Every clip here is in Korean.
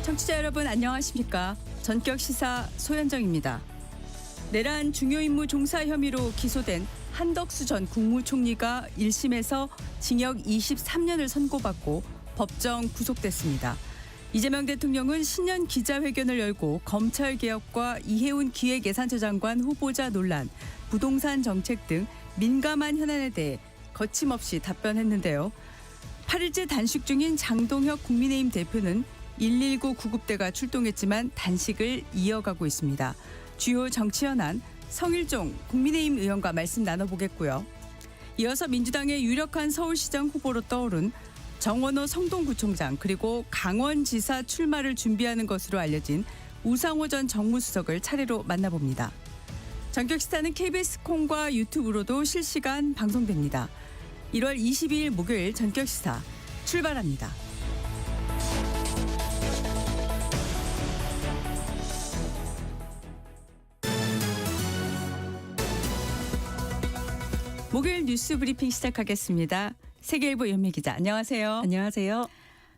청취자 여러분 안녕하십니까? 전격 시사 소현정입니다. 내란 중요 임무 종사 혐의로 기소된 한덕수 전 국무총리가 1심에서 징역 23년을 선고받고 법정 구속됐습니다. 이재명 대통령은 신년 기자회견을 열고 검찰개혁과 이해운 기획예산처장관 후보자 논란, 부동산 정책 등 민감한 현안에 대해 거침없이 답변했는데요. 8일째 단식 중인 장동혁 국민의힘 대표는 119 구급대가 출동했지만 단식을 이어가고 있습니다. 주요 정치 현안 성일종 국민의힘 의원과 말씀 나눠보겠고요. 이어서 민주당의 유력한 서울시장 후보로 떠오른 정원호 성동구청장 그리고 강원지사 출마를 준비하는 것으로 알려진 우상호 전 정무수석을 차례로 만나봅니다. 전격시사는 KBS 콩과 유튜브로도 실시간 방송됩니다. 1월 22일 목요일 전격시사 출발합니다. 목요일 뉴스 브리핑 시작하겠습니다. 세계일보 연미 기자 안녕하세요. 안녕하세요.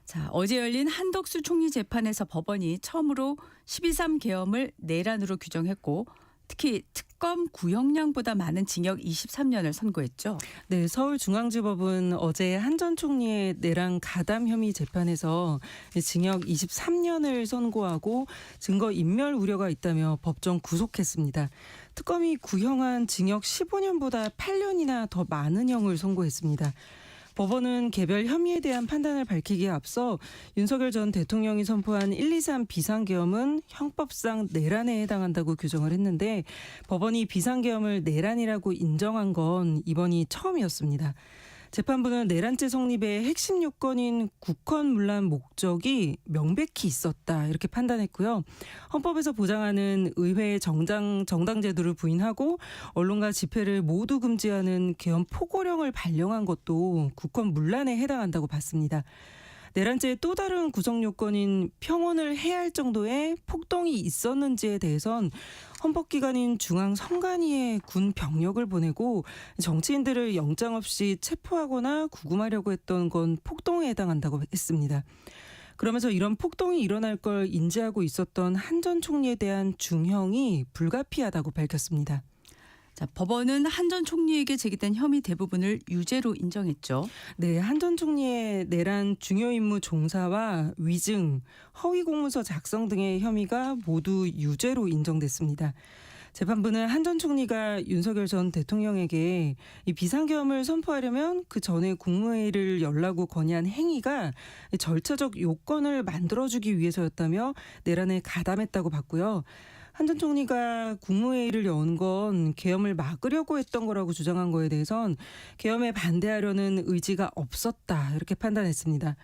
자, 어제 열린 한덕수 총리 재판에서 법원이 처음으로 12.3 계엄을 내란으로 규정했고 특히 특검 구형량보다 많은 징역 23년을 선고했죠. 네, 서울중앙지법은 어제 한 전 총리의 내란 가담 혐의 재판에서 징역 23년을 선고하고 증거 인멸 우려가 있다며 법정 구속했습니다. 특검이 구형한 징역 15년보다 8년이나 더 많은 형을 선고했습니다. 법원은 개별 혐의에 대한 판단을 밝히기에 앞서 윤석열 전 대통령이 선포한 123 비상계엄은 형법상 내란에 해당한다고 규정을 했는데 법원이 비상계엄을 내란이라고 인정한 건 이번이 처음이었습니다. 재판부는 내란죄 성립의 핵심 요건인 국헌문란 목적이 명백히 있었다 이렇게 판단했고요. 헌법에서 보장하는 의회의 정당 제도를 부인하고 언론과 집회를 모두 금지하는 계엄 포고령을 발령한 것도 국헌문란에 해당한다고 봤습니다. 내란죄의 또 다른 구성 요건인 평온을 해할 정도의 폭동이 있었는지에 대해선 헌법기관인 중앙선관위에 군 병력을 보내고 정치인들을 영장 없이 체포하거나 구금하려고 했던 건 폭동에 해당한다고 했습니다. 그러면서 이런 폭동이 일어날 걸 인지하고 있었던 한 전 총리에 대한 중형이 불가피하다고 밝혔습니다. 자, 법원은 한 전 총리에게 제기된 혐의 대부분을 유죄로 인정했죠. 네, 한 전 총리의 내란 중요 임무 종사와 위증, 허위 공문서 작성 등의 혐의가 모두 유죄로 인정됐습니다. 재판부는 한 전 총리가 윤석열 전 대통령에게 이 비상계엄을 선포하려면 그 전에 국무회의를 열라고 건의한 행위가 절차적 요건을 만들어주기 위해서였다며 내란에 가담했다고 봤고요. 한 전 총리가 국무회의를 연 건 계엄을 막으려고 했던 거라고 주장한 거에 대해선 계엄에 반대하려는 의지가 없었다 이렇게 판단했습니다.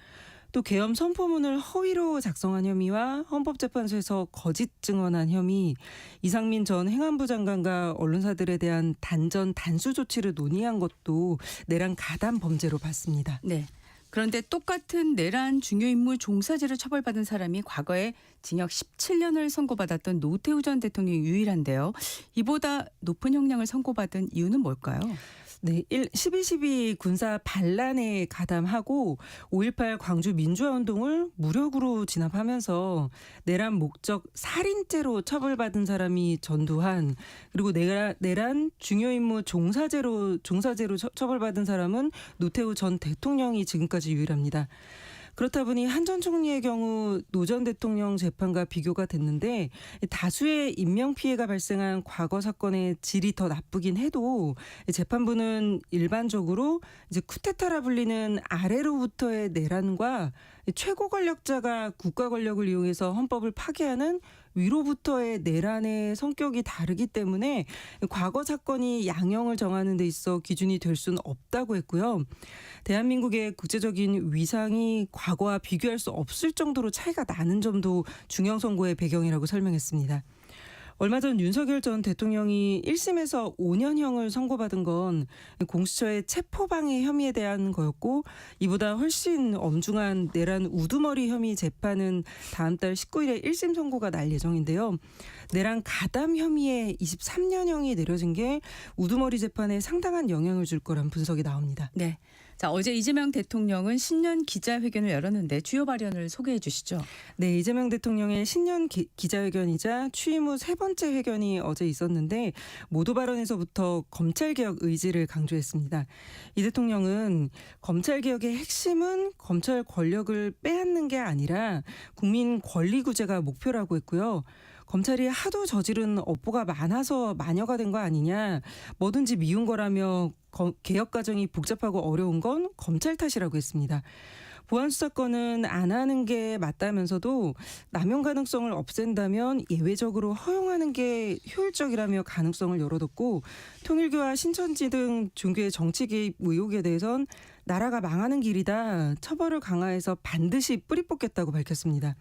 또 계엄 선포문을 허위로 작성한 혐의와 헌법재판소에서 거짓 증언한 혐의, 이상민 전 행안부 장관과 언론사들에 대한 단전 단수 조치를 논의한 것도 내란 가담 범죄로 봤습니다. 네. 그런데 똑같은 내란 중요 임무 종사죄로 처벌받은 사람이 과거에 징역 17년을 선고받았던 노태우 전 대통령이 유일한데요. 이보다 높은 형량을 선고받은 이유는 뭘까요? 네, 12.12 군사 반란에 가담하고 5.18 광주 민주화운동을 무력으로 진압하면서 내란 목적 살인죄로 처벌받은 사람이 전두환, 그리고 내란 중요임무 종사죄로 처벌받은 사람은 노태우 전 대통령이 지금까지 유일합니다. 그렇다 보니 한 전 총리의 경우 노 전 대통령 재판과 비교가 됐는데 다수의 인명피해가 발생한 과거 사건의 질이 더 나쁘긴 해도 재판부는 일반적으로 이제 쿠데타라 불리는 아래로부터의 내란과 최고 권력자가 국가 권력을 이용해서 헌법을 파괴하는 위로부터의 내란의 성격이 다르기 때문에 과거 사건이 양형을 정하는 데 있어 기준이 될 수는 없다고 했고요. 대한민국의 국제적인 위상이 과거와 비교할 수 없을 정도로 차이가 나는 점도 중형 선고의 배경이라고 설명했습니다. 얼마 전 윤석열 전 대통령이 1심에서 5년형을 선고받은 건 공수처의 체포방해 혐의에 대한 거였고 이보다 훨씬 엄중한 내란 우두머리 혐의 재판은 다음 달 19일에 1심 선고가 날 예정인데요. 내란 가담 혐의에 23년형이 내려진 게 우두머리 재판에 상당한 영향을 줄 거란 분석이 나옵니다. 네. 자, 어제 이재명 대통령은 신년 기자회견을 열었는데 주요 발언을 소개해 주시죠. 네, 이재명 대통령의 신년 기자회견이자 취임 후 세 번째 회견이 어제 있었는데 모두 발언에서부터 검찰개혁 의지를 강조했습니다. 이 대통령은 검찰개혁의 핵심은 검찰 권력을 빼앗는 게 아니라 국민 권리구제가 목표라고 했고요. 검찰이 하도 저지른 업보가 많아서 마녀가 된 거 아니냐, 뭐든지 미운 거라며 개혁 과정이 복잡하고 어려운 건 검찰 탓이라고 했습니다. 보안 수사권은 안 하는 게 맞다면서도 남용 가능성을 없앤다면 예외적으로 허용하는 게 효율적이라며 가능성을 열어뒀고, 통일교와 신천지 등 종교의 정치 개입 의혹에 대해선 나라가 망하는 길이다, 처벌을 강화해서 반드시 뿌리 뽑겠다고 밝혔습니다.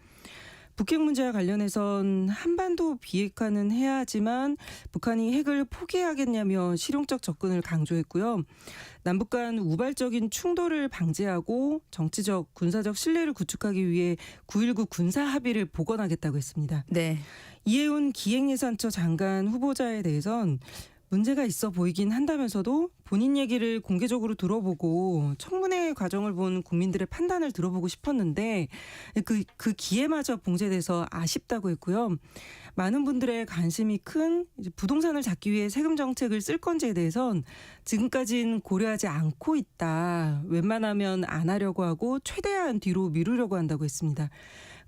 북핵 문제와 관련해선 한반도 비핵화는 해야 하지만 북한이 핵을 포기하겠냐며 실용적 접근을 강조했고요. 남북 간 우발적인 충돌을 방지하고 정치적, 군사적 신뢰를 구축하기 위해 9.19 군사 합의를 복원하겠다고 했습니다. 네. 이해운 기획예산처 장관 후보자에 대해선 문제가 있어 보이긴 한다면서도 본인 얘기를 공개적으로 들어보고 청문회 과정을 본 국민들의 판단을 들어보고 싶었는데 그 기회마저 봉쇄돼서 아쉽다고 했고요. 많은 분들의 관심이 큰 부동산을 잡기 위해 세금 정책을 쓸 건지에 대해선 지금까지는 고려하지 않고 있다. 웬만하면 안 하려고 하고 최대한 뒤로 미루려고 한다고 했습니다.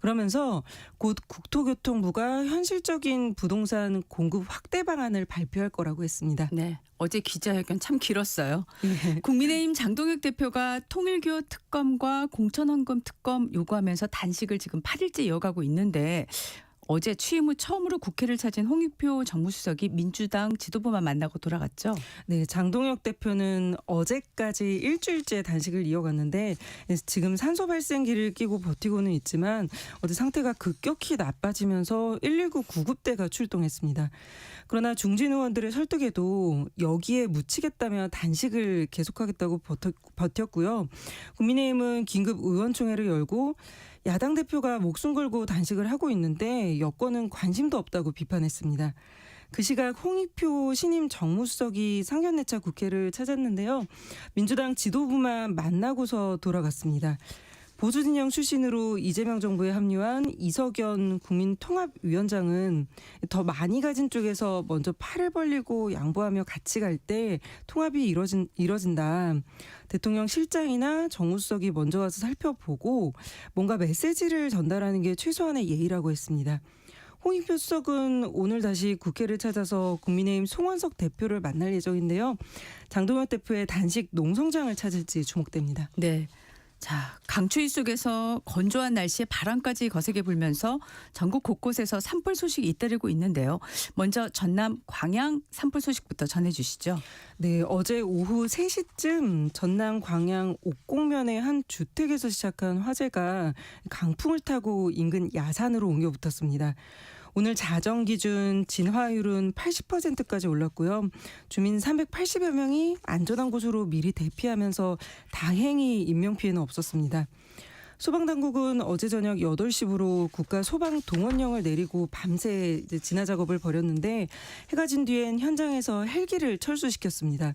그러면서 곧 국토교통부가 현실적인 부동산 공급 확대 방안을 발표할 거라고 했습니다. 네. 어제 기자회견 참 길었어요. 네. 국민의힘 장동혁 대표가 통일교 특검과 공천헌금 특검 요구하면서 단식을 지금 8일째 이어가고 있는데, 어제 취임 후 처음으로 국회를 찾은 홍익표 정무수석이 민주당 지도부만 만나고 돌아갔죠. 네, 장동혁 대표는 어제까지 일주일째 단식을 이어갔는데 지금 산소 발생기를 끼고 버티고는 있지만 어제 상태가 급격히 나빠지면서 119 구급대가 출동했습니다. 그러나 중진 의원들의 설득에도 여기에 묻히겠다며 단식을 계속하겠다고 버텼고요. 국민의힘은 긴급 의원총회를 열고 야당 대표가 목숨 걸고 단식을 하고 있는데 여권은 관심도 없다고 비판했습니다. 그 시각 홍익표 신임 정무수석이 상견례차 국회를 찾았는데요. 민주당 지도부만 만나고서 돌아갔습니다. 보수진영 출신으로 이재명 정부에 합류한 이석연 국민통합위원장은 더 많이 가진 쪽에서 먼저 팔을 벌리고 양보하며 같이 갈 때 통합이 이뤄진다. 대통령 실장이나 정무수석이 먼저 와서 살펴보고 뭔가 메시지를 전달하는 게 최소한의 예의라고 했습니다. 홍익표 수석은 오늘 다시 국회를 찾아서 국민의힘 송원석 대표를 만날 예정인데요. 장동혁 대표의 단식 농성장을 찾을지 주목됩니다. 네. 자, 강추위 속에서 건조한 날씨에 바람까지 거세게 불면서 전국 곳곳에서 산불 소식이 잇따르고 있는데요. 먼저 전남 광양 산불 소식부터 전해주시죠. 네, 어제 오후 3시쯤 전남 광양 옥곡면의 한 주택에서 시작한 화재가 강풍을 타고 인근 야산으로 옮겨 붙었습니다. 오늘 자정 기준 진화율은 80%까지 올랐고요. 주민 380여 명이 안전한 곳으로 미리 대피하면서 다행히 인명피해는 없었습니다. 소방당국은 어제 저녁 8시부로 국가 소방동원령을 내리고 밤새 진화 작업을 벌였는데 해가 진 뒤엔 현장에서 헬기를 철수시켰습니다.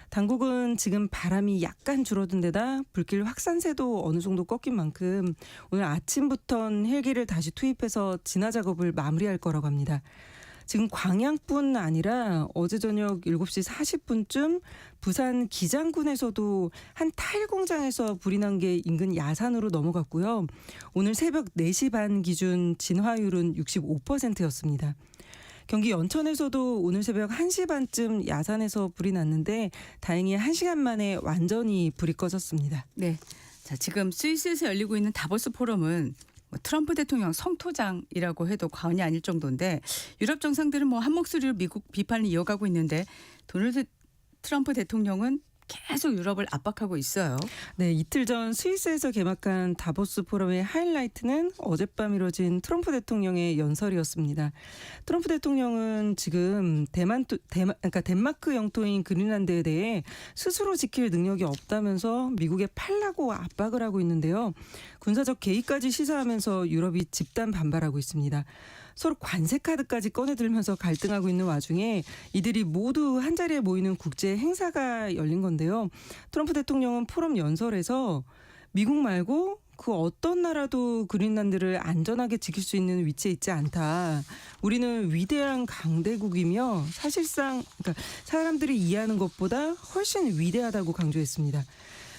당국은 지금 바람이 약간 줄어든 데다 불길 확산세도 어느 정도 꺾인 만큼 오늘 아침부터는 헬기를 다시 투입해서 진화 작업을 마무리할 거라고 합니다. 지금 광양뿐 아니라 어제 저녁 7시 40분쯤 부산 기장군에서도 한 타일 공장에서 불이 난 게 인근 야산으로 넘어갔고요. 오늘 새벽 4시 반 기준 진화율은 65%였습니다. 경기 연천에서도 오늘 새벽 1시 반쯤 야산에서 불이 났는데 다행히 1시간 만에 완전히 불이 꺼졌습니다. 네. 자, 지금 스위스에서 열리고 있는 다보스 포럼은 트럼프 대통령 성토장이라고 해도 과언이 아닐 정도인데, 유럽 정상들은 한 목소리로 미국 비판을 이어가고 있는데 도널드 트럼프 대통령은 계속 유럽을 압박하고 있어요. 네, 이틀 전 스위스에서 개막한 다보스 포럼의 하이라이트는 어젯밤 이뤄진 트럼프 대통령의 연설이었습니다. 트럼프 대통령은 지금 덴마크 영토인 그린란드에 대해 스스로 지킬 능력이 없다면서 미국에 팔라고 압박을 하고 있는데요. 군사적 개입까지 시사하면서 유럽이 집단 반발하고 있습니다. 서로 관세 카드까지 꺼내들면서 갈등하고 있는 와중에 이들이 모두 한자리에 모이는 국제 행사가 열린 건데 있었는데요. 트럼프 대통령은 포럼 연설에서 미국 말고 그 어떤 나라도 그린란드를 안전하게 지킬 수 있는 위치에 있지 않다. 우리는 위대한 강대국이며 사실상 그러니까 사람들이 이해하는 것보다 훨씬 위대하다고 강조했습니다.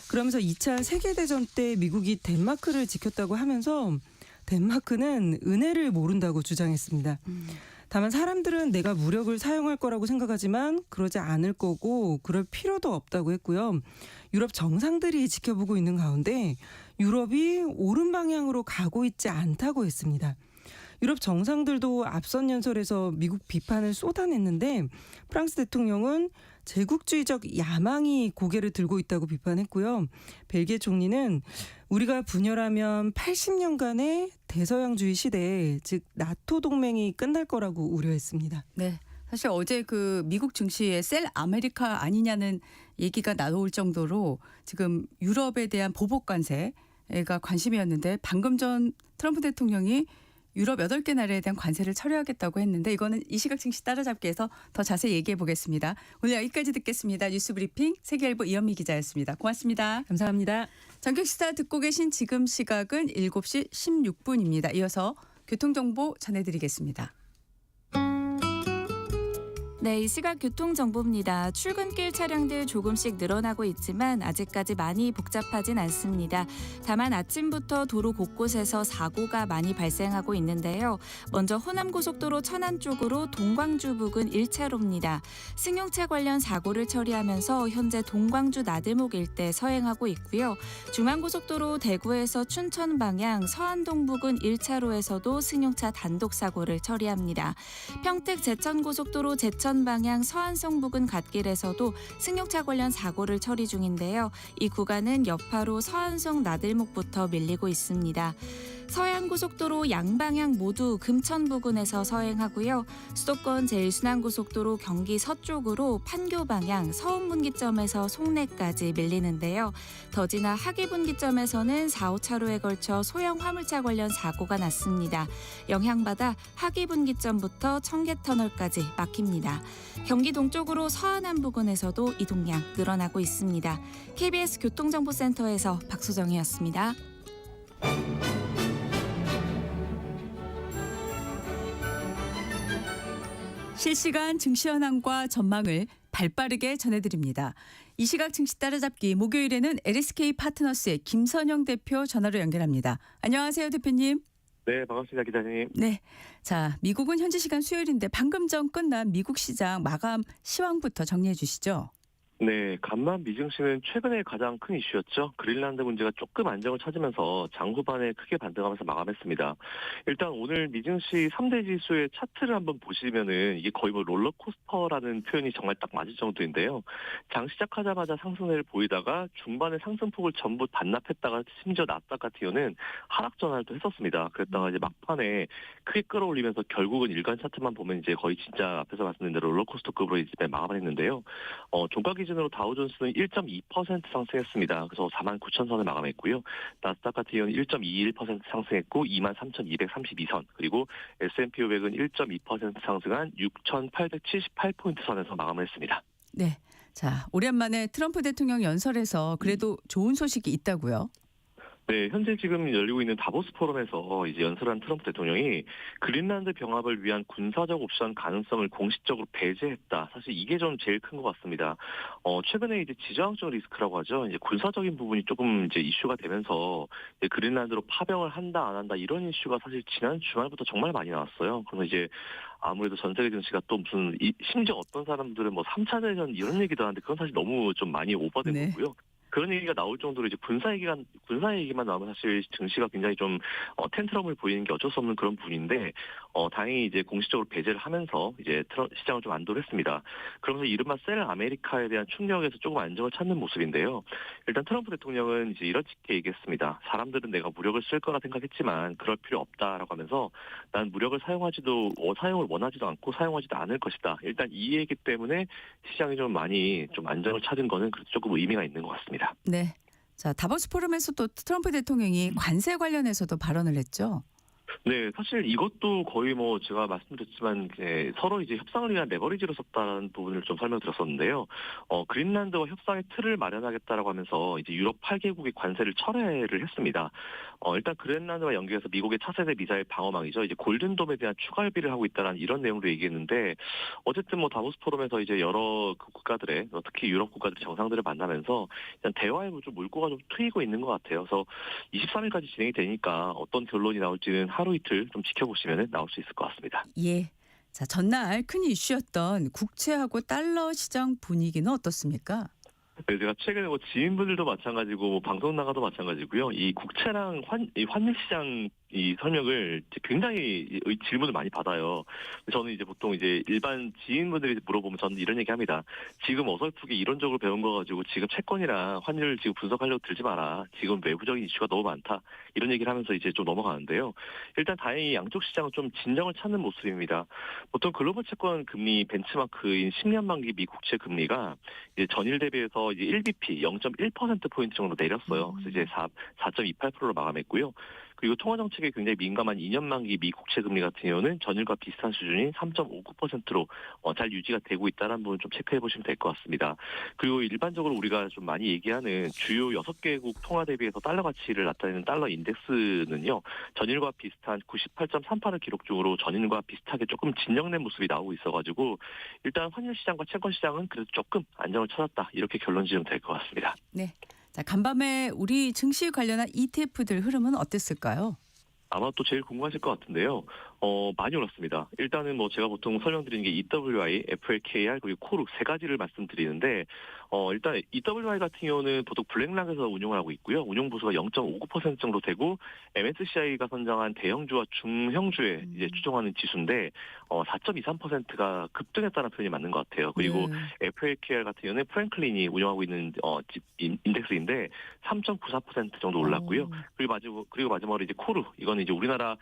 그러면서 2차 세계대전 때 미국이 덴마크를 지켰다고 하면서 덴마크는 은혜를 모른다고 주장했습니다. 다만 사람들은 내가 무력을 사용할 거라고 생각하지만 그러지 않을 거고 그럴 필요도 없다고 했고요. 유럽 정상들이 지켜보고 있는 가운데 유럽이 옳은 방향으로 가고 있지 않다고 했습니다. 유럽 정상들도 앞선 연설에서 미국 비판을 쏟아냈는데 프랑스 대통령은 제국주의적 야망이 고개를 들고 있다고 비판했고요. 벨기에 총리는 우리가 분열하면 80년간의 대서양주의 시대, 즉 나토 동맹이 끝날 거라고 우려했습니다. 네. 사실 어제 그 미국 증시에 셀 아메리카 아니냐는 얘기가 나올 정도로 지금 유럽에 대한 보복 관세가 관심이었는데 방금 전 트럼프 대통령이 유럽 8개 나라에 대한 관세를 철회하겠다고 했는데 이거는 이 시각 증시 따라잡기에서 더 자세히 얘기해 보겠습니다. 오늘 여기까지 듣겠습니다. 뉴스브리핑 세계일보 이현미 기자였습니다. 고맙습니다. 감사합니다. 전격시사 듣고 계신 지금 시각은 7시 16분입니다. 이어서 교통정보 전해드리겠습니다. 네, 이 시각 교통정보입니다. 출근길 차량들 조금씩 늘어나고 있지만 아직까지 많이 복잡하진 않습니다. 다만 아침부터 도로 곳곳에서 사고가 많이 발생하고 있는데요. 먼저 호남고속도로 천안 쪽으로 동광주 부근 1차로입니다. 승용차 관련 사고를 처리하면서 현재 동광주 나들목 일대 서행하고 있고요. 중앙고속도로 대구에서 춘천 방향 서안동 부근 1차로에서도 승용차 단독 사고를 처리합니다. 평택 제천고속도로 제천 방향 서안성 부근 갓길에서도 승용차 관련 사고를 처리 중인데요. 이 구간은 여파로 서안성 나들목부터 밀리고 있습니다. 서해안고속도로 양방향 모두 금천 부근에서 서행하고요. 수도권 제1순환고속도로 경기 서쪽으로 판교 방향 서운분기점에서 송내까지 밀리는데요. 더 지나 하기분기점에서는 4, 5차로에 걸쳐 소형 화물차 관련 사고가 났습니다. 영향받아 하기분기점부터 청계터널까지 막힙니다. 경기 동쪽으로 서안안 부근에서도 이동량 늘어나고 있습니다. KBS 교통정보센터에서 박소정이었습니다. 실시간 증시 현황과 전망을 발빠르게 전해드립니다. 이 시각 증시 따라잡기 목요일에는 LSK 파트너스의 김선영 대표 전화로 연결합니다. 안녕하세요, 대표님. 네, 반갑습니다, 기자님. 네. 자, 미국은 현지 시간 수요일인데 방금 전 끝난 미국 시장 마감 시황부터 정리해 주시죠. 네, 간만 미증시는 최근에 가장 큰 이슈였죠. 그린란드 문제가 조금 안정을 찾으면서 장 후반에 크게 반등하면서 마감했습니다. 일단 오늘 미증시 3대 지수의 차트를 한번 보시면은 이게 거의 뭐 롤러코스터라는 표현이 정말 딱 맞을 정도인데요. 장 시작하자마자 상승세를 보이다가 중반에 상승폭을 전부 반납했다가 심지어 나스닥 같은 경우는 하락 전환도 했었습니다. 그랬다가 이제 막판에 크게 끌어올리면서 결국은 일간 차트만 보면 이제 거의 진짜 앞에서 말씀드린 대로 롤러코스터급으로 이제 마감을 했는데요. 종가 기준으로 다우존스는 1.2% 상승했습니다. 그래서 49,000선을 마감했고요. 나스닥 같은 경우는 1.21% 상승했고 23,232선, 그리고 S&P 500은 1.2% 상승한 6,878포인트 선에서 마감을 했습니다. 네. 자, 오랜만에 트럼프 대통령 연설에서 그래도 좋은 소식이 있다고요? 네, 현재 지금 열리고 있는 다보스 포럼에서 이제 연설한 트럼프 대통령이 그린란드 병합을 위한 군사적 옵션 가능성을 공식적으로 배제했다. 사실 이게 좀 제일 큰 것 같습니다. 최근에 이제 지정학적 리스크라고 하죠. 이제 군사적인 부분이 조금 이제 이슈가 되면서 이제 그린란드로 파병을 한다 안 한다 이런 이슈가 사실 지난 주말부터 정말 많이 나왔어요. 그래서 이제 아무래도 전 세계 증시가 또 무슨 심지어 어떤 사람들은 뭐 3차 대전 이런 얘기도 하는데 그건 사실 너무 좀 많이 오버된 네. 거고요. 그런 얘기가 나올 정도로 이제 군사 얘기만 나오면 사실 증시가 굉장히 좀 텐트럼을 보이는 게 어쩔 수 없는 그런 부분인데 다행히 이제 공식적으로 배제를 하면서 이제 시장을 좀 안도를 했습니다. 그러면서 이른바 셀 아메리카에 대한 충격에서 조금 안정을 찾는 모습인데요. 일단 트럼프 대통령은 이제 이렇게 얘기했습니다. 사람들은 내가 무력을 쓸 거라 생각했지만 그럴 필요 없다라고 하면서 난 무력을 사용을 원하지도 않고 사용하지도 않을 것이다. 일단 이 얘기 때문에 시장이 좀 많이 좀 안정을 찾은 거는 그래도 조금 의미가 있는 것 같습니다. 네. 자, 다보스 포럼에서 또 트럼프 대통령이 관세 관련해서도 발언을 했죠. 네, 사실 이것도 거의 뭐 제가 말씀드렸지만 서로 이제 협상을 위한 레버리지로 썼다는 부분을 좀 설명드렸었는데요. 그린란드와 협상의 틀을 마련하겠다라고 하면서 이제 유럽 8개국의 관세를 철회를 했습니다. 일단 그린란드와 연계해서 미국의 차세대 미사일 방어망이죠. 이제 골든돔에 대한 추가 협의를 하고 있다는 이런 내용도 얘기했는데 어쨌든 뭐 다보스 포럼에서 이제 여러 그 국가들의 특히 유럽 국가들의 정상들을 만나면서 일단 대화의 좀 물꼬가 좀 트이고 있는 것 같아요. 그래서 23일까지 진행이 되니까 어떤 결론이 나올지는 하루 이틀 좀 지켜보시면 나올 수 있을 것 같습니다. 예. 자, 전날 큰 이슈였던 국채하고 달러 시장 분위기는 어떻습니까? 네, 제가 최근에 뭐 지인분들도 마찬가지고 뭐 방송 나가도 마찬가지고요. 이 국채랑 이 환율 시장 이 설명을 굉장히 질문을 많이 받아요. 저는 이제 보통 이제 일반 지인분들이 물어보면 저는 이런 얘기합니다. 지금 어설프게 이론적으로 배운 거 가지고 지금 채권이랑 환율 지금 분석하려고 들지 마라. 지금 외부적인 이슈가 너무 많다. 이런 얘기를 하면서 이제 좀 넘어가는데요. 일단 다행히 양쪽 시장은 좀 진정을 찾는 모습입니다. 보통 글로벌 채권 금리 벤치마크인 10년 만기 미 국채 금리가 이제 전일 대비해서 이제 1bp 0.1%포인트 정도 내렸어요. 그래서 이제 4.28%로 마감했고요. 그리고 통화 정책에 굉장히 민감한 2년 만기 미 국채 금리 같은 경우는 전일과 비슷한 수준인 3.59%로 잘 유지가 되고 있다는 부분 좀 체크해 보시면 될 것 같습니다. 그리고 일반적으로 우리가 좀 많이 얘기하는 주요 6개국 통화 대비해서 달러 가치를 나타내는 달러 인덱스는요. 전일과 비슷한 98.38을 기록 중으로 전일과 비슷하게 조금 진정된 모습이 나오고 있어가지고 일단 환율 시장과 채권 시장은 그래도 조금 안정을 찾았다. 이렇게 결론 지으면 될 것 같습니다. 네. 자, 간밤에 우리 증시 관련한 ETF들 흐름은 어땠을까요? 아마 또 제일 궁금하실 것 같은데요. 많이 올랐습니다. 일단은 뭐 제가 보통 설명드리는 게 EWI, FLKR 그리고 코르 세 가지를 말씀드리는데 일단 EWI 같은 경우는 보통 블랙락에서 운용을 하고 있고요. 운용 보수가 0.59% 정도 되고 MSCI가 선정한 대형주와 중형주에 이제 추종하는 지수인데 4.23%가 급등했다는 표현이 맞는 것 같아요. 그리고 FLKR 같은 경우는 프랭클린이 운영하고 있는 인덱스인데 3.94% 정도 올랐고요. 그리고 마지막으로 이제 코르 이거는 이제 우리나라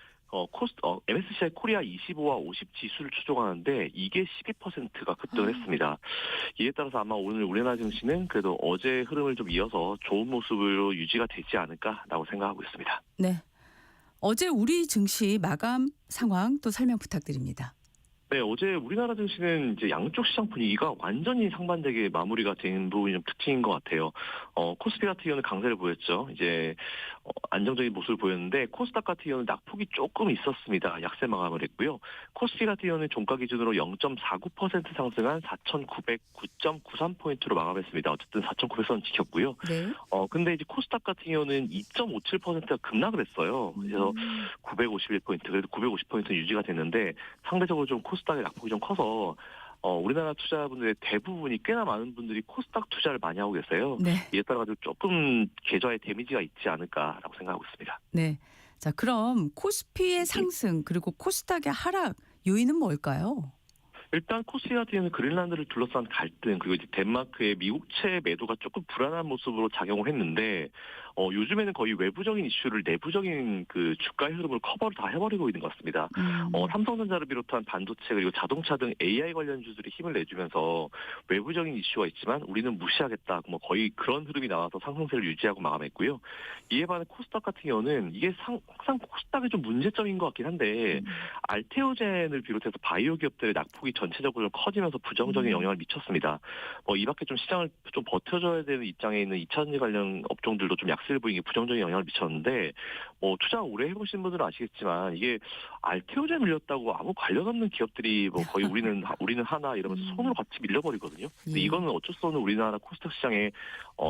MSCI 코리아 25와 50 지수를 추종하는데 이게 12%가 급등을 했습니다. 이에 따라서 아마 오늘 우리나라 증시는 그래도 어제 흐름을 좀 이어서 좋은 모습으로 유지가 되지 않을까라고 생각하고 있습니다. 네. 어제 우리 증시 마감 상황 또 설명 부탁드립니다. 네, 어제 우리나라 증시는 이제 양쪽 시장 분위기가 완전히 상반되게 마무리가 된 부분이 좀 특징인 것 같아요. 코스피 같은 경우는 강세를 보였죠. 이제 안정적인 모습을 보였는데 코스닥 같은 경우는 낙폭이 조금 있었습니다. 약세 마감을 했고요. 코스피 같은 경우는 종가 기준으로 0.49% 상승한 4,909.93포인트로 마감했습니다. 어쨌든 4,900선 지켰고요. 네. 근데 이제 코스닥 같은 경우는 2.57%가 급락을 했어요. 그래서 951포인트, 그래도 950포인트 유지가 됐는데 상대적으로 좀 코스닥의 낙폭이 좀 커서 우리나라 투자분들의 대부분이 꽤나 많은 분들이 코스닥 투자를 많이 하고 계세요. 네. 이에 따라 가지고 조금 계좌에 데미지가 있지 않을까라고 생각하고 있습니다. 네. 자, 그럼 코스피의 상승 그리고 코스닥의 하락 요인은 뭘까요? 일단 코스피 같은 경우는 그린란드를 둘러싼 갈등 그리고 이제 덴마크의 미국채 매도가 조금 불안한 모습으로 작용을 했는데 요즘에는 거의 외부적인 이슈를 내부적인 그 주가의 흐름을 커버를 다 해버리고 있는 것 같습니다. 삼성전자를 비롯한 반도체 그리고 자동차 등 AI 관련 주들이 힘을 내주면서 외부적인 이슈가 있지만 우리는 무시하겠다. 뭐 거의 그런 흐름이 나와서 상승세를 유지하고 마감했고요. 이에 반해 코스닥 같은 경우는 이게 항상 코스닥의 좀 문제점인 것 같긴 한데 알테오젠을 비롯해서 바이오 기업들의 낙폭이 전체적으로 커지면서 부정적인 영향을 미쳤습니다. 이 밖에 좀 시장을 좀 버텨줘야 되는 입장에 있는 2차전지 관련 업종들도 좀 약세를 보이는 게 부정적인 영향을 미쳤는데 투자 오래 해보신 분들은 아시겠지만 이게 알테오젠 밀렸다고 아무 관련 없는 기업들이 뭐 거의 우리는 하나 이러면서 손으로 같이 밀려버리거든요. 근데 이거는 어쩔 수 없는 우리나라 코스닥 시장의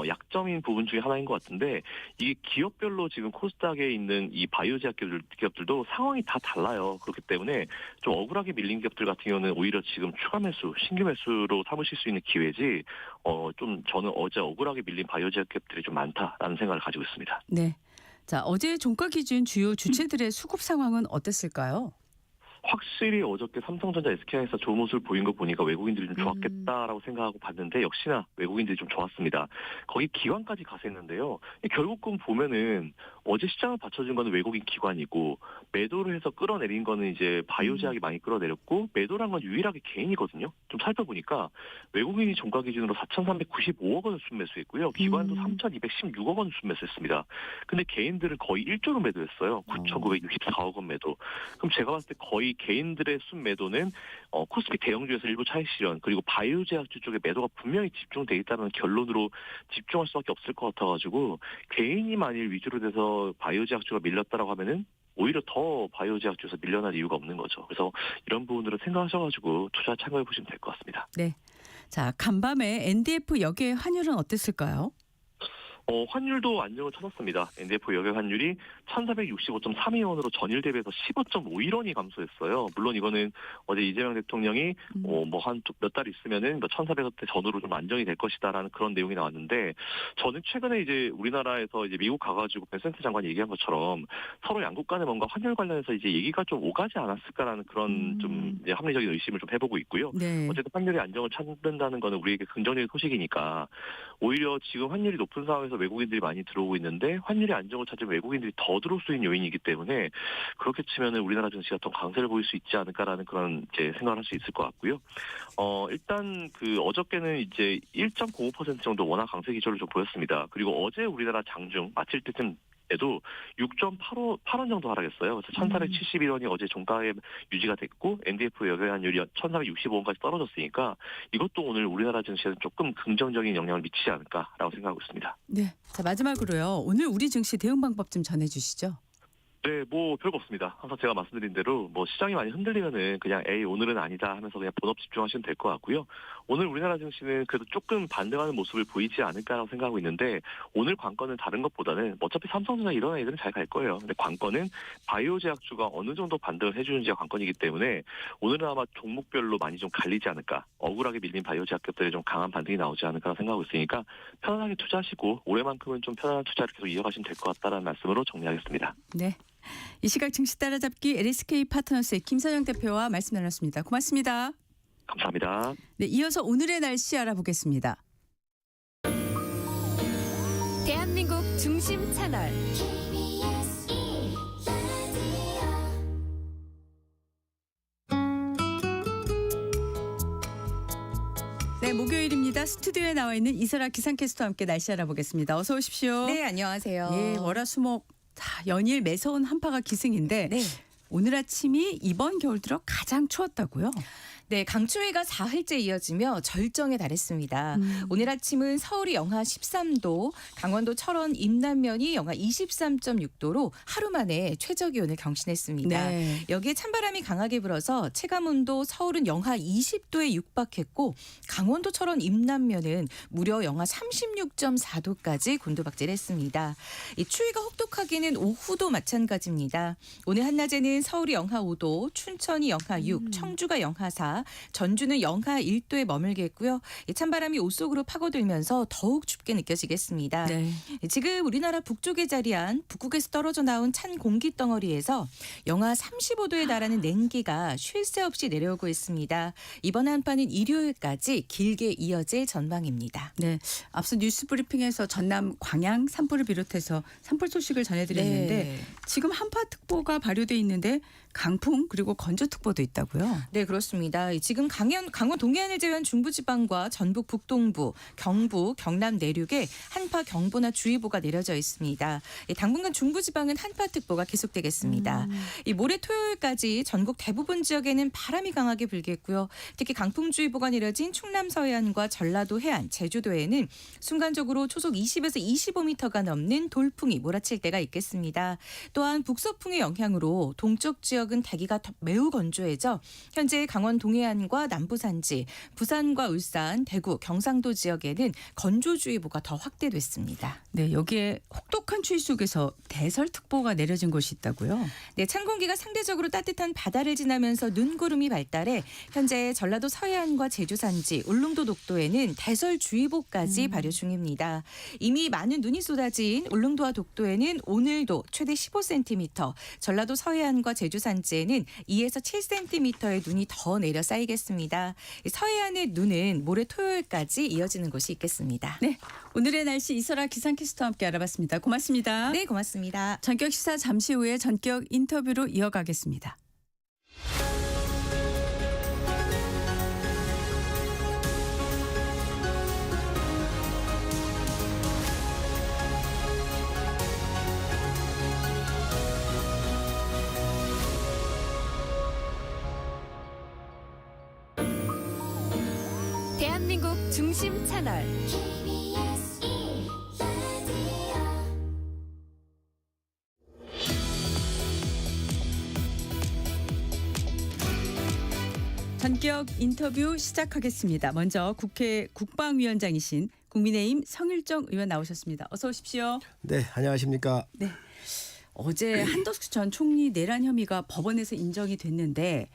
약점인 부분 중에 하나인 것 같은데 이게 기업별로 지금 코스닥에 있는 이 바이오 제약 기업들도 상황이 다 달라요. 그렇기 때문에 좀 억울하게 밀린 기업들 같은 경우는 오히려 지금 추가 매수, 신규 매수로 삼으실 수 있는 기회지 좀 저는 어제 억울하게 밀린 바이오 제약 기업들이 좀 많다라는 생각을 가지고 있습니다. 네. 자, 어제 종가 기준 주요 주체들의 수급 상황은 어땠을까요? 확실히 어저께 삼성전자, SK하이닉스가 좋은 모습을 보인 거 보니까 외국인들이 좀 좋았겠다라고 생각하고 봤는데 역시나 외국인들이 좀 좋았습니다. 거기 기관까지 가세했는데요. 결국은 보면은 어제 시장을 받쳐준 거는 외국인 기관이고 매도를 해서 끌어내린 거는 이제 바이오 제약이 많이 끌어내렸고 매도란 건 유일하게 개인이거든요. 좀 살펴보니까 외국인이 종가 기준으로 4,395억 원을 순매수했고요. 기관도 3,216억 원을 순매수했습니다. 근데 개인들은 거의 1조로 매도했어요. 9,964억 원 매도. 그럼 제가 봤을 때 거의 개인들의 순매도는 코스피 대형주에서 일부 차익 실현 그리고 바이오 제약주 쪽에 매도가 분명히 집중돼 있다는 결론으로 집중할 수밖에 없을 것 같아가지고 개인이 만일 위주로 돼서 바이오 제약주가 밀렸다라고 하면은 오히려 더 바이오 제약주에서 밀려날 이유가 없는 거죠. 그래서 이런 부분들을 생각하셔가지고 투자 참고해 보시면 될 것 같습니다. 네. 자, 간밤에 NDF 역의 환율은 어땠을까요? 환율도 안정을 찾았습니다. NDF 여객 환율이 1,465.32원으로 전일 대비해서 15.51원이 감소했어요. 물론 이거는 어제 이재명 대통령이 뭐 한 몇 달 있으면은 1,400원대 전후로 좀 안정이 될 것이다라는 그런 내용이 나왔는데 저는 최근에 이제 우리나라에서 이제 미국 가가지고 벤센트 장관이 얘기한 것처럼 서로 양국 간에 뭔가 환율 관련해서 이제 얘기가 좀 오가지 않았을까라는 그런 좀 이제 합리적인 의심을 좀 해보고 있고요. 네. 어쨌든 환율이 안정을 찾는다는 거는 우리에게 긍정적인 소식이니까 오히려 지금 환율이 높은 상황에서 외국인들이 많이 들어오고 있는데 환율이 안정을 찾으면 외국인들이 더 들어올 수 있는 요인이기 때문에 그렇게 치면은 우리나라 증시가 더 강세를 보일 수 있지 않을까라는 그런 이제 생각을 할 수 있을 것 같고요. 일단 그 어저께는 이제 1.05% 정도 원화 강세 기조를 좀 보였습니다. 그리고 어제 우리나라 장중 마칠 때쯤 에도 6.8원 정도 하락했어요. 그래서 1,471원이 어제 종가에 유지가 됐고 NDF 여객환율이 1,465원까지 떨어졌으니까 이것도 오늘 우리나라 증시에는 조금 긍정적인 영향을 미치지 않을까라고 생각하고 있습니다. 네. 자, 마지막으로요. 오늘 우리 증시 대응 방법 좀 전해주시죠. 네, 뭐 별거 없습니다. 항상 제가 말씀드린 대로 뭐 시장이 많이 흔들리면은 그냥 에이 오늘은 아니다 하면서 그냥 본업 집중하시면 될 것 같고요. 오늘 우리나라 증시는 그래도 조금 반등하는 모습을 보이지 않을까라고 생각하고 있는데 오늘 관건은 다른 것보다는 어차피 삼성전자 이런 애들은 잘 갈 거예요. 근데 관건은 바이오 제약주가 어느 정도 반등을 해주는지가 관건이기 때문에 오늘은 아마 종목별로 많이 좀 갈리지 않을까. 억울하게 밀린 바이오 제약급들이 좀 강한 반등이 나오지 않을까라고 생각하고 있으니까 편안하게 투자하시고 올해만큼은 좀 편안한 투자를 계속 이어가시면 될 것 같다는 말씀으로 정리하겠습니다. 네. 이 시각 증시 따라잡기 LSK 파트너스의 김선영 대표와 말씀 나눴습니다. 고맙습니다. 감사합니다. 네, 이어서 오늘의 날씨 알아보겠습니다. 대한민국 중심 채널 네, 목요일입니다. 스튜디오에 나와 있는 이설아 기상캐스터와 함께 날씨 알아보겠습니다. 어서 오십시오. 네, 안녕하세요. 예, 월화수목 연일 매서운 한파가 기승인데 네. 오늘 아침이 이번 겨울 들어 가장 추웠다고요? 네, 강추위가 사흘째 이어지며 절정에 달했습니다. 오늘 아침은 서울이 영하 13도, 강원도 철원 임남면이 영하 23.6도로 하루 만에 최저기온을 경신했습니다. 네. 여기에 찬바람이 강하게 불어서 체감온도 서울은 영하 20도에 육박했고 강원도 철원 임남면은 무려 영하 36.4도까지 곤두박질했습니다. 이 추위가 혹독하기는 오후도 마찬가지입니다. 오늘 한낮에는 서울이 영하 5도, 춘천이 영하 6, 청주가 영하 4, 전주는 영하 1도에 머물겠고요. 찬바람이 옷 속으로 파고들면서 더욱 춥게 느껴지겠습니다. 네. 지금 우리나라 북쪽에 자리한 북극에서 떨어져 나온 찬 공기 덩어리에서 영하 35도에 달하는 냉기가 쉴 새 없이 내려오고 있습니다. 이번 한파는 일요일까지 길게 이어질 전망입니다. 네, 앞서 뉴스 브리핑에서 전남 광양 산불을 비롯해서 산불 소식을 전해드렸는데 네. 지금 한파특보가 발효돼 있는데 강풍 그리고 건조특보도 있다고요? 네, 그렇습니다. 지금 강원 동해안을 제외한 중부지방과 전북 북동부, 경부, 경남 내륙에 한파 경보나 주의보가 내려져 있습니다. 당분간 중부지방은 한파특보가 계속되겠습니다. 이 모레 토요일까지 전국 대부분 지역에는 바람이 강하게 불겠고요. 특히 강풍주의보가 내려진 충남 서해안과 전라도 해안, 제주도에는 순간적으로 초속 20에서 25m가 넘는 돌풍이 몰아칠 때가 있겠습니다. 또한 북서풍의 영향으로 동쪽 지역은 대기가 매우 건조해져 현재 강원 동해 동해안과 남부산지, 부산과 울산, 대구, 경상도 지역에는 건조주의보가 더 확대됐습니다. 네, 여기에 혹독한 추위 속에서 대설특보가 내려진 곳이 있다고요? 네, 찬 공기가 상대적으로 따뜻한 바다를 지나면서 눈구름이 발달해 현재 전라도 서해안과 제주 산지, 울릉도 독도에는 대설주의보까지 발효 중입니다. 이미 많은 눈이 쏟아진 울릉도와 독도에는 오늘도 최대 15cm, 전라도 서해안과 제주 산지에는 2에서 7cm의 눈이 더 내려 쌓이겠습니다. 서해안의 눈은 모레 토요일까지 이어지는 곳이 있겠습니다. 네, 오늘의 날씨 이설아 기상캐스터와 함께 알아봤습니다. 고맙습니다. 네, 고맙습니다. 전격 시사 잠시 후에 전격 인터뷰로 이어가겠습니다. 대한민국 중심 채널 전격 인터뷰 시작하겠습니다. 먼저 국회 국방위원장이신 국민의힘 성일정 의원 나오셨습니다. 어서 오십시오. 네, 안녕하십니까. 어제 한덕수 전 총리 내란 혐의가 법원에서 인정이 됐는데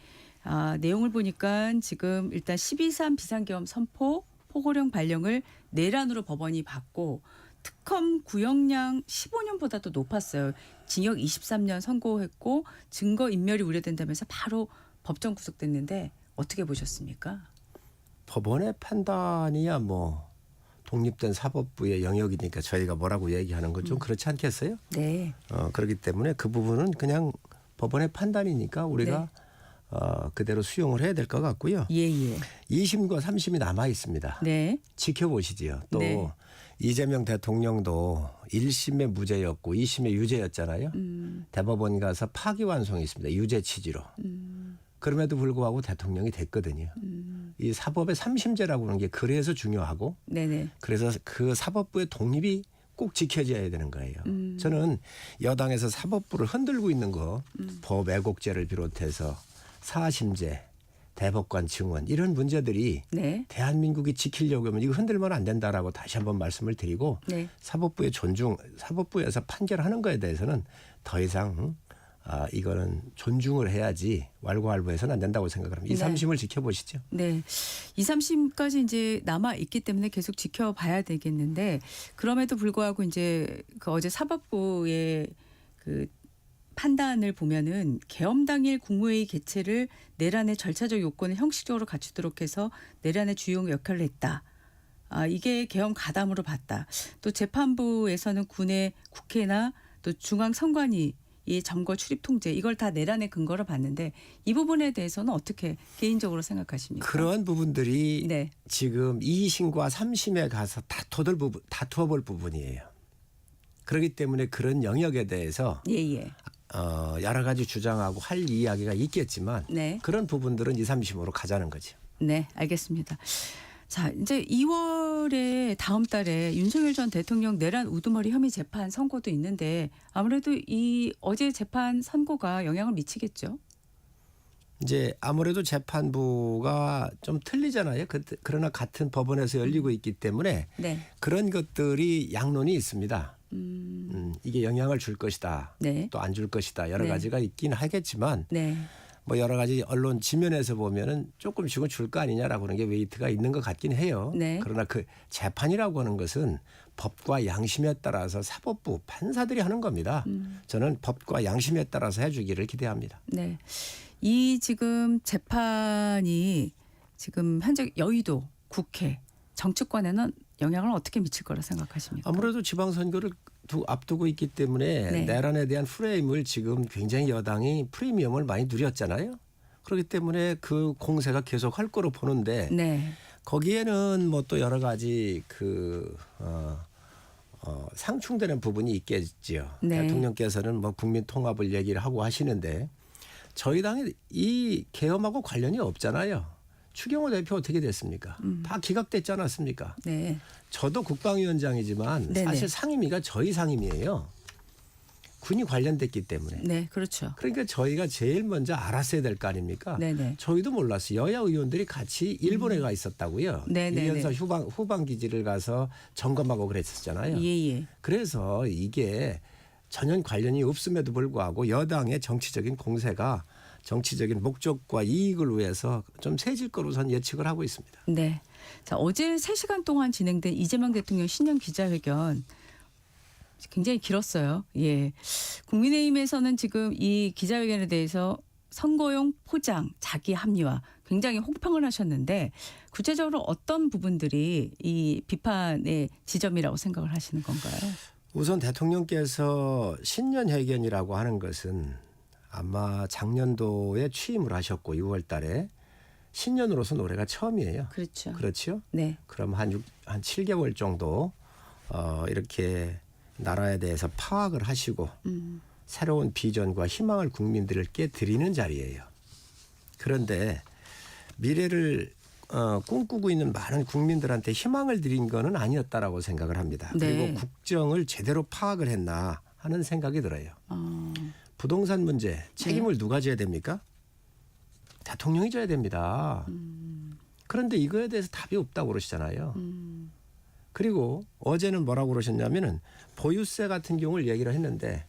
내용을 보니까 지금 일단 12.3 비상계엄 선포, 포고령 발령을 내란으로 법원이 받고 특검 구형량 15년보다도 높았어요. 징역 23년 선고했고 증거 인멸이 우려된다면서 바로 법정 구속됐는데 어떻게 보셨습니까? 법원의 판단이야 뭐 독립된 사법부의 영역이니까 저희가 뭐라고 얘기하는 건 좀 그렇지 않겠어요? 네. 그렇기 때문에 그 부분은 그냥 법원의 판단이니까 우리가 그대로 수용을 해야 될 것 같고요. 예. 2심과 3심이 남아 있습니다. 네. 지켜보시지요. 또 네. 이재명 대통령도 1심에 무죄였고 2심에 유죄였잖아요. 대법원 가서 파기환송이 있습니다. 유죄 취지로. 그럼에도 불구하고 대통령이 됐거든요. 이 사법의 3심제라고 하는 게 그래서 중요하고 네네. 그래서 그 사법부의 독립이 꼭 지켜져야 되는 거예요. 저는 여당에서 사법부를 흔들고 있는 거 법 왜곡죄를 비롯해서 사심제, 대법관 증언 이런 문제들이 네. 대한민국이 지키려고 하면 이거 흔들면 안 된다라고 다시 한번 말씀을 드리고 네. 사법부의 존중, 사법부에서 판결하는 거에 대해서는 더 이상 이거는 존중을 해야지 왈가왈부해서는 안 된다고 생각을 합니다. 이 네. 3심을 지켜보시죠. 네. 2, 3심까지 이제 남아 있기 때문에 계속 지켜봐야 되겠는데 그럼에도 불구하고 이제 그 어제 사법부의 그 판단을 보면은 계엄 당일 국무회의 개최를 내란의 절차적 요건을 형식적으로 갖추도록 해서 내란의 주요 역할을 했다. 이게 계엄 가담으로 봤다. 또 재판부에서는 군의 국회나 또 중앙선관위 이 점거 출입 통제 이걸 다 내란의 근거로 봤는데 이 부분에 대해서는 어떻게 개인적으로 생각하십니까? 그러한 부분들이 네. 지금 2심과 3심에 가서 다투어볼 부분이에요. 그렇기 때문에 그런 영역에 대해서 예. 여러 가지 주장하고 할 이야기가 있겠지만 네. 그런 부분들은 2, 3심으로 가자는 거죠. 네, 알겠습니다. 자, 이제 2월에 다음 달에 윤석열 전 대통령 내란 우두머리 혐의 재판 선고도 있는데 아무래도 이 어제 재판 선고가 영향을 미치겠죠? 이제 아무래도 재판부가 좀 틀리잖아요. 그러나 같은 법원에서 열리고 있기 때문에 네. 그런 것들이 양론이 있습니다. 이게 영향을 줄 것이다. 네. 또 안 줄 것이다. 여러 네. 가지가 있긴 하겠지만 네. 뭐 여러 가지 언론 지면에서 보면은 조금씩은 줄 거 아니냐라고 하는 게 웨이트가 있는 것 같긴 해요. 네. 그러나 그 재판이라고 하는 것은 법과 양심에 따라서 사법부 판사들이 하는 겁니다. 저는 법과 양심에 따라서 해주기를 기대합니다. 네. 이 지금 재판이 지금 현재 여의도 국회 정치권에는 영향을 어떻게 미칠 거라 생각하십니까? 아무래도 지방선거를 앞두고 있기 때문에 네. 내란에 대한 프레임을 지금 굉장히 여당이 프리미엄을 많이 누렸잖아요. 그렇기 때문에 그 공세가 계속 할 거로 보는데 네. 거기에는 뭐 또 여러 가지 상충되는 부분이 있겠지요. 네. 대통령께서는 뭐 국민 통합을 얘기를 하고 하시는데 저희 당이 이 계엄하고 관련이 없잖아요. 추경호 대표 어떻게 됐습니까? 다 기각됐지 않았습니까? 네. 저도 국방위원장이지만 네네. 사실 상임위가 저희 상임위예요. 군이 관련됐기 때문에. 네, 그렇죠. 그러니까 저희가 제일 먼저 알았어야 될 거 아닙니까? 네네. 저희도 몰랐어요. 여야 의원들이 같이 일본에 가 있었다고요. 네네네. 이연서 후방 기지를 가서 점검하고 그랬었잖아요. 예예. 그래서 이게 전혀 관련이 없음에도 불구하고 여당의 정치적인 공세가 정치적인 목적과 이익을 위해서 좀 세질 거로 전 예측을 하고 있습니다. 네. 자, 어제 3시간 동안 진행된 이재명 대통령 신년 기자회견 굉장히 길었어요. 예. 국민의힘에서는 지금 이 기자회견에 대해서 선거용 포장, 자기 합리화 굉장히 혹평을 하셨는데 구체적으로 어떤 부분들이 이 비판의 지점이라고 생각을 하시는 건가요? 우선 대통령께서 신년 회견이라고 하는 것은 아마 작년도에 취임을 하셨고 6월 달에 신년으로서 올해가 처음이에요. 그렇죠. 그렇죠? 네. 그럼 한 7개월 정도 이렇게 나라에 대해서 파악을 하시고 새로운 비전과 희망을 국민들께 드리는 자리예요. 그런데 미래를 꿈꾸고 있는 많은 국민들한테 희망을 드린 거는 아니었다라고 생각을 합니다. 네. 그리고 국정을 제대로 파악을 했나 하는 생각이 들어요. 부동산 문제 책임을 누가 져야 됩니까? 대통령이 져야 됩니다. 그런데 이거에 대해서 답이 없다고 그러시잖아요. 그리고 어제는 뭐라고 그러셨냐면은 보유세 같은 경우를 얘기를 했는데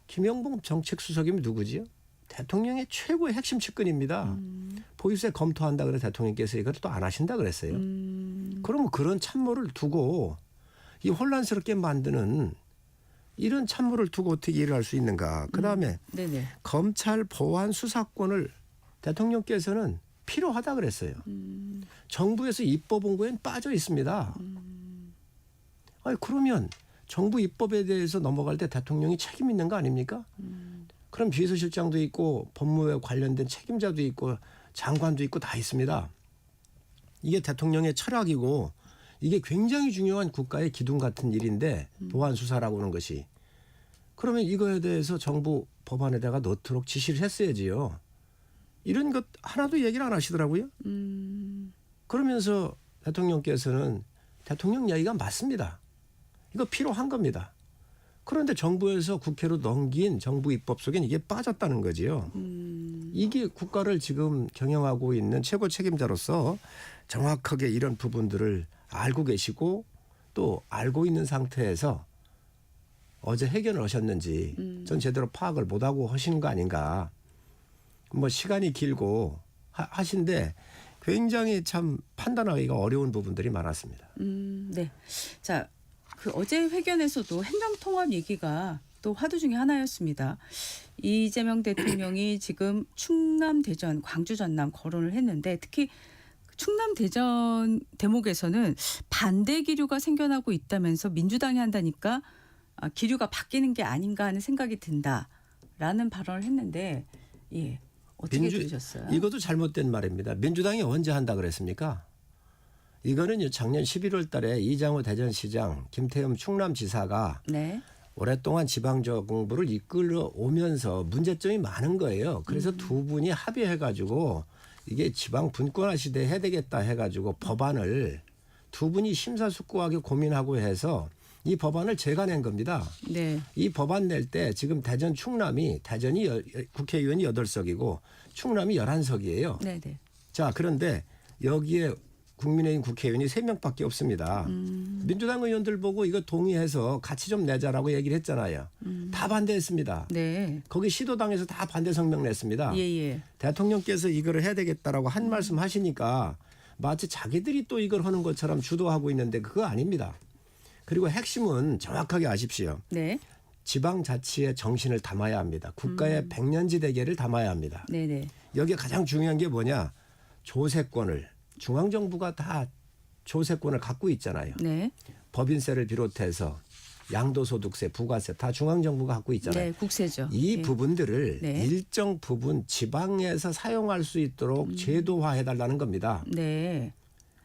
김영봉 정책수석이면 누구지요? 대통령의 최고의 핵심 측근입니다. 보유세 검토한다 그래 대통령께서 이걸 또 안 하신다 그랬어요. 그러면 그런 참모를 두고 이 혼란스럽게 만드는 이런 참모를 두고 어떻게 일을 할 수 있는가. 그다음에 네네. 검찰 보안 수사권을 대통령께서는 필요하다 그랬어요. 정부에서 입법본부엔 빠져 있습니다. 아니 그러면 정부 입법에 대해서 넘어갈 때 대통령이 책임 있는 거 아닙니까? 그럼 비서실장도 있고 법무에 관련된 책임자도 있고 장관도 있고 다 있습니다. 이게 대통령의 철학이고 이게 굉장히 중요한 국가의 기둥 같은 일인데 보안 수사라고 하는 것이. 그러면 이거에 대해서 정부 법안에다가 넣도록 지시를 했어야지요. 이런 것 하나도 얘기를 안 하시더라고요. 그러면서 대통령께서는 대통령 이야기가 맞습니다. 이거 필요한 겁니다. 그런데 정부에서 국회로 넘긴 정부 입법 속엔 이게 빠졌다는 거지요. 이게 국가를 지금 경영하고 있는 최고 책임자로서 정확하게 이런 부분들을 알고 계시고 또 알고 있는 상태에서 어제 회견을 하셨는지 전 제대로 파악을 못하고 하시는 거 아닌가. 뭐 시간이 길고 하신데 굉장히 참 판단하기가 어려운 부분들이 많았습니다. 네. 자, 그 어제 회견에서도 행정통합 얘기가 또 화두 중에 하나였습니다. 이재명 대통령이 지금 충남, 대전, 광주, 전남 거론을 했는데 특히 충남, 대전 대목에서는 반대 기류가 생겨나고 있다면서 민주당이 한다니까 기류가 바뀌는 게 아닌가 하는 생각이 든다라는 발언을 했는데 예. 어떻게 들으셨어요? 이것도 잘못된 말입니다. 민주당이 언제 한다 그랬습니까? 이거는 작년 11월 달에 이장호 대전시장, 김태흠 충남지사가 네. 오랫동안 지방정부를 이끌어 오면서 문제점이 많은 거예요. 그래서 두 분이 합의해가지고 이게 지방 분권화 시대에 해야 되겠다 해가지고 법안을 두 분이 심사숙고하게 고민하고 해서 이 법안을 제가 낸 겁니다. 네. 이 법안 낼 때 지금 대전 충남이 대전이 국회의원이 8석이고 충남이 11석이에요. 네네. 자, 그런데 여기에 국민의힘 국회의원이 3명밖에 없습니다. 민주당 의원들 보고 이거 동의해서 같이 좀 내자라고 얘기를 했잖아요. 다 반대했습니다. 네. 거기 시도당에서 다 반대 성명 냈습니다. 예예. 대통령께서 이거를 해야 되겠다라고 한 말씀 하시니까 마치 자기들이 또 이걸 하는 것처럼 주도하고 있는데 그거 아닙니다. 그리고 핵심은 정확하게 아십시오. 네. 지방자치의 정신을 담아야 합니다. 국가의 백년지 대계를 담아야 합니다. 네네. 여기에 가장 중요한 게 뭐냐. 조세권을 중앙정부가 다 조세권을 갖고 있잖아요. 네. 법인세를 비롯해서 양도소득세, 부가세 다 중앙정부가 갖고 있잖아요. 네. 국세죠. 이 네. 부분들을 네. 일정 부분 지방에서 사용할 수 있도록 제도화해달라는 겁니다. 네.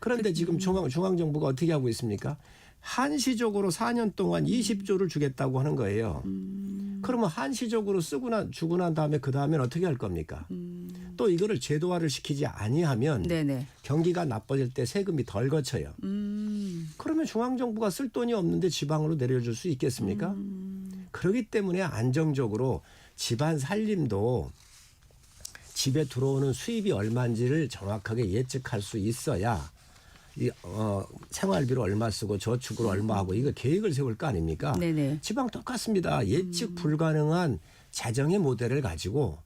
그런데 지금 중앙정부가 어떻게 하고 있습니까? 한시적으로 4년 동안 20조를 주겠다고 하는 거예요. 그러면 한시적으로 주고 난 다음에 그 다음엔 어떻게 할 겁니까? 또 이거를 제도화를 시키지 아니하면 네네. 경기가 나빠질 때 세금이 덜 거쳐요. 그러면 중앙정부가 쓸 돈이 없는데 지방으로 내려줄 수 있겠습니까? 그렇기 때문에 안정적으로 집안 살림도 집에 들어오는 수입이 얼마인지를 정확하게 예측할 수 있어야 생활비로 얼마 쓰고 저축으로 얼마 하고 이거 계획을 세울 거 아닙니까? 네네. 지방 똑같습니다. 예측 불가능한 재정의 모델을 가지고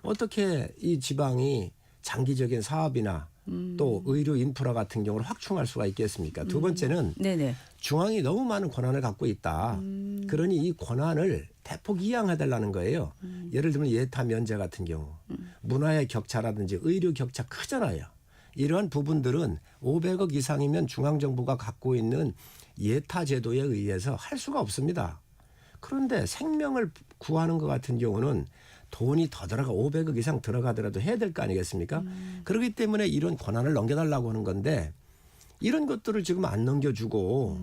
어떻게 이 지방이 장기적인 사업이나 또 의료 인프라 같은 경우를 확충할 수가 있겠습니까? 두 번째는 네네. 중앙이 너무 많은 권한을 갖고 있다. 그러니 이 권한을 대폭 이양해달라는 거예요. 예를 들면 예타 면제 같은 경우 문화의 격차라든지 의료 격차 크잖아요. 이러한 부분들은 500억 이상이면 중앙정부가 갖고 있는 예타 제도에 의해서 할 수가 없습니다. 그런데 생명을 구하는 것 같은 경우는 돈이 더 들어가 500억 이상 들어가더라도 해야 될 거 아니겠습니까? 그렇기 때문에 이런 권한을 넘겨달라고 하는 건데 이런 것들을 지금 안 넘겨주고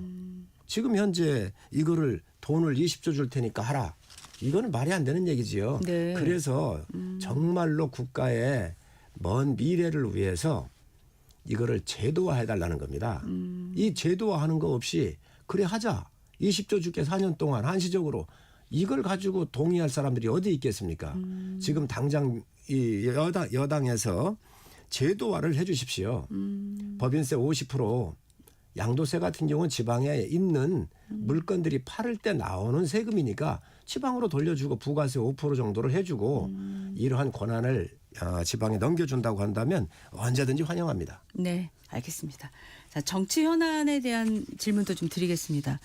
지금 현재 이거를 돈을 20조 줄 테니까 하라. 이거는 말이 안 되는 얘기지요. 네. 그래서 정말로 국가의 먼 미래를 위해서 이거를 제도화해달라는 겁니다. 이 제도화하는 거 없이 그래 하자. 20조 줄게 4년 동안 한시적으로 이걸 가지고 동의할 사람들이 어디 있겠습니까? 지금 당장 이 여당에서 제도화를 해 주십시오. 법인세 50%, 양도세 같은 경우는 지방에 있는 물건들이 팔을 때 나오는 세금이니까 지방으로 돌려주고 부가세 5% 정도를 해주고 이러한 권한을 지방에 넘겨준다고 한다면 언제든지 환영합니다. 네, 알겠습니다. 자, 정치 현안에 대한 질문도 좀 드리겠습니다.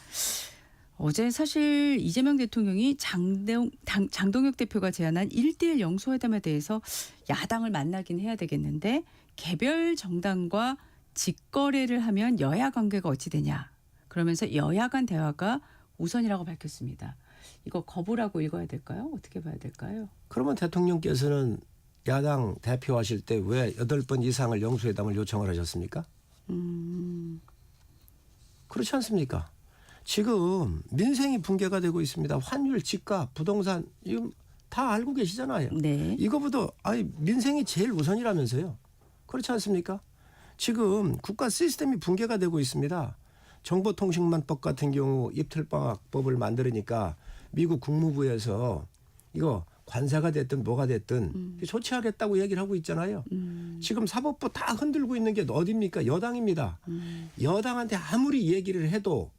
어제 사실 이재명 대통령이 장동혁 대표가 제안한 1대1 영수회담에 대해서 야당을 만나긴 해야 되겠는데 개별 정당과 직거래를 하면 여야 관계가 어찌 되냐. 그러면서 여야 간 대화가 우선이라고 밝혔습니다. 이거 거부라고 읽어야 될까요? 어떻게 봐야 될까요? 그러면 대통령께서는 야당 대표하실 때 왜 8번 이상을 영수회담을 요청을 하셨습니까? 그렇지 않습니까? 지금 민생이 붕괴가 되고 있습니다. 환율, 집값, 부동산 이거 다 알고 계시잖아요. 네. 이거보다 민생이 제일 우선이라면서요. 그렇지 않습니까? 지금 국가 시스템이 붕괴가 되고 있습니다. 정보통신망법 같은 경우 입틀방학법을 만들으니까 미국 국무부에서 이거 관세가 됐든 뭐가 됐든 조치하겠다고 얘기를 하고 있잖아요. 지금 사법부 다 흔들고 있는 게 어디입니까? 여당입니다. 여당한테 아무리 얘기를 해도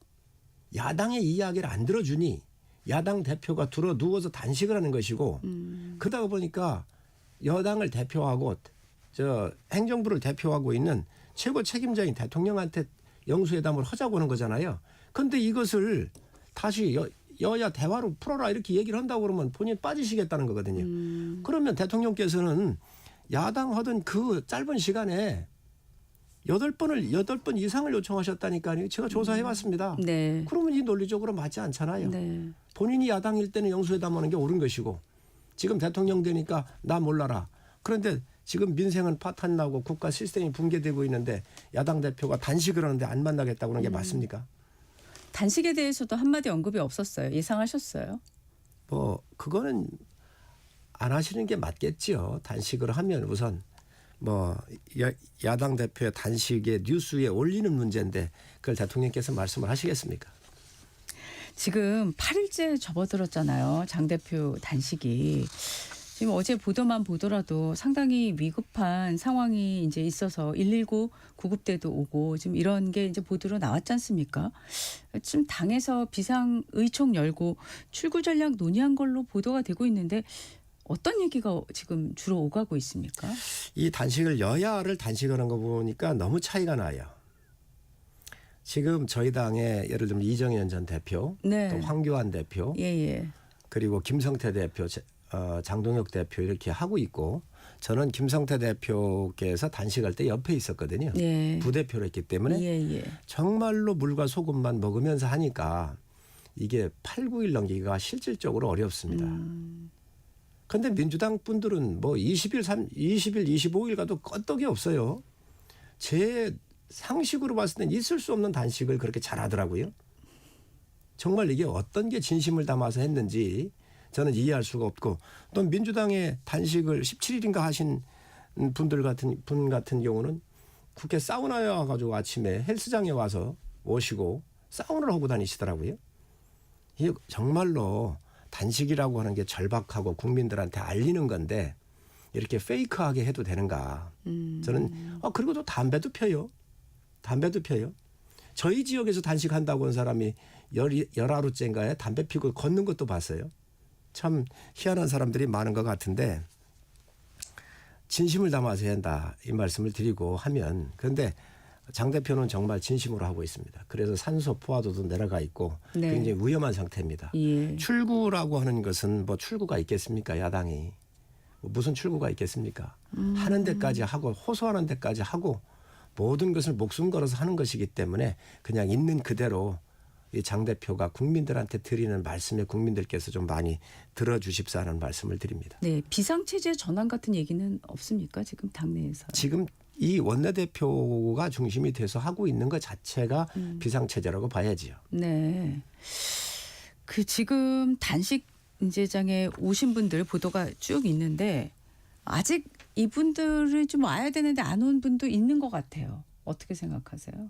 야당의 이야기를 안 들어주니 야당 대표가 들어 누워서 단식을 하는 것이고 그러다 보니까 여당을 대표하고 행정부를 대표하고 있는 최고 책임자인 대통령한테 영수회담을 하자고 하는 거잖아요. 그런데 이것을 다시 여야 대화로 풀어라 이렇게 얘기를 한다고 그러면 본인 빠지시겠다는 거거든요. 그러면 대통령께서는 야당 하던 그 짧은 시간에 8번 이상을 요청하셨다니까요. 제가 조사해봤습니다. 네. 그러면 이 논리적으로 맞지 않잖아요. 네. 본인이 본인이 야당일 때는 영수회담하는 게 옳은 것이고 지금 대통령 되니까 나 몰라라. 그런데 지금 민생은 파탄 나고 국가 시스템이 붕괴되고 있는데 야당 대표가 단식을 하는데 안 만나겠다고 하는 게 맞습니까? 단식에 대해서도 한마디 언급이 없었어요. 예상하셨어요? 뭐 그거는 안 하시는 게 맞겠지요. 단식을 하면 우선 뭐 야당 대표의 단식에 뉴스에 올리는 문제인데 그걸 대통령께서 말씀을 하시겠습니까? 지금 8일째 접어들었잖아요. 장 대표 단식이. 지금 어제 보도만 보더라도 상당히 위급한 상황이 이제 있어서 119 구급대도 오고 지금 이런 게 이제 보도로 나왔지 않습니까? 지금 당에서 비상의총 열고 출구 전략 논의한 걸로 보도가 되고 있는데 어떤 얘기가 지금 주로 오가고 있습니까? 이 단식을 여야를 단식하는 거 보니까 너무 차이가 나요. 지금 저희 당의 예를 들면 이정현 전 대표, 네. 또 황교안 대표, 예. 그리고 김성태 대표, 장동혁 대표 이렇게 하고 있고 저는 김성태 대표께서 단식할 때 옆에 있었거든요. 예. 부대표로 했기 때문에 예. 정말로 물과 소금만 먹으면서 하니까 이게 8, 9일 넘기기가 실질적으로 어렵습니다. 그런데 민주당 분들은 뭐 20일, 25일 가도 껐떡이 없어요. 제 상식으로 봤을 땐 있을 수 없는 단식을 그렇게 잘하더라고요. 정말 이게 어떤 게 진심을 담아서 했는지 저는 이해할 수가 없고 또 민주당의 단식을 17일인가 하신 분 같은 경우는 국회 사우나에 와가지고 아침에 헬스장에 와서 오시고 사우나를 하고 다니시더라고요. 이 정말로 단식이라고 하는 게 절박하고 국민들한테 알리는 건데 이렇게 페이크하게 해도 되는가. 저는 그리고 또 담배도 펴요. 담배도 펴요. 저희 지역에서 단식한다고 한 사람이 열하루째인가에 담배 피고 걷는 것도 봤어요. 참 희한한 사람들이 많은 것 같은데 진심을 담아서 해야 한다 이 말씀을 드리고 하면 그런데 장 대표는 정말 진심으로 하고 있습니다. 그래서 산소 포화도도 내려가 있고 네. 굉장히 위험한 상태입니다. 예. 출구라고 하는 것은 뭐 출구가 있겠습니까? 야당이. 무슨 출구가 있겠습니까? 하는 데까지 하고 호소하는 데까지 하고 모든 것을 목숨 걸어서 하는 것이기 때문에 그냥 있는 그대로 이 장 대표가 국민들한테 드리는 말씀에 국민들께서 좀 많이 들어주십사는 말씀을 드립니다. 네, 비상체제 전환 같은 얘기는 없습니까? 지금 당내에서. 지금 이 원내대표가 중심이 돼서 하고 있는 것 자체가 비상체제라고 봐야지요. 네. 그 지금 단식 인재장에 오신 분들 보도가 쭉 있는데 아직 이분들이 좀 와야 되는데 안 온 분도 있는 것 같아요. 어떻게 생각하세요?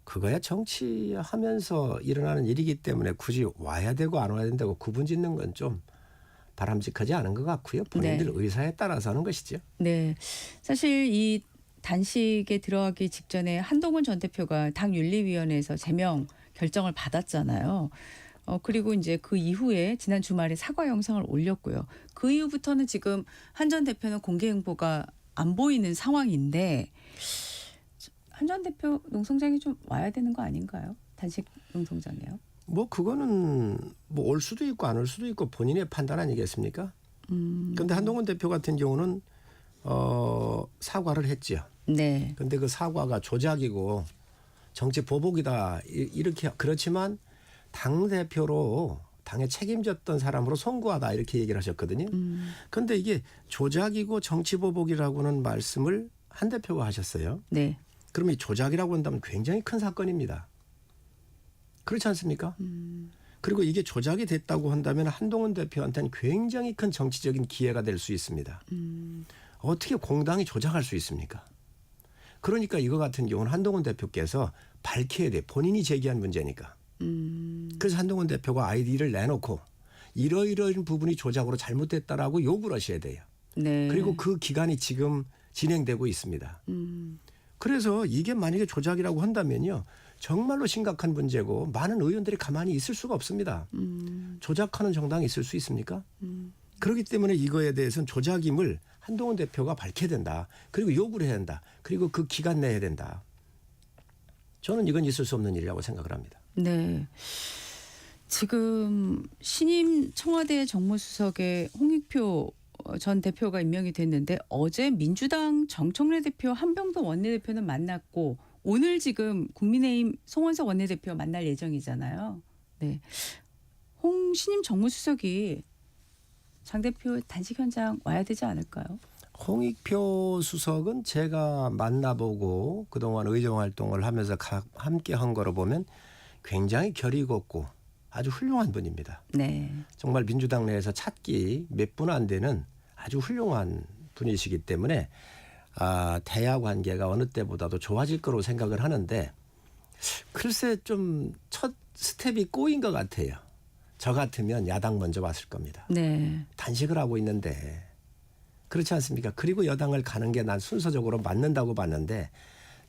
그거야 정치하면서 일어나는 일이기 때문에 굳이 와야 되고 안 와야 된다고 구분 짓는 건 좀 바람직하지 않은 것 같고요. 본인들 네. 의사에 따라서 하는 것이죠. 네. 사실 이 단식에 들어가기 직전에 한동훈 전 대표가 당윤리위원회에서 제명 결정을 받았잖아요. 그리고 이제 그 이후에 지난 주말에 사과 영상을 올렸고요. 그 이후부터는 지금 한 전 대표는 공개 행보가 안 보이는 상황인데 한 전 대표 농성장에 좀 와야 되는 거 아닌가요? 단식 농성장에요. 뭐 그거는 뭐 올 수도 있고 안 올 수도 있고 본인의 판단 아니겠습니까? 그런데 한동훈 대표 같은 경우는 사과를 했지요. 네. 그런데 그 사과가 조작이고 정치 보복이다 이렇게 그렇지만 당 대표로 당에 책임졌던 사람으로 송구하다 이렇게 얘기를 하셨거든요. 그런데 이게 조작이고 정치 보복이라고는 말씀을 한 대표가 하셨어요. 네. 그럼 이 조작이라고 한다면 굉장히 큰 사건입니다. 그렇지 않습니까? 그리고 이게 조작이 됐다고 한다면 한동훈 대표한테는 굉장히 큰 정치적인 기회가 될 수 있습니다. 어떻게 공당이 조작할 수 있습니까? 그러니까 이거 같은 경우는 한동훈 대표께서 밝혀야 돼. 본인이 제기한 문제니까. 그래서 한동훈 대표가 아이디를 내놓고 이러이러한 부분이 조작으로 잘못됐다라고 요구를 하셔야 돼요. 네. 그리고 그 기간이 지금 진행되고 있습니다. 그래서 이게 만약에 조작이라고 한다면요. 정말로 심각한 문제고 많은 의원들이 가만히 있을 수가 없습니다. 조작하는 정당이 있을 수 있습니까? 그렇기 때문에 이거에 대해서는 조작임을 한동훈 대표가 밝혀야 된다. 그리고 요구를 해야 된다. 그리고 그 기간 내에 해야 된다. 저는 이건 있을 수 없는 일이라고 생각을 합니다. 네. 지금 신임 청와대 정무수석에 홍익표 전 대표가 임명이 됐는데 어제 민주당 정청래 대표 한병도 원내대표는 만났고 오늘 지금 국민의힘 송원석 원내대표 만날 예정이잖아요. 네. 홍 신임 정무수석이 장 대표 단식 현장 와야 되지 않을까요? 홍익표 수석은 제가 만나보고 그동안 의정활동을 하면서 함께 한 거로 보면 굉장히 결이 곱고 아주 훌륭한 분입니다. 네. 정말 민주당 내에서 찾기 몇 분 안 되는 아주 훌륭한 분이시기 때문에 대화 관계가 어느 때보다도 좋아질 거로 생각을 하는데 글쎄 좀 첫 스텝이 꼬인 것 같아요. 저 같으면 야당 먼저 왔을 겁니다. 네. 단식을 하고 있는데 그렇지 않습니까? 그리고 여당을 가는 게 난 순서적으로 맞는다고 봤는데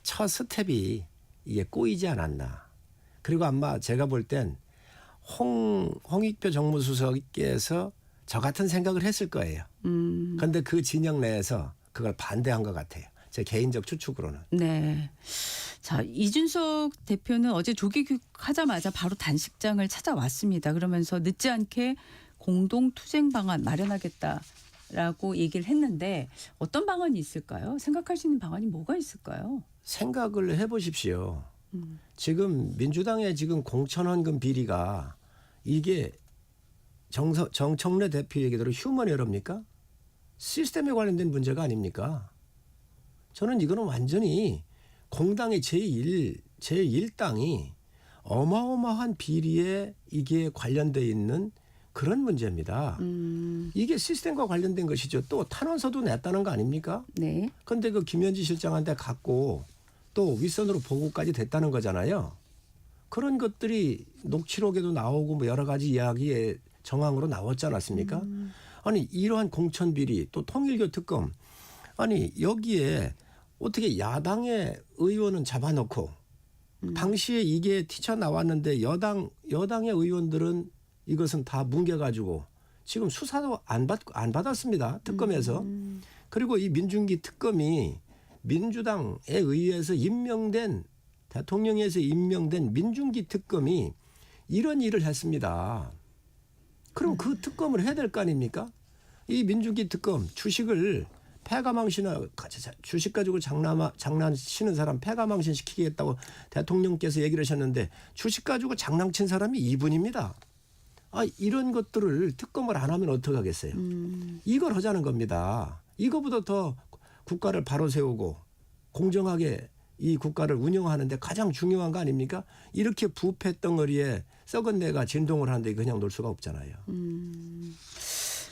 첫 스텝이 이게 꼬이지 않았나. 그리고 아마 제가 볼 땐 홍익표 정무수석께서 저 같은 생각을 했을 거예요. 그런데 그 진영 내에서 그걸 반대한 것 같아요. 제 개인적 추측으로는. 네. 자, 이준석 대표는 어제 조기 교육하자마자 바로 단식장을 찾아왔습니다. 그러면서 늦지 않게 공동 투쟁 방안 마련하겠다라고 얘기를 했는데 어떤 방안이 있을까요? 생각할 수 있는 방안이 뭐가 있을까요? 생각을 해보십시오. 지금 민주당의 지금 공천원금 비리가 이게 정청래 대표 얘기대로 휴먼 에러입니까? 시스템에 관련된 문제가 아닙니까? 저는 이거는 완전히 공당의 제1당이 어마어마한 비리에 이게 관련돼 있는 그런 문제입니다. 이게 시스템과 관련된 것이죠. 또 탄원서도 냈다는 거 아닙니까? 네. 그런데 그 김현지 실장한테 갖고 또 윗선으로 보고까지 됐다는 거잖아요. 그런 것들이 녹취록에도 나오고 뭐 여러 가지 이야기의 정황으로 나왔지 않았습니까? 아니 이러한 공천비리 또 통일교 특검 아니 여기에 어떻게 야당의 의원은 잡아놓고 당시에 이게 튀쳐나왔는데 여당의 의원들은 이것은 다 뭉개가지고 지금 수사도 안 받았습니다. 특검에서. 그리고 이 민중기 특검이 민주당에 의해서 임명된 대통령에서 임명된 민중기 특검이 이런 일을 했습니다. 그럼 그 특검을 해야 될 거 아닙니까? 이 민중기 특검 주식을 패가망신을 주식 가지고 장난치는 사람 패가망신 시키겠다고 대통령께서 얘기를 하셨는데 주식 가지고 장난친 사람이 이분입니다. 이런 것들을 특검을 안 하면 어떡하겠어요? 이걸 하자는 겁니다. 이거보다 더 국가를 바로 세우고 공정하게 이 국가를 운영하는데 가장 중요한 거 아닙니까? 이렇게 부패 덩어리에 썩은 내가 진동을 하는데 그냥 놓을 수가 없잖아요.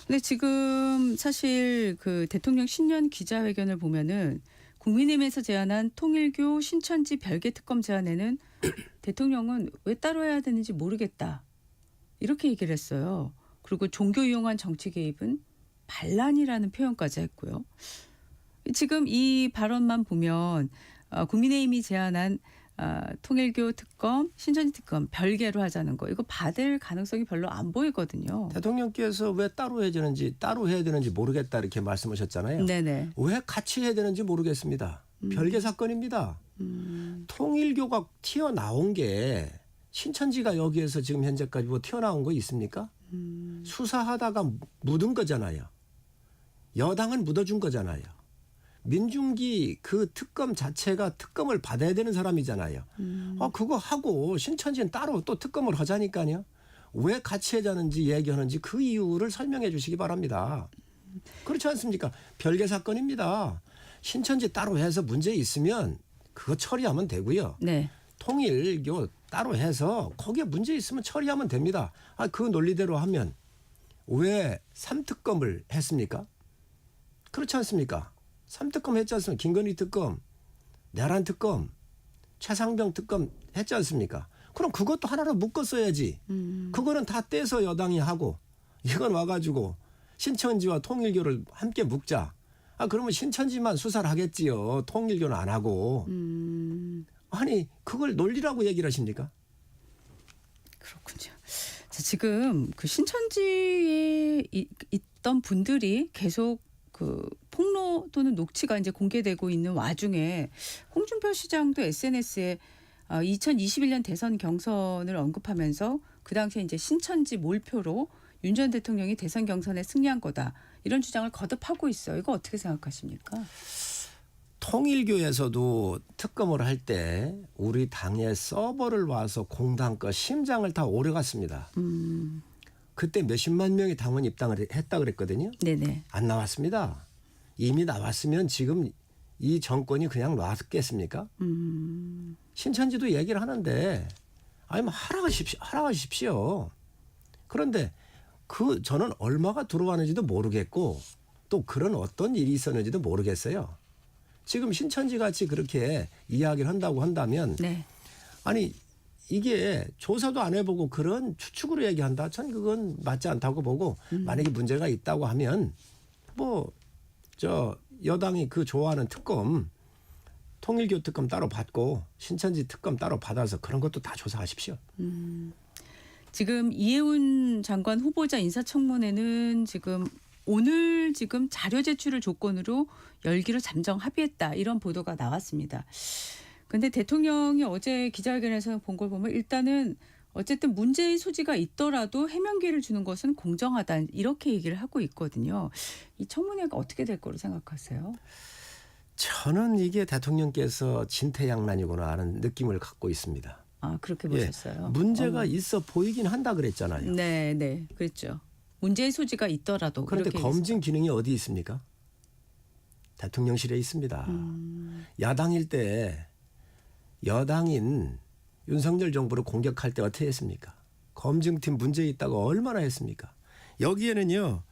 근데 지금 사실 그 대통령 신년 기자회견을 보면은 국민의힘에서 제안한 통일교 신천지 별개 특검 제안에는 대통령은 왜 따로 해야 되는지 모르겠다. 이렇게 얘기를 했어요. 그리고 종교 이용한 정치 개입은 반란이라는 표현까지 했고요. 지금 이 발언만 보면 국민의힘이 제안한 통일교 특검, 신천지 특검 별개로 하자는 거 이거 받을 가능성이 별로 안 보이거든요. 대통령께서 왜 따로 해야 되는지 모르겠다 이렇게 말씀하셨잖아요. 네네. 왜 같이 해야 되는지 모르겠습니다. 별개 사건입니다. 통일교가 튀어나온 게 신천지가 여기에서 지금 현재까지 뭐 튀어나온 거 있습니까? 수사하다가 묻은 거잖아요. 여당은 묻어준 거잖아요. 민중기 그 특검 자체가 특검을 받아야 되는 사람이잖아요. 그거 하고 신천지는 따로 또 특검을 하자니까요. 왜 같이 하자는지 얘기하는지 그 이유를 설명해 주시기 바랍니다. 그렇지 않습니까? 별개 사건입니다. 신천지 따로 해서 문제 있으면 그거 처리하면 되고요. 네. 통일교 따로 해서 거기에 문제 있으면 처리하면 됩니다. 그 논리대로 하면 왜 3특검을 했습니까? 그렇지 않습니까? 3특검 했지 않습니까? 김건희 특검, 내란 특검, 최상병 특검 했지 않습니까? 그럼 그것도 하나로 묶었어야지. 그거는 다 떼서 여당이 하고 이건 와가지고 신천지와 통일교를 함께 묶자. 그러면 신천지만 수사를 하겠지요. 통일교는 안 하고. 아니 그걸 논리라고 얘기를 하십니까? 그렇군요. 자, 지금 그 신천지에 있던 분들이 계속 그 폭로 또는 녹취가 이제 공개되고 있는 와중에 홍준표 시장도 SNS에 2021년 대선 경선을 언급하면서 그 당시에 이제 신천지 몰표로 윤 전 대통령이 대선 경선에 승리한 거다. 이런 주장을 거듭하고 있어요. 이거 어떻게 생각하십니까? 통일교에서도 특검을 할 때 우리 당에 서버를 와서 공당 거 심장을 다 오려갔습니다. 그때 몇십만 명의 당원 입당을 했다 그랬거든요. 네네. 안 나왔습니다. 이미 나왔으면 지금 이 정권이 그냥 놨겠습니까? 신천지도 얘기를 하는데 뭐 하라하십시오. 그런데 저는 얼마가 들어왔는지도 모르겠고 또 그런 어떤 일이 있었는지도 모르겠어요. 지금 신천지 같이 그렇게 이야기를 한다면 네. 아니 이게 조사도 안 해보고 그런 추측으로 얘기한다. 전 그건 맞지 않다고 보고 만약에 문제가 있다고 하면 여당이 그 좋아하는 특검 통일교 특검 따로 받고 신천지 특검 따로 받아서 그런 것도 다 조사하십시오. 지금 이해운 장관 후보자 인사청문회는 오늘 자료 제출을 조건으로 열기로 잠정 합의했다. 이런 보도가 나왔습니다. 그런데 대통령이 어제 기자회견에서 본 걸 보면 일단은 어쨌든 문제의 소지가 있더라도 해명 기회를 주는 것은 공정하다. 이렇게 얘기를 하고 있거든요. 이 청문회가 어떻게 될 거로 생각하세요? 저는 이게 대통령께서 진퇴양난이구나 하는 느낌을 갖고 있습니다. 그렇게 보셨어요? 문제가 있어 보이긴 한다 그랬잖아요. 네. 그랬죠. 문제의 소지가 있더라도. 그런데 검증 기능이 어디 있습니까? 대통령실에 있습니다. 야당일 때 여당인 윤석열 정부를 공격할 때 어떻게 했습니까? 검증팀 문제 있다고 얼마나 했습니까? 여기에는요.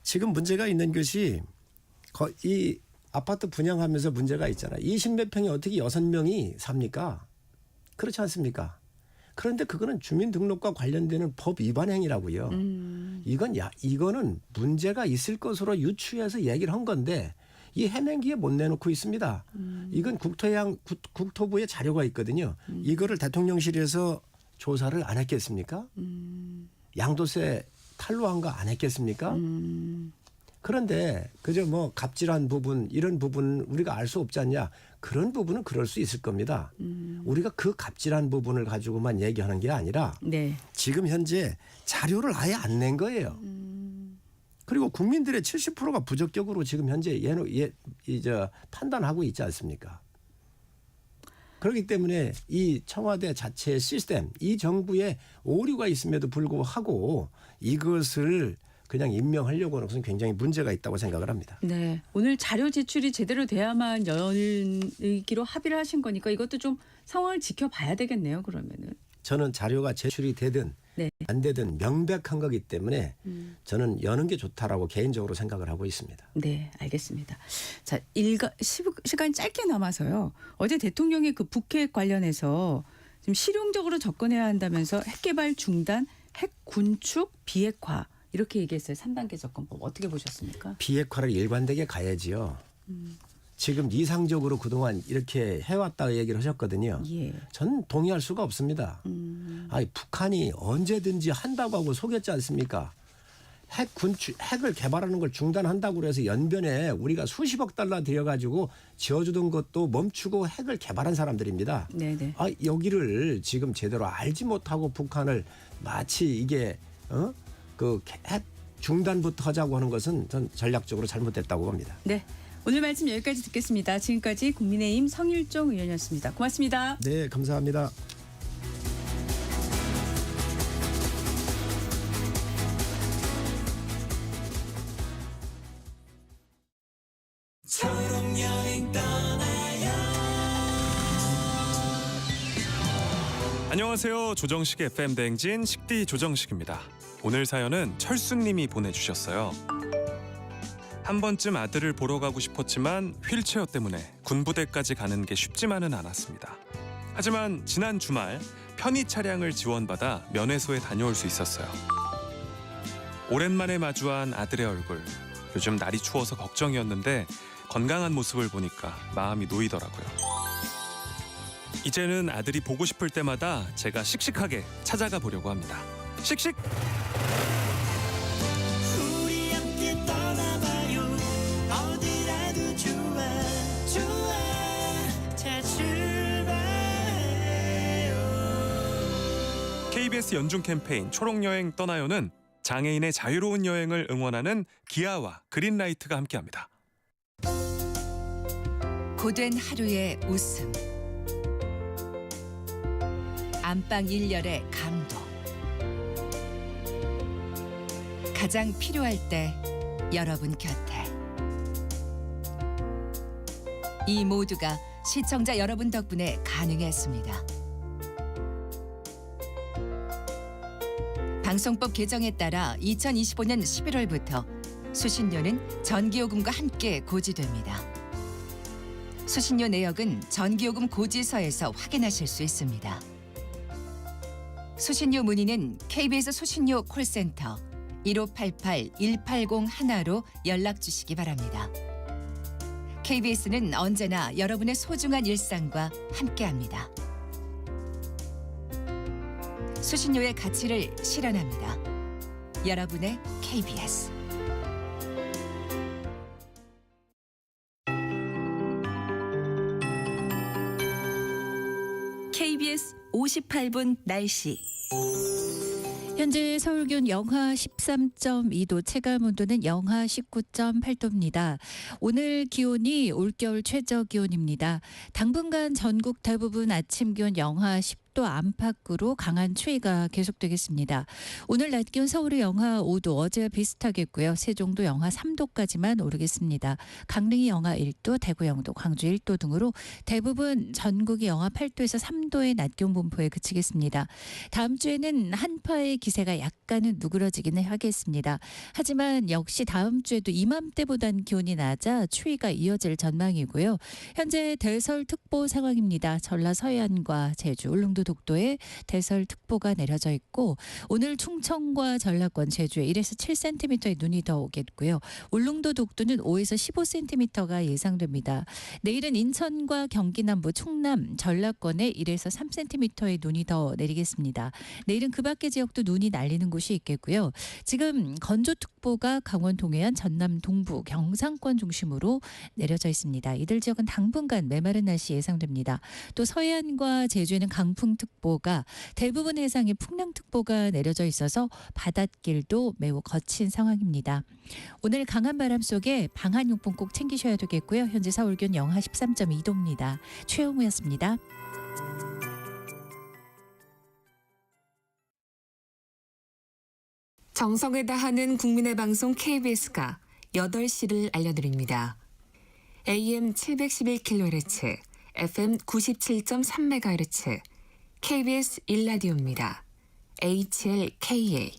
지금 문제가 있는 것이 이 아파트 분양하면서 문제가 있잖아요. 20몇 평에 어떻게 6명이 삽니까? 그렇지 않습니까? 그런데 그거는 주민등록과 관련되는 법 위반 행위라고요. 이거는 문제가 있을 것으로 유추해서 얘기를 한 건데 이 해명기에 못 내놓고 있습니다. 이건 국토부에 자료가 있거든요. 이거를 대통령실에서 조사를 안 했겠습니까? 양도세 탈루한 거 안 했겠습니까? 그런데 그저 뭐 갑질한 부분 이런 부분 우리가 알 수 없지 않냐. 그런 부분은 그럴 수 있을 겁니다. 우리가 그 갑질한 부분을 가지고만 얘기하는 게 아니라 네. 지금 현재 자료를 아예 안 낸 거예요. 그리고 국민들의 70%가 부적격으로 지금 현재 판단하고 있지 않습니까? 그렇기 때문에 이 청와대 자체의 시스템, 이 정부의 오류가 있음에도 불구하고 이것을 그냥 임명하려고 하는 것은 굉장히 문제가 있다고 생각을 합니다. 네. 오늘 자료 제출이 제대로 돼야만 열기로 합의를 하신 거니까 이것도 좀 상황을 지켜봐야 되겠네요. 그러면은. 저는 자료가 제출이 되든 네. 안 되든 명백한 거기 때문에 저는 여는 게 좋다라고 개인적으로 생각을 하고 있습니다. 네, 알겠습니다. 자, 시간 짧게 남아서요. 어제 대통령의 그 북핵 관련해서 좀 실용적으로 접근해야 한다면서 핵개발 중단, 핵 군축 비핵화 이렇게 얘기했어요. 3단계 접근법 어떻게 보셨습니까? 비핵화를 일관되게 가야지요. 지금 이상적으로 그동안 이렇게 해왔다 얘기를 하셨거든요. 예. 전 동의할 수가 없습니다. 아니, 북한이 언제든지 한다고 하고 속였지 않습니까? 핵을 개발하는 걸 중단한다고 그래서 연변에 우리가 수십억 달러 들여가지고 지어주던 것도 멈추고 핵을 개발한 사람들입니다. 네네. 아, 여기를 지금 제대로 알지 못하고 북한을 마치 이게 그 핵 중단부터 하자고 하는 것은 전 전략적으로 잘못됐다고 봅니다. 네. 오늘 말씀 여기까지 듣겠습니다. 지금까지 국민의힘 성일종 의원이었습니다. 고맙습니다. 네, 감사합니다. 안녕하세요. 조정식 FM 대행진 식디 조정식입니다. 오늘 사연은 철수님이 보내주셨어요. 한 번쯤 아들을 보러 가고 싶었지만 휠체어 때문에 군부대까지 가는 게 쉽지만은 않았습니다. 하지만 지난 주말 편의 차량을 지원받아 면회소에 다녀올 수 있었어요. 오랜만에 마주한 아들의 얼굴. 요즘 날이 추워서 걱정이었는데 건강한 모습을 보니까 마음이 놓이더라고요. 이제는 아들이 보고 싶을 때마다 제가 씩씩하게 찾아가 보려고 합니다. 씩씩! 우리 함께 떠나봐요. 어디라도 좋아 좋아. 자 출발해요. KBS 연중 캠페인 초록여행 떠나요는 장애인의 자유로운 여행을 응원하는 기아와 그린라이트가 함께합니다. 고된 하루의 웃음, 안방 1열의 감동, 가장 필요할 때 여러분 곁에. 이 모두가 시청자 여러분 덕분에 가능했습니다. 방송법 개정에 따라 2025년 11월부터 수신료는 전기요금과 함께 고지됩니다. 수신료 내역은 전기요금 고지서에서 확인하실 수 있습니다. 수신료 문의는 KBS 수신료 콜센터 1588-1801로 연락 주시기 바랍니다. KBS는 언제나 여러분의 소중한 일상과 함께합니다. 수신료의 가치를 실현합니다. 여러분의 KBS. KBS 58분 날씨. 현재 서울 기온 영하 13.2도, 체감 온도는 영하 19.8도입니다. 오늘 기온이 올겨울 최저 기온입니다. 당분간 전국 대부분 아침 기온 영하 10도 안팎으로 강한 추위가 계속되겠습니다. 오늘 낮 기온 서울이 영하 5도, 어제와 비슷하겠고요. 세종도 영하 3도까지만 오르겠습니다. 강릉이 영하 1도, 대구 0도, 광주 1도 등으로 대부분 전국이 영하 8도에서 3도의 낮 기온 분포에 그치겠습니다. 다음 주에는 한파의 기세가 약간은 누그러지기는 하겠습니다. 하지만 역시 다음 주에도 이맘때보단 기온이 낮아 추위가 이어질 전망이고요. 현재 대설특보 상황입니다. 전라 서해안과 제주, 울릉도 독도에 대설특보가 내려져 있고 오늘 충청과 전라권, 제주에 1에서 7cm의 눈이 더 오겠고요. 울릉도 독도는 5에서 15cm가 예상됩니다. 내일은 인천과 경기 남부, 충남, 전라권에 1에서 3cm의 눈이 더 내리겠습니다. 내일은 그 밖의 지역도 눈이 날리는 곳이 있겠고요. 지금 건조특보가 강원 동해안, 전남 동부, 경상권 중심으로 내려져 있습니다. 이들 지역은 당분간 메마른 날씨 예상됩니다. 또 서해안과 제주에는 강풍특보가, 대부분 해상에 풍랑특보가 내려져 있어서 바닷길도 매우 거친 상황입니다. 오늘 강한 바람 속에 방한용품 꼭 챙기셔야 되겠고요. 현재 서울 기온 영하 13.2도입니다. 최영우였습니다. 정성을 다하는 국민의 방송 KBS가 8시를 알려드립니다. AM 711kHz, FM 97.3MHz, KBS 1라디오입니다. HLKA.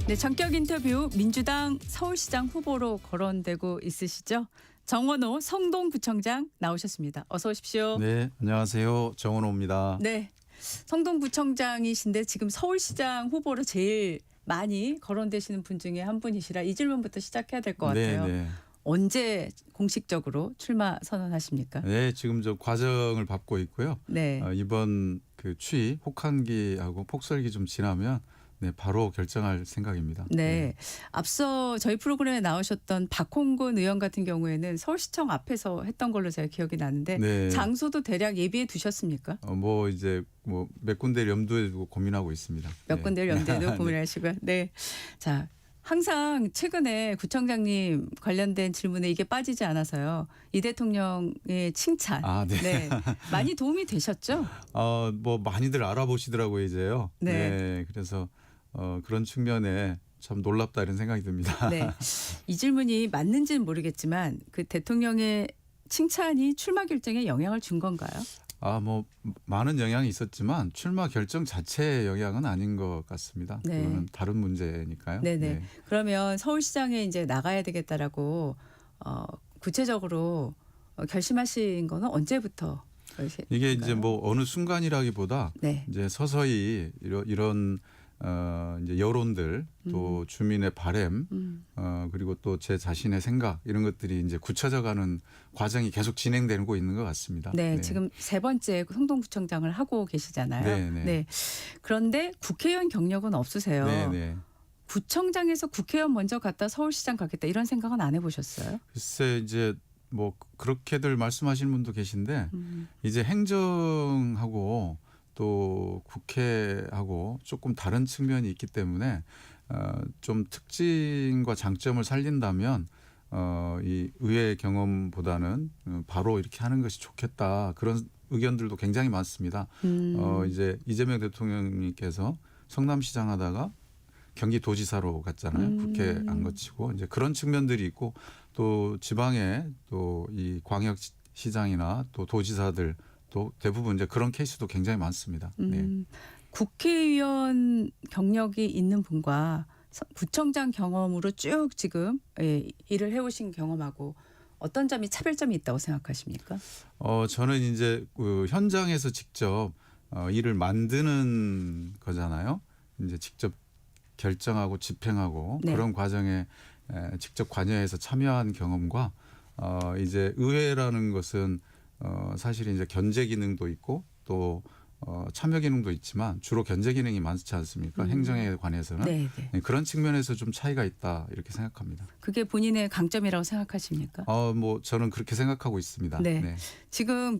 네, 전격 인터뷰 민주당 서울시장 후보로 거론되고 있으시죠? 정원호 성동구청장 나오셨습니다. 어서 오십시오. 네, 안녕하세요. 정원호입니다. 네, 성동구청장이신데 지금 서울시장 후보로 제일 많이 거론되시는 분 중에 한 분이시라 이 질문부터 시작해야 될 것 같아요. 네. 언제 공식적으로 출마 선언하십니까? 네, 지금 저 과정을 밟고 있고요. 네. 이번 그 추위, 혹한기하고 폭설기 좀 지나면 네, 바로 결정할 생각입니다. 네. 앞서 저희 프로그램에 나오셨던 박홍근 의원 같은 경우에는 서울시청 앞에서 했던 걸로 제가 기억이 나는데 네. 장소도 대략 예비해 두셨습니까? 뭐 이제 뭐 몇 군데를 염두에 두고 고민하고 있습니다. 몇 네. 군데를 염두에 두고 고민하시고요. 네. 자, 항상 최근에 구청장님 관련된 질문에 이게 빠지지 않아서요. 이 대통령의 칭찬. 아, 네. 네. 많이 도움이 되셨죠? 뭐 많이들 알아보시더라고요, 이제요. 네. 그래서 그런 측면에 참 놀랍다 이런 생각이 듭니다. 네. 이 질문이 맞는지는 모르겠지만 그 대통령의 칭찬이 출마 결정에 영향을 준 건가요? 뭐 많은 영향이 있었지만 출마 결정 자체의 영향은 아닌 것 같습니다. 네. 그거는 다른 문제니까요. 네네. 네. 그러면 서울시장에 이제 나가야 되겠다라고 구체적으로 결심하신 거는 언제부터? 이게 이제 뭐 어느 순간이라기보다 네. 이제 서서히 이런 이제 여론들 또 주민의 바람 그리고 또 제 자신의 생각 이런 것들이 이제 굳혀져가는 과정이 계속 진행되고 있는 것 같습니다. 네, 지금 세 번째 성동구청장을 하고 계시잖아요. 네. 네. 그런데 국회의원 경력은 없으세요. 네. 구청장에서 국회의원 먼저 갔다 서울시장 가겠다 이런 생각은 안 해보셨어요? 글쎄 이제 뭐 그렇게들 말씀하시는 분도 계신데 이제 행정하고 또 국회하고 조금 다른 측면이 있기 때문에 좀 특징과 장점을 살린다면 이 의회 경험보다는 바로 이렇게 하는 것이 좋겠다 그런 의견들도 굉장히 많습니다. 이제 이재명 대통령님께서 성남시장 하다가 경기도지사로 갔잖아요. 국회 안 거치고 이제 그런 측면들이 있고 또 지방에 또 이 광역시장이나 또 도지사들 또 대부분 이제 그런 케이스도 굉장히 많습니다. 네. 국회의원 경력이 있는 분과 구청장 경험으로 쭉 지금 일을 해오신 경험하고 어떤 점이 차별점이 있다고 생각하십니까? 저는 이제 그 현장에서 직접 일을 만드는 거잖아요. 이제 직접 결정하고 집행하고 네. 그런 과정에 직접 관여해서 참여한 경험과 이제 의회라는 것은 사실 이제 견제 기능도 있고 또 참여 기능도 있지만 주로 견제 기능이 많지 않습니까? 행정에 관해서는 네. 그런 측면에서 좀 차이가 있다 이렇게 생각합니다. 그게 본인의 강점이라고 생각하십니까? 뭐 저는 그렇게 생각하고 있습니다. 네. 지금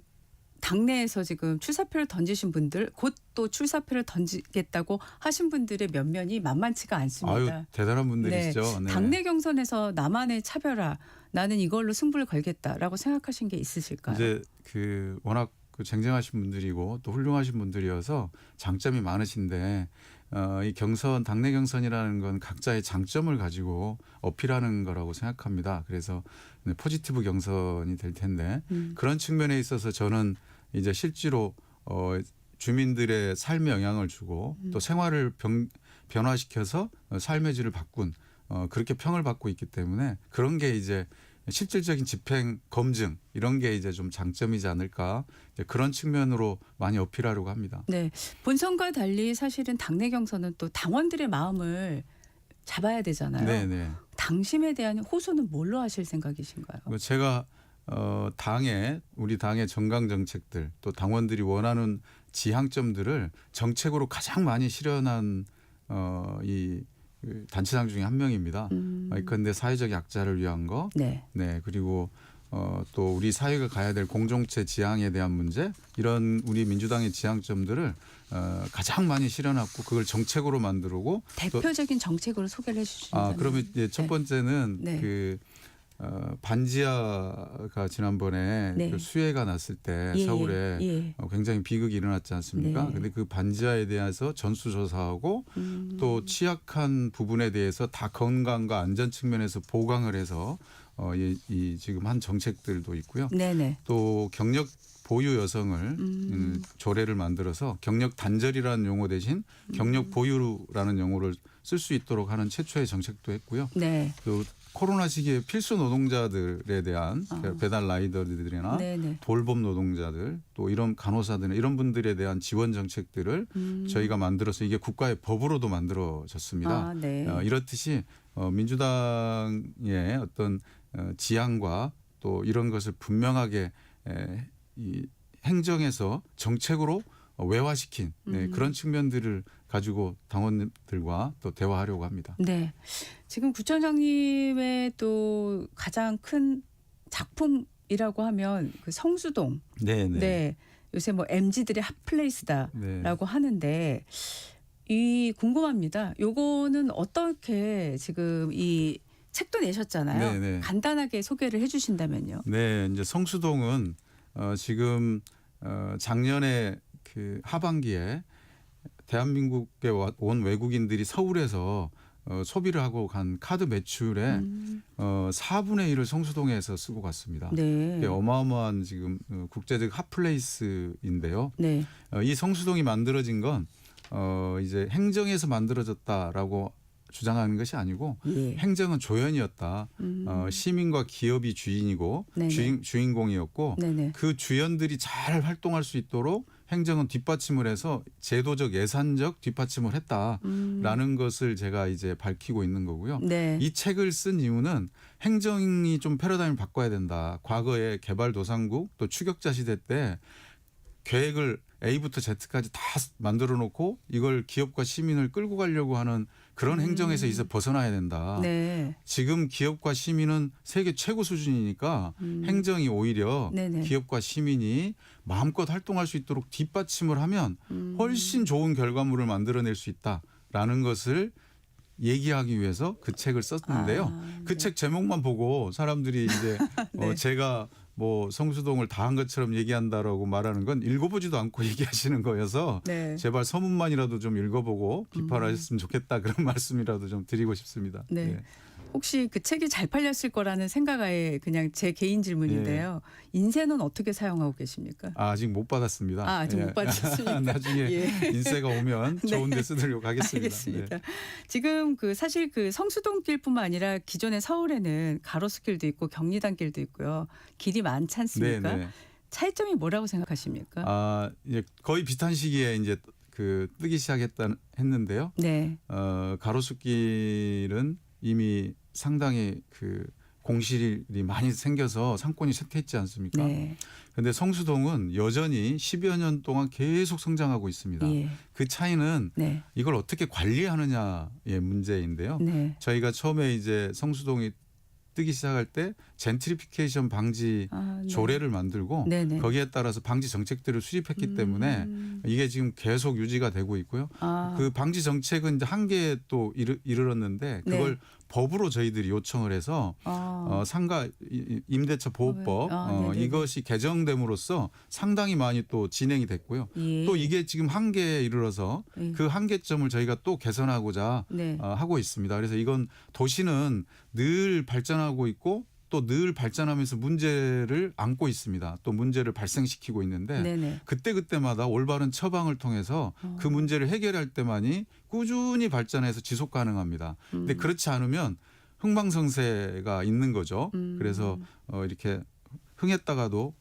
당내에서 지금 출사표를 던지신 분들, 곧 또 출사표를 던지겠다고 하신 분들의 면면이 만만치가 않습니다. 아유, 대단한 분들이시죠. 네. 당내 경선에서 나만의 차별화, 나는 이걸로 승부를 걸겠다라고 생각하신 게 있으실까요? 이제 워낙 쟁쟁하신 분들이고 또 훌륭하신 분들이어서 장점이 많으신데 이 경선, 당내 경선이라는 건 각자의 장점을 가지고 어필하는 거라고 생각합니다. 그래서 포지티브 경선이 될 텐데 그런 측면에 있어서 저는 이제 실제로 주민들의 삶에 영향을 주고 또 생활을 변화시켜서 삶의 질을 바꾼 그렇게 평을 받고 있기 때문에 그런 게 이제 실질적인 집행 검증 이런 게 이제 좀 장점이지 않을까, 이제 그런 측면으로 많이 어필하려고 합니다. 네, 본선과 달리 사실은 당내 경선은 또 당원들의 마음을 잡아야 되잖아요. 네네. 당심에 대한 호소는 뭘로 하실 생각이신가요? 제가 우리 당의 정강 정책들 또 당원들이 원하는 지향점들을 정책으로 가장 많이 실현한 이 단체장 중에 한 명입니다. 그런데 사회적 약자를 위한 거, 네. 그리고 또 우리 사회가 가야 될 공동체 지향에 대한 문제, 이런 우리 민주당의 지향점들을 가장 많이 실현했고 그걸 정책으로 만들고 대표적인 정책으로 소개를 해주신다면. 그러면 이제 첫 번째는 반지하가 지난번에 네. 그 수해가 났을 때 예, 서울에 예. 굉장히 비극이 일어났지 않습니까? 네. 그런데 그 반지하에 대해서 전수조사하고 또 취약한 부분에 대해서 다 건강과 안전 측면에서 보강을 해서 이 지금 한 정책들도 있고요. 네네. 또 경력 보유 여성을 조례를 만들어서 경력 단절이라는 용어 대신 경력 보유라는 용어를 쓸 수 있도록 하는 최초의 정책도 했고요. 네. 또 코로나 시기에 필수 노동자들에 대한 배달 라이더들이나 네네. 돌봄 노동자들 또 이런 간호사들 이런 분들에 대한 지원 정책들을 저희가 만들어서 이게 국가의 법으로도 만들어졌습니다. 네. 이렇듯이 민주당의 어떤 지향과 또 이런 것을 분명하게 이 행정에서 정책으로 외화시킨 그런 측면들을 가지고 당원들과 또 대화하려고 합니다. 네. 지금 구청장님의 또 가장 큰 작품이라고 하면 그 성수동. 네네. 네. 요새 뭐 MZ들의 핫플레이스다라고 하는데 이 궁금합니다. 요거는 어떻게 지금 이 책도 내셨잖아요. 네네. 간단하게 소개를 해주신다면요. 네, 이제 성수동은 지금 작년에 그 하반기에 대한민국에 온 외국인들이 서울에서 소비를 하고 간 카드 매출의 4분의 1을 성수동에서 쓰고 갔습니다. 네. 이게 어마어마한 지금 국제적 핫플레이스인데요. 네. 이 성수동이 만들어진 건 이제 행정에서 만들어졌다라고 주장하는 것이 아니고 행정은 조연이었다. 시민과 기업이 주인이고 주인공이었고 네네. 그 주연들이 잘 활동할 수 있도록 행정은 뒷받침을 해서 제도적 예산적 뒷받침을 했다라는 것을 제가 이제 밝히고 있는 거고요. 네. 이 책을 쓴 이유는 행정이 좀 패러다임을 바꿔야 된다. 과거에 개발도상국 또 추격자 시대 때 계획을 A부터 Z까지 다 만들어 놓고 이걸 기업과 시민을 끌고 가려고 하는 그런 행정에서 이제 벗어나야 된다. 네. 지금 기업과 시민은 세계 최고 수준이니까 행정이 오히려 네네. 기업과 시민이 마음껏 활동할 수 있도록 뒷받침을 하면 훨씬 좋은 결과물을 만들어낼 수 있다라는 것을 얘기하기 위해서 그 책을 썼는데요. 그 책 제목만 보고 사람들이 이제 제가 뭐 성수동을 다 한 것처럼 얘기한다라고 말하는 건 읽어보지도 않고 얘기하시는 거여서 제발 서문만이라도 좀 읽어보고 비판하셨으면 좋겠다 그런 말씀이라도 좀 드리고 싶습니다. 네. 네. 혹시 그 책이 잘 팔렸을 거라는 생각에 그냥 제 개인 질문인데요. 인쇄는 어떻게 사용하고 계십니까? 아직 못 받았습니다. 아직 못 받았습니까? 나중에 인쇄가 오면 좋은 데 쓰도록 하겠습니다. 알겠습니다. 네. 지금 그 사실 그 성수동길뿐만 아니라 기존의 서울에는 가로수길도 있고 경리단길도 있고요. 길이 많지 않습니까? 네. 차이점이 뭐라고 생각하십니까? 이제 거의 비슷한 시기에 이제 그 뜨기 시작했는데요. 네. 가로수길은 이미 상당히 그 공실이 많이 생겨서 상권이 쇠퇴했지 않습니까? 네. 그런데 성수동은 여전히 10여 년 동안 계속 성장하고 있습니다. 그 차이는 이걸 어떻게 관리하느냐의 문제인데요. 저희가 처음에 이제 성수동이 뜨기 시작할 때 젠트리피케이션 방지 네. 조례를 만들고 네네. 거기에 따라서 방지 정책들을 수립했기 때문에 이게 지금 계속 유지가 되고 있고요. 그 방지 정책은 이제 한계에 또 이르렀는데 그걸 네. 법으로 저희들이 요청을 해서 상가 임대차 보호법 네네네. 이것이 개정됨으로써 상당히 많이 또 진행이 됐고요. 예. 또 이게 지금 한계에 이르러서 예. 그 한계점을 저희가 또 개선하고자 네. 하고 있습니다. 그래서 이건 도시는 늘 발전하고 있고 또 늘 발전하면서 문제를 안고 있습니다. 또 문제를 발생시키고 있는데 네네. 그때마다 올바른 처방을 통해서 그 문제를 해결할 때만이 꾸준히 발전해서 지속 가능합니다. 근데 그렇지 않으면 흥망성쇠가 있는 거죠. 그래서 이렇게 흥했다가도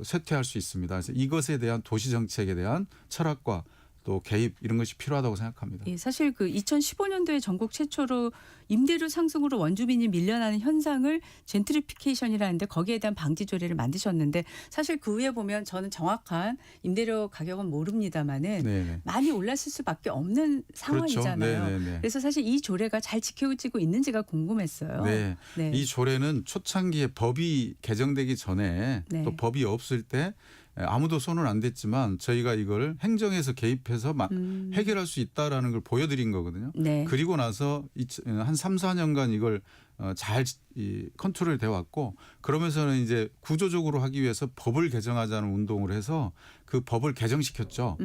쇠퇴할 수 있습니다. 그래서 이것에 대한 도시 정책에 대한 철학과 또 개입 이런 것이 필요하다고 생각합니다. 예, 사실 그 2015년도에 전국 최초로 임대료 상승으로 원주민이 밀려나는 현상을 젠트리피케이션이라는데 거기에 대한 방지 조례를 만드셨는데 사실 그 후에 보면 저는 정확한 임대료 가격은 모릅니다만은 네네. 많이 올랐을 수밖에 없는 상황이잖아요. 그렇죠. 네네네. 그래서 사실 이 조례가 잘 지켜지고 있는지가 궁금했어요. 네. 네. 이 조례는 초창기에 법이 개정되기 전에 네. 또 법이 없을 때 아무도 손을 안 댔지만 저희가 이걸 행정에서 개입해서 해결할 수 있다라는 걸 보여드린 거거든요. 네. 그리고 나서 한 3, 4년간 이걸 잘 컨트롤 돼 왔고 그러면서는 이제 구조적으로 하기 위해서 법을 개정하자는 운동을 해서 그 법을 개정시켰죠.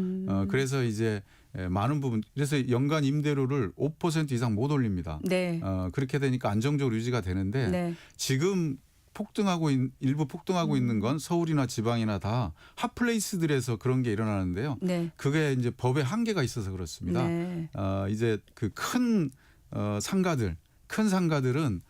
그래서 이제 많은 부분 그래서 연간 임대료를 5% 이상 못 올립니다. 네. 그렇게 되니까 안정적으로 유지가 되는데 네. 지금 일부 폭등하고 있는 건 서울이나 지방이나 다 핫플레이스들에서 그런 게 일어나는데요. 네. 그게 이제 법에 한계가 있어서 그렇습니다. 네. 이제 그 큰 상가들은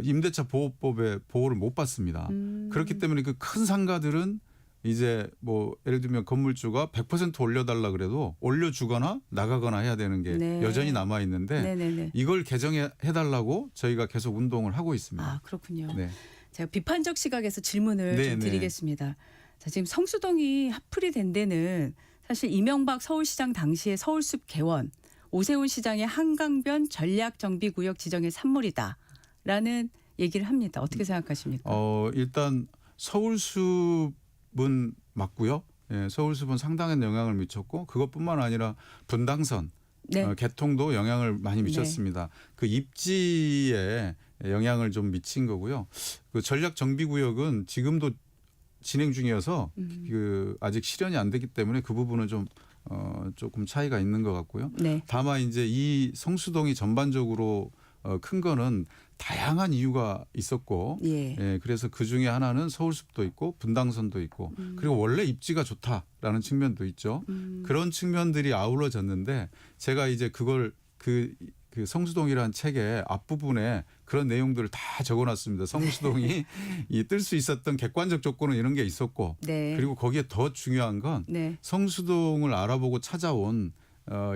임대차 보호법의 보호를 못 받습니다. 그렇기 때문에 그 큰 상가들은 이제 뭐 예를 들면 건물주가 100% 올려달라 그래도 올려주거나 나가거나 해야 되는 게 네. 여전히 남아 있는데 네네네. 이걸 개정해 달라고 저희가 계속 운동을 하고 있습니다. 아, 그렇군요. 네. 제가 비판적 시각에서 질문을 좀 네. 드리겠습니다. 자, 지금 성수동이 핫플이 된 데는 사실 이명박 서울시장 당시에 서울숲 개원, 오세훈 시장의 한강변 전략정비구역 지정의 산물이다라는 얘기를 합니다. 어떻게 생각하십니까? 일단 서울숲은 맞고요. 예, 서울숲은 상당한 영향을 미쳤고 그것뿐만 아니라 분당선 네. 개통도 영향을 많이 미쳤습니다. 그 입지에 영향을 좀 미친 거고요. 그 전략 정비구역은 지금도 진행 중이어서 그 아직 실현이 안 됐기 때문에 그 부분은 좀 조금 차이가 있는 것 같고요. 네. 다만 이제 이 성수동이 전반적으로 큰 거는 다양한 이유가 있었고, 예. 그래서 그 중에 하나는 서울숲도 있고 분당선도 있고, 그리고 원래 입지가 좋다라는 측면도 있죠. 그런 측면들이 아우러졌는데 제가 이제 그걸 그 성수동이라는 책의 앞부분에 그런 내용들을 다 적어놨습니다. 성수동이 뜰 수 있었던 객관적 조건은 이런 게 있었고, 네. 그리고 거기에 더 중요한 건 네. 성수동을 알아보고 찾아온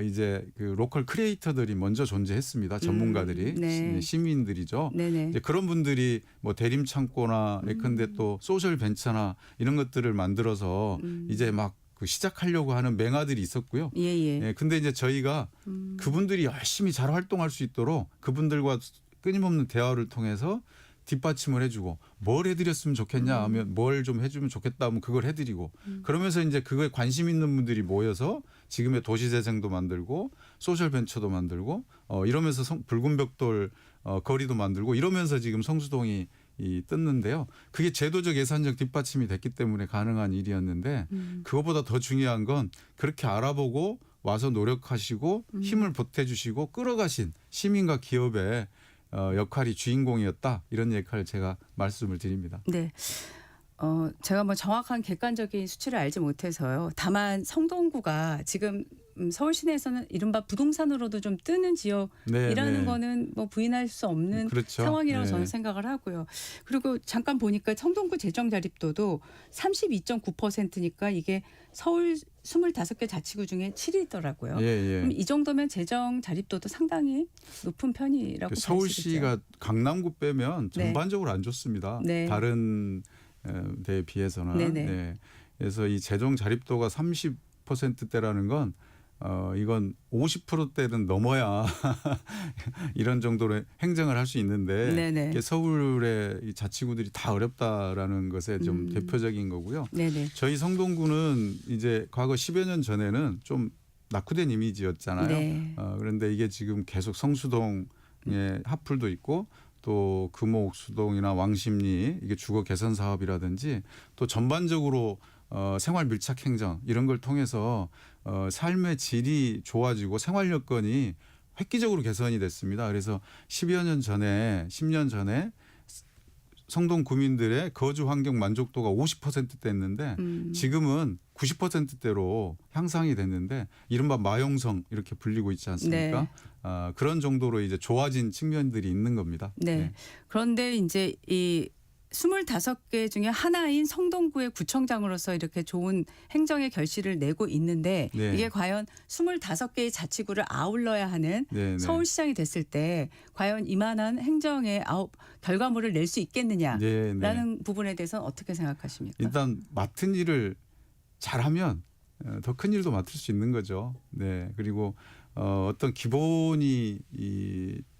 이제 그 로컬 크리에이터들이 먼저 존재했습니다. 전문가들이 네. 시민들이죠. 네네. 이제 그런 분들이 뭐 대림 창고나 예컨대 또 소셜 벤처나 이런 것들을 만들어서 이제 막 그 시작하려고 하는 맹아들이 있었고요. 예. 예, 근데 이제 저희가 그분들이 열심히 잘 활동할 수 있도록 그분들과 끊임없는 대화를 통해서 뒷받침을 해주고 뭘 해드렸으면 좋겠냐 하면 뭘 좀 해주면 좋겠다 하면 그걸 해드리고 그러면서 이제 그거에 관심 있는 분들이 모여서 지금의 도시재생도 만들고 소셜벤처도 만들고 이러면서 붉은 벽돌 거리도 만들고 이러면서 지금 성수동이 떴는데요. 그게 제도적 예산적 뒷받침이 됐기 때문에 가능한 일이었는데 그것보다 더 중요한 건 그렇게 알아보고 와서 노력하시고 힘을 보태주시고 끌어가신 시민과 기업의 역할이 주인공이었다. 이런 역할을 제가 말씀을 드립니다. 네. 제가 뭐 정확한 객관적인 수치를 알지 못해서요. 다만 성동구가 지금 서울 시내에서는 이른바 부동산으로도 좀 뜨는 지역이라는 거는 뭐 부인할 수 없는 그렇죠. 상황이라고 네. 저는 생각을 하고요. 그리고 잠깐 보니까 성동구 재정 자립도도 32.9%니까 이게 서울 25개 자치구 중에 7위더라고요. 그럼 이 정도면 재정 자립도도 상당히 높은 편이라고 볼 수 있죠. 서울시가 강남구 빼면 전반적으로 안 좋습니다. 네. 다른 데에 비해서는. 네네. 네. 그래서 이 재정 자립도가 30%대라는 건 이건 50%대는 넘어야 이런 정도로 행정을 할 수 있는데 네네. 이게 서울의 이 자치구들이 다 어렵다라는 것에 좀 대표적인 거고요. 네네. 저희 성동구는 이제 과거 10여 년 전에는 좀 낙후된 이미지였잖아요. 네. 그런데 이게 지금 계속 성수동에 하플도 있고 또 금호옥수동이나 왕십리 이게 주거 개선 사업이라든지 또 전반적으로 생활 밀착 행정 이런 걸 통해서 삶의 질이 좋아지고 생활 여건이 획기적으로 개선이 됐습니다. 그래서 10년 전에 성동 구민들의 거주 환경 만족도가 50%대였는데 지금은 90%대로 향상이 됐는데 이른바 마용성 이렇게 불리고 있지 않습니까? 네. 그런 정도로 이제 좋아진 측면들이 있는 겁니다. 네. 네. 그런데 이제 이 25개 중에 하나인 성동구의 구청장으로서 이렇게 좋은 행정의 결실을 내고 있는데 네. 이게 과연 25개의 자치구를 아울러야 하는 네, 네. 서울시장이 됐을 때 과연 이만한 행정의 결과물을 낼 수 있겠느냐라는 네, 부분에 대해서는 어떻게 생각하십니까? 일단 맡은 일을 잘하면 더 큰 일도 맡을 수 있는 거죠. 네. 그리고 어떤 기본이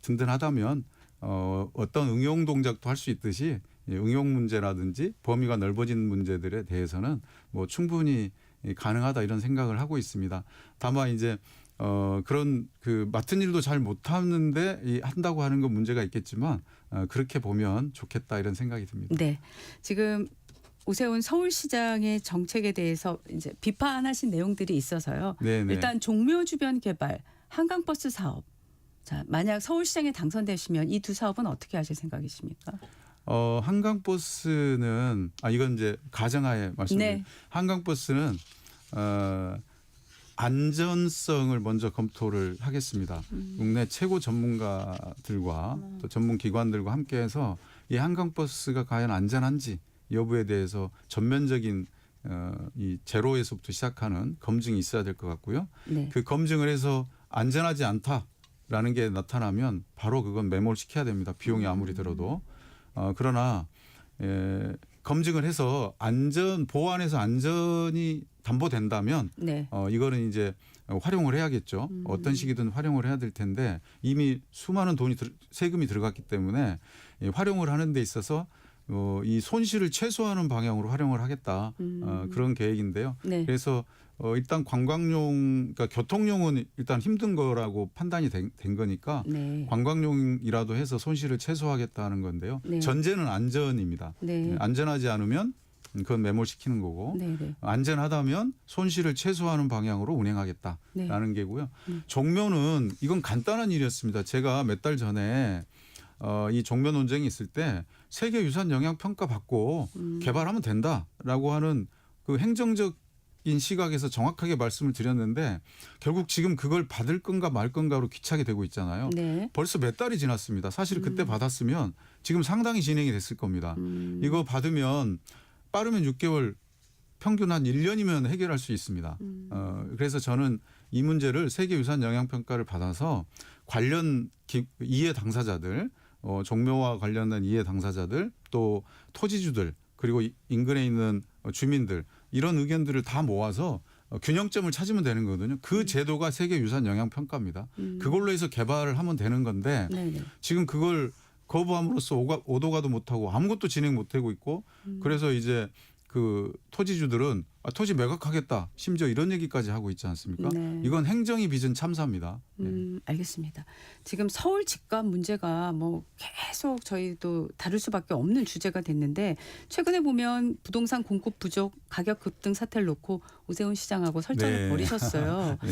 든든하다면 어떤 응용 동작도 할 수 있듯이 응용 문제라든지 범위가 넓어진 문제들에 대해서는 뭐 충분히 가능하다 이런 생각을 하고 있습니다. 다만 이제 그런 그 맡은 일도 잘 못하는데 한다고 하는 건 문제가 있겠지만 그렇게 보면 좋겠다 이런 생각이 듭니다. 네. 지금 오세훈 서울시장의 정책에 대해서 이제 비판하신 내용들이 있어서요. 네네. 일단 종묘 주변 개발, 한강버스 사업. 자, 만약 서울시장에 당선되시면 이 두 사업은 어떻게 하실 생각이십니까? 한강버스는 이건 이제 가정하에 말씀드립니다. 네. 한강버스는 안전성을 먼저 검토를 하겠습니다. 국내 최고 전문가들과 또 전문 기관들과 함께해서 이 한강버스가 과연 안전한지 여부에 대해서 전면적인 이 제로에서부터 시작하는 검증이 있어야 될 것 같고요. 네. 그 검증을 해서 안전하지 않다라는 게 나타나면 바로 그건 매몰시켜야 됩니다. 비용이 아무리 들어도. 그러나 검증을 해서 보안에서 안전이 담보된다면 네. 이거는 이제 활용을 해야겠죠. 어떤 식이든 활용을 해야 될 텐데 이미 수많은 세금이 들어갔기 때문에 활용을 하는 데 있어서 이 손실을 최소화하는 방향으로 활용을 하겠다. 그런 계획인데요. 네. 그래서 일단 관광용, 그러니까 교통용은 일단 힘든 거라고 판단이 된 거니까 네. 관광용이라도 해서 손실을 최소화하겠다는 건데요. 네. 전제는 안전입니다. 네. 안전하지 않으면 그건 매몰시키는 거고 네. 네. 안전하다면 손실을 최소화하는 방향으로 운행하겠다라는 네. 게고요. 종묘는 이건 간단한 일이었습니다. 제가 몇 달 전에 이 종묘 논쟁이 있을 때 세계유산 영향 평가 받고 개발하면 된다라고 하는 그 행정적인 시각에서 정확하게 말씀을 드렸는데 결국 지금 그걸 받을 건가 말 건가로 귀착이 되고 있잖아요. 네. 벌써 몇 달이 지났습니다. 사실 그때 받았으면 지금 상당히 진행이 됐을 겁니다. 이거 받으면 빠르면 6개월, 평균 한 1년이면 해결할 수 있습니다. 그래서 저는 이 문제를 세계유산 영향평가를 받아서 관련 이해 당사자들, 종묘와 관련된 이해 당사자들, 또 토지주들, 그리고 인근에 있는 주민들 이런 의견들을 다 모아서 균형점을 찾으면 되는 거거든요. 그 제도가 세계유산 영향평가입니다. 그걸로 해서 개발을 하면 되는 건데 네네. 지금 그걸 거부함으로써 오도가도 못하고 아무것도 진행 못하고 있고 그래서 이제 그 토지주들은 토지 매각하겠다 심지어 이런 얘기까지 하고 있지 않습니까? 네. 이건 행정이 빚은 참사입니다. 알겠습니다. 지금 서울 집값 문제가 뭐 계속 저희도 다룰 수밖에 없는 주제가 됐는데 최근에 보면 부동산 공급 부족, 가격 급등 사태를 놓고 오세훈 시장하고 설전을 네. 벌이셨어요. 네.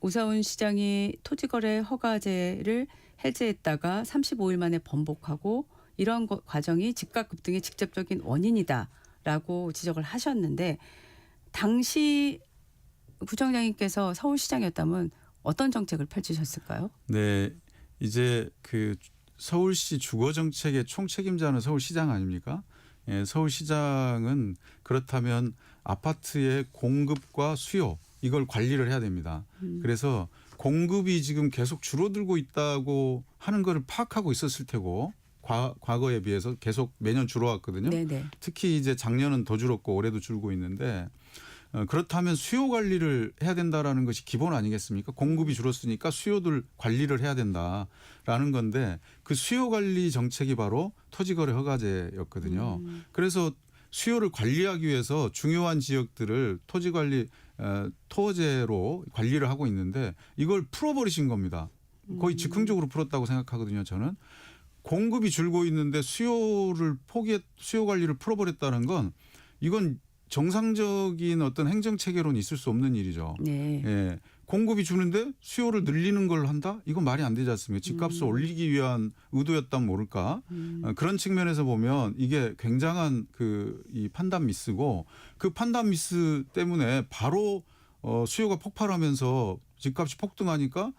오세훈 시장이 토지거래 허가제를 해제했다가 35일 만에 번복하고 이런 과정이 집값 급등의 직접적인 원인이다라고 지적을 하셨는데 당시 구청장님께서 서울시장이었다면 어떤 정책을 펼치셨을까요? 네, 이제 그 서울시 주거 정책의 총책임자는 서울시장 아닙니까? 예, 서울시장은 그렇다면 아파트의 공급과 수요 이걸 관리를 해야 됩니다. 그래서 공급이 지금 계속 줄어들고 있다고 하는 것을 파악하고 있었을 테고 과거에 비해서 계속 매년 줄어왔거든요. 네네. 특히 이제 작년은 더 줄었고 올해도 줄고 있는데 그렇다면 수요 관리를 해야 된다라는 것이 기본 아니겠습니까? 공급이 줄었으니까 수요들 관리를 해야 된다라는 건데 그 수요 관리 정책이 바로 토지거래 허가제였거든요. 그래서 수요를 관리하기 위해서 중요한 지역들을 토지관리 토제로 관리를 하고 있는데 이걸 풀어버리신 겁니다. 거의 즉흥적으로 풀었다고 생각하거든요. 저는 공급이 줄고 있는데 수요 관리를 풀어버렸다는 건 이건 정상적인 어떤 행정 체계로는 있을 수 없는 일이죠. 네. 예. 공급이 주는데 수요를 늘리는 걸 한다? 이건 말이 안 되지 않습니까? 집값을 올리기 위한 의도였다면 모를까? 그런 측면에서 보면 이게 굉장한 이 판단 미스고 그 판단 미스 때문에 바로 수요가 폭발하면서 집값이 폭등하니까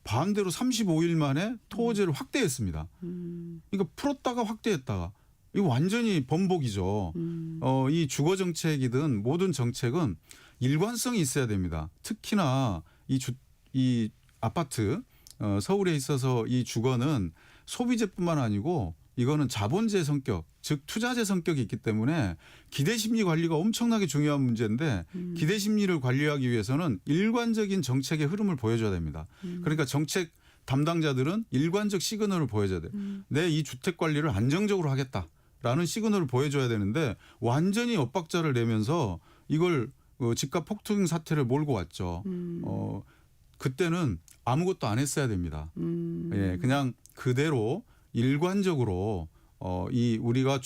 반대로 35일 만에 토호제를 확대했습니다. 그러니까 풀었다가 확대했다가 이거 완전히 번복이죠. 이 주거 정책이든 모든 정책은 일관성이 있어야 됩니다. 특히나 이 아파트 서울에 있어서 이 주거는 소비재뿐만 아니고 이거는 자본재 성격, 즉 투자재 성격이 있기 때문에 기대심리 관리가 엄청나게 중요한 문제인데 기대심리를 관리하기 위해서는 일관적인 정책의 흐름을 보여줘야 됩니다. 그러니까 정책 담당자들은 일관적 시그널을 보여줘야 돼요. 내 이 주택 관리를 안정적으로 하겠다라는 시그널을 보여줘야 되는데 완전히 엇박자를 내면서 이걸 집값 폭등 사태를 몰고 왔죠. 그때는 아무것도 안 했어야 됩니다. 예, 그냥 그대로 일관적으로 우리가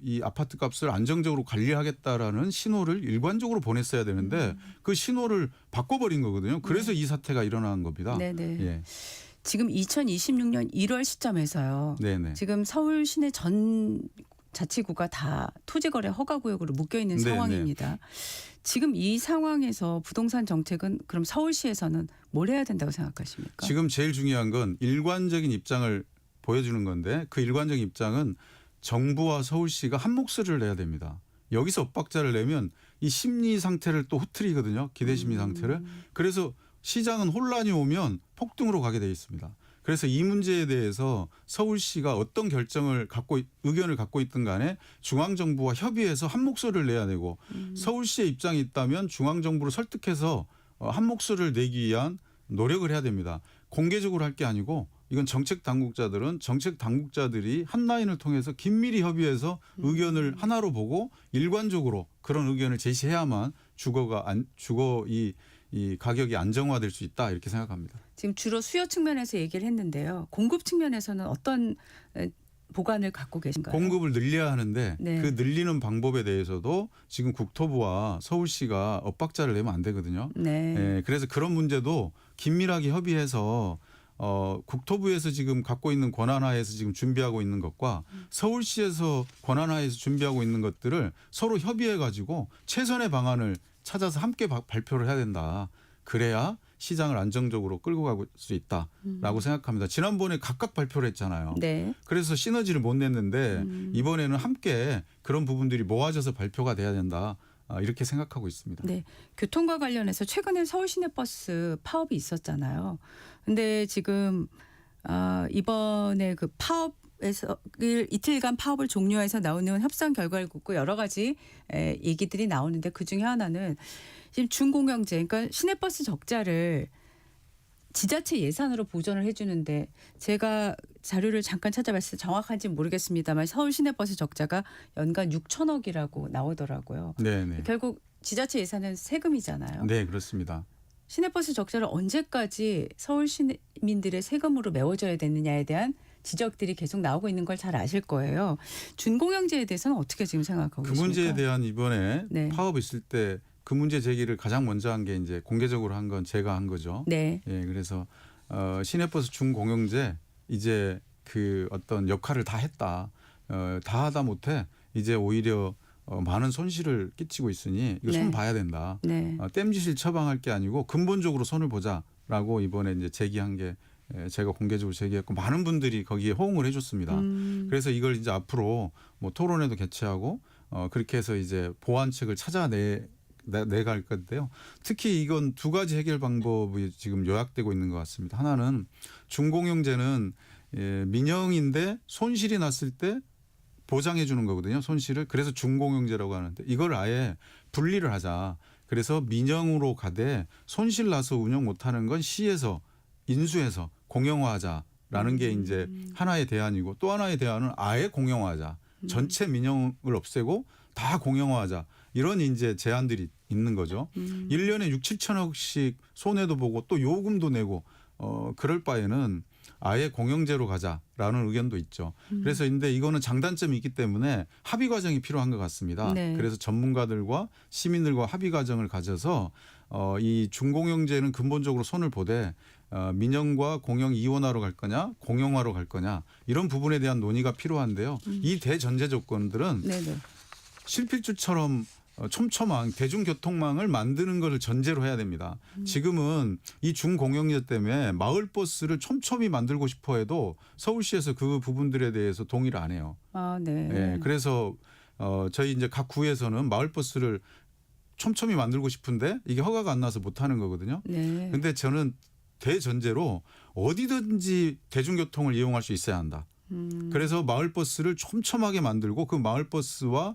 이 아파트 값을 안정적으로 관리하겠다라는 신호를 일관적으로 보냈어야 되는데 그 신호를 바꿔버린 거거든요. 그래서 이 사태가 일어난 겁니다. 네네. 예. 지금 2026년 1월 시점에서요. 네네. 지금 서울 시내 전 자치구가 다 토지거래 허가구역으로 묶여 있는 네네. 상황입니다. 지금 이 상황에서 부동산 정책은 그럼 서울시에서는 뭘 해야 된다고 생각하십니까? 지금 제일 중요한 건 일관적인 입장을 보여주는 건데 그 일관적인 입장은 정부와 서울시가 한 목소리를 내야 됩니다. 여기서 엇박자를 내면 이 심리 상태를 또 흐트리거든요. 기대 심리 상태를. 그래서 시장은 혼란이 오면 폭등으로 가게 돼 있습니다. 그래서 이 문제에 대해서 서울시가 어떤 의견을 갖고 있든 간에 중앙정부와 협의해서 한 목소리를 내야 되고 서울시의 입장이 있다면 중앙정부를 설득해서 한 목소리를 내기 위한 노력을 해야 됩니다. 공개적으로 할 게 아니고 이건 정책 당국자들이 한 라인을 통해서 긴밀히 협의해서 의견을 하나로 보고 일관적으로 그런 의견을 제시해야만 이 가격이 안정화될 수 있다 이렇게 생각합니다. 지금 주로 수요 측면에서 얘기를 했는데요. 공급 측면에서는 어떤 보관을 갖고 계신가요? 공급을 늘려야 하는데 네. 그 늘리는 방법에 대해서도 지금 국토부와 서울시가 엇박자를 내면 안 되거든요. 네. 예, 그래서 그런 문제도 긴밀하게 협의해서 국토부에서 지금 갖고 있는 권한하에서 지금 준비하고 있는 것과 서울시에서 권한하에서 준비하고 있는 것들을 서로 협의해 가지고 최선의 방안을 찾아서 함께 발표를 해야 된다. 그래야 시장을 안정적으로 끌고 갈 수 있다라고 생각합니다. 지난번에 각각 발표를 했잖아요. 네. 그래서 시너지를 못 냈는데 이번에는 함께 그런 부분들이 모아져서 발표가 돼야 된다. 이렇게 생각하고 있습니다. 네. 교통과 관련해서 최근에 서울 시내버스 파업이 있었잖아요. 근데 지금 이번에 그 파업에서 이틀간 파업을 종료해서 나오는 협상 결과를 듣고 여러 가지 얘기들이 나오는데 그중에 하나는 지금 준공영제, 그러니까 시내버스 적자를 지자체 예산으로 보전을 해주는데 제가 자료를 잠깐 찾아봤을 때 정확한지 모르겠습니다만 서울 시내버스 적자가 연간 6천억이라고 나오더라고요. 네네. 결국 지자체 예산은 세금이잖아요. 네, 그렇습니다. 시내버스 적자를 언제까지 서울 시민들의 세금으로 메워줘야 되느냐에 대한 지적들이 계속 나오고 있는 걸 잘 아실 거예요. 준공영제에 대해서는 어떻게 지금 생각하고 그 계십니까? 문제에 대한 이번에 네. 파업 있을 때 그 문제 제기를 가장 먼저 한 게 이제 공개적으로 한 건 제가 한 거죠. 네. 예, 그래서 시내버스 준공영제 이제 그 어떤 역할을 다 했다. 다 하다 못해 이제 오히려 많은 손실을 끼치고 있으니 이거 네. 손 봐야 된다. 네. 땜짓을 처방할 게 아니고 근본적으로 손을 보자라고 이번에 이제 제기한 게 제가 공개적으로 제기했고 많은 분들이 거기에 호응을 해줬습니다. 그래서 이걸 이제 앞으로 뭐 토론회도 개최하고 그렇게 해서 이제 보완책을 내갈 건데요. 특히 이건 두 가지 해결 방법이 지금 요약되고 있는 것 같습니다. 하나는 준공영제는 민영인데 손실이 났을 때 보장해 주는 거거든요. 손실을. 그래서 준공영제라고 하는데 이걸 아예 분리를 하자. 그래서 민영으로 가되 손실 나서 운영 못하는 건 시에서 인수해서 공영화하자라는 게 이제 하나의 대안이고, 또 하나의 대안은 아예 공영화하자. 전체 민영을 없애고 다 공영화하자. 이런 이제 제안들이 있는 거죠. 1년에 6, 7천억씩 손해도 보고 또 요금도 내고 그럴 바에는 아예 공영제로 가자라는 의견도 있죠. 그래서 근데 이거는 장단점이 있기 때문에 합의 과정이 필요한 것 같습니다. 네. 그래서 전문가들과 시민들과 합의 과정을 가져서 이 중공영제는 근본적으로 손을 보되 민영과 공영 이원화로 갈 거냐 공영화로 갈 거냐 이런 부분에 대한 논의가 필요한데요. 이 대전제 조건들은 네네. 실필주처럼 촘촘한 대중교통망을 만드는 것을 전제로 해야 됩니다. 지금은 이 중공영제 때문에 마을버스를 촘촘히 만들고 싶어 해도 서울시에서 그 부분들에 대해서 동의를 안 해요. 아, 네. 네, 그래서 저희 이제 각 구에서는 마을버스를 촘촘히 만들고 싶은데 이게 허가가 안 나서 못 하는 거거든요. 네. 근데 저는 대전제로 어디든지 대중교통을 이용할 수 있어야 한다. 그래서 마을버스를 촘촘하게 만들고 그 마을버스와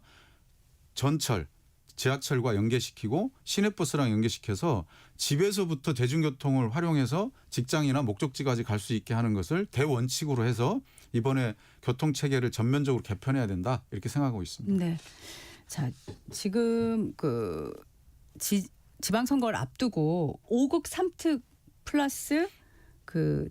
전철, 지하철과 연계시키고 시내버스랑 연계시켜서 집에서부터 대중교통을 활용해서 직장이나 목적지까지 갈 수 있게 하는 것을 대원칙으로 해서 이번에 교통체계를 전면적으로 개편해야 된다 이렇게 생각하고 있습니다. 네. 자, 지금 지방선거를 앞두고 5국 3특 플러스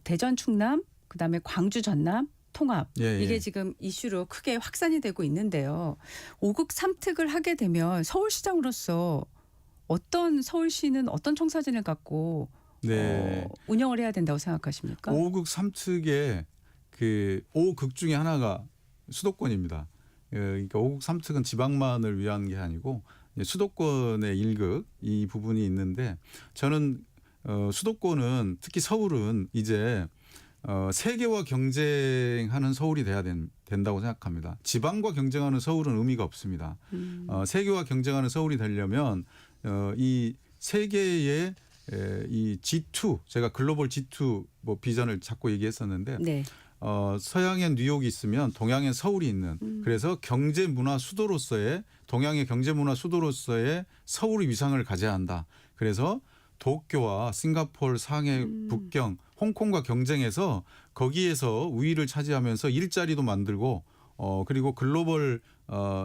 대전 충남, 그다음에 광주 전남 통합, 이게 지금 이슈로 크게 확산이 되고 있는데요. 5국 3특을 하게 되면 서울시장으로서 서울시는 어떤 청사진을 갖고 운영을 해야 된다고 생각하십니까? 5국 3특의 5극 중에 하나가 수도권입니다. 그러니까 5국 3특은 지방만을 위한 게 아니고 수도권의 1극 이 부분이 있는데, 저는 수도권은 특히 서울은 이제 세계와 경쟁하는 서울이 돼야 된다고 생각합니다. 지방과 경쟁하는 서울은 의미가 없습니다. 세계와 경쟁하는 서울이 되려면 이 세계의 이 G2, 제가 글로벌 G2 비전을 자꾸 얘기했었는데, 네. 서양엔 뉴욕이 있으면 동양엔 서울이 있는, 그래서 경제 문화 수도로서의, 동양의 경제 문화 수도로서의 서울의 위상을 가져야 한다. 그래서 도쿄와 싱가포르, 상해, 북경, 홍콩과 경쟁해서 거기에서 우위를 차지하면서 일자리도 만들고 그리고 글로벌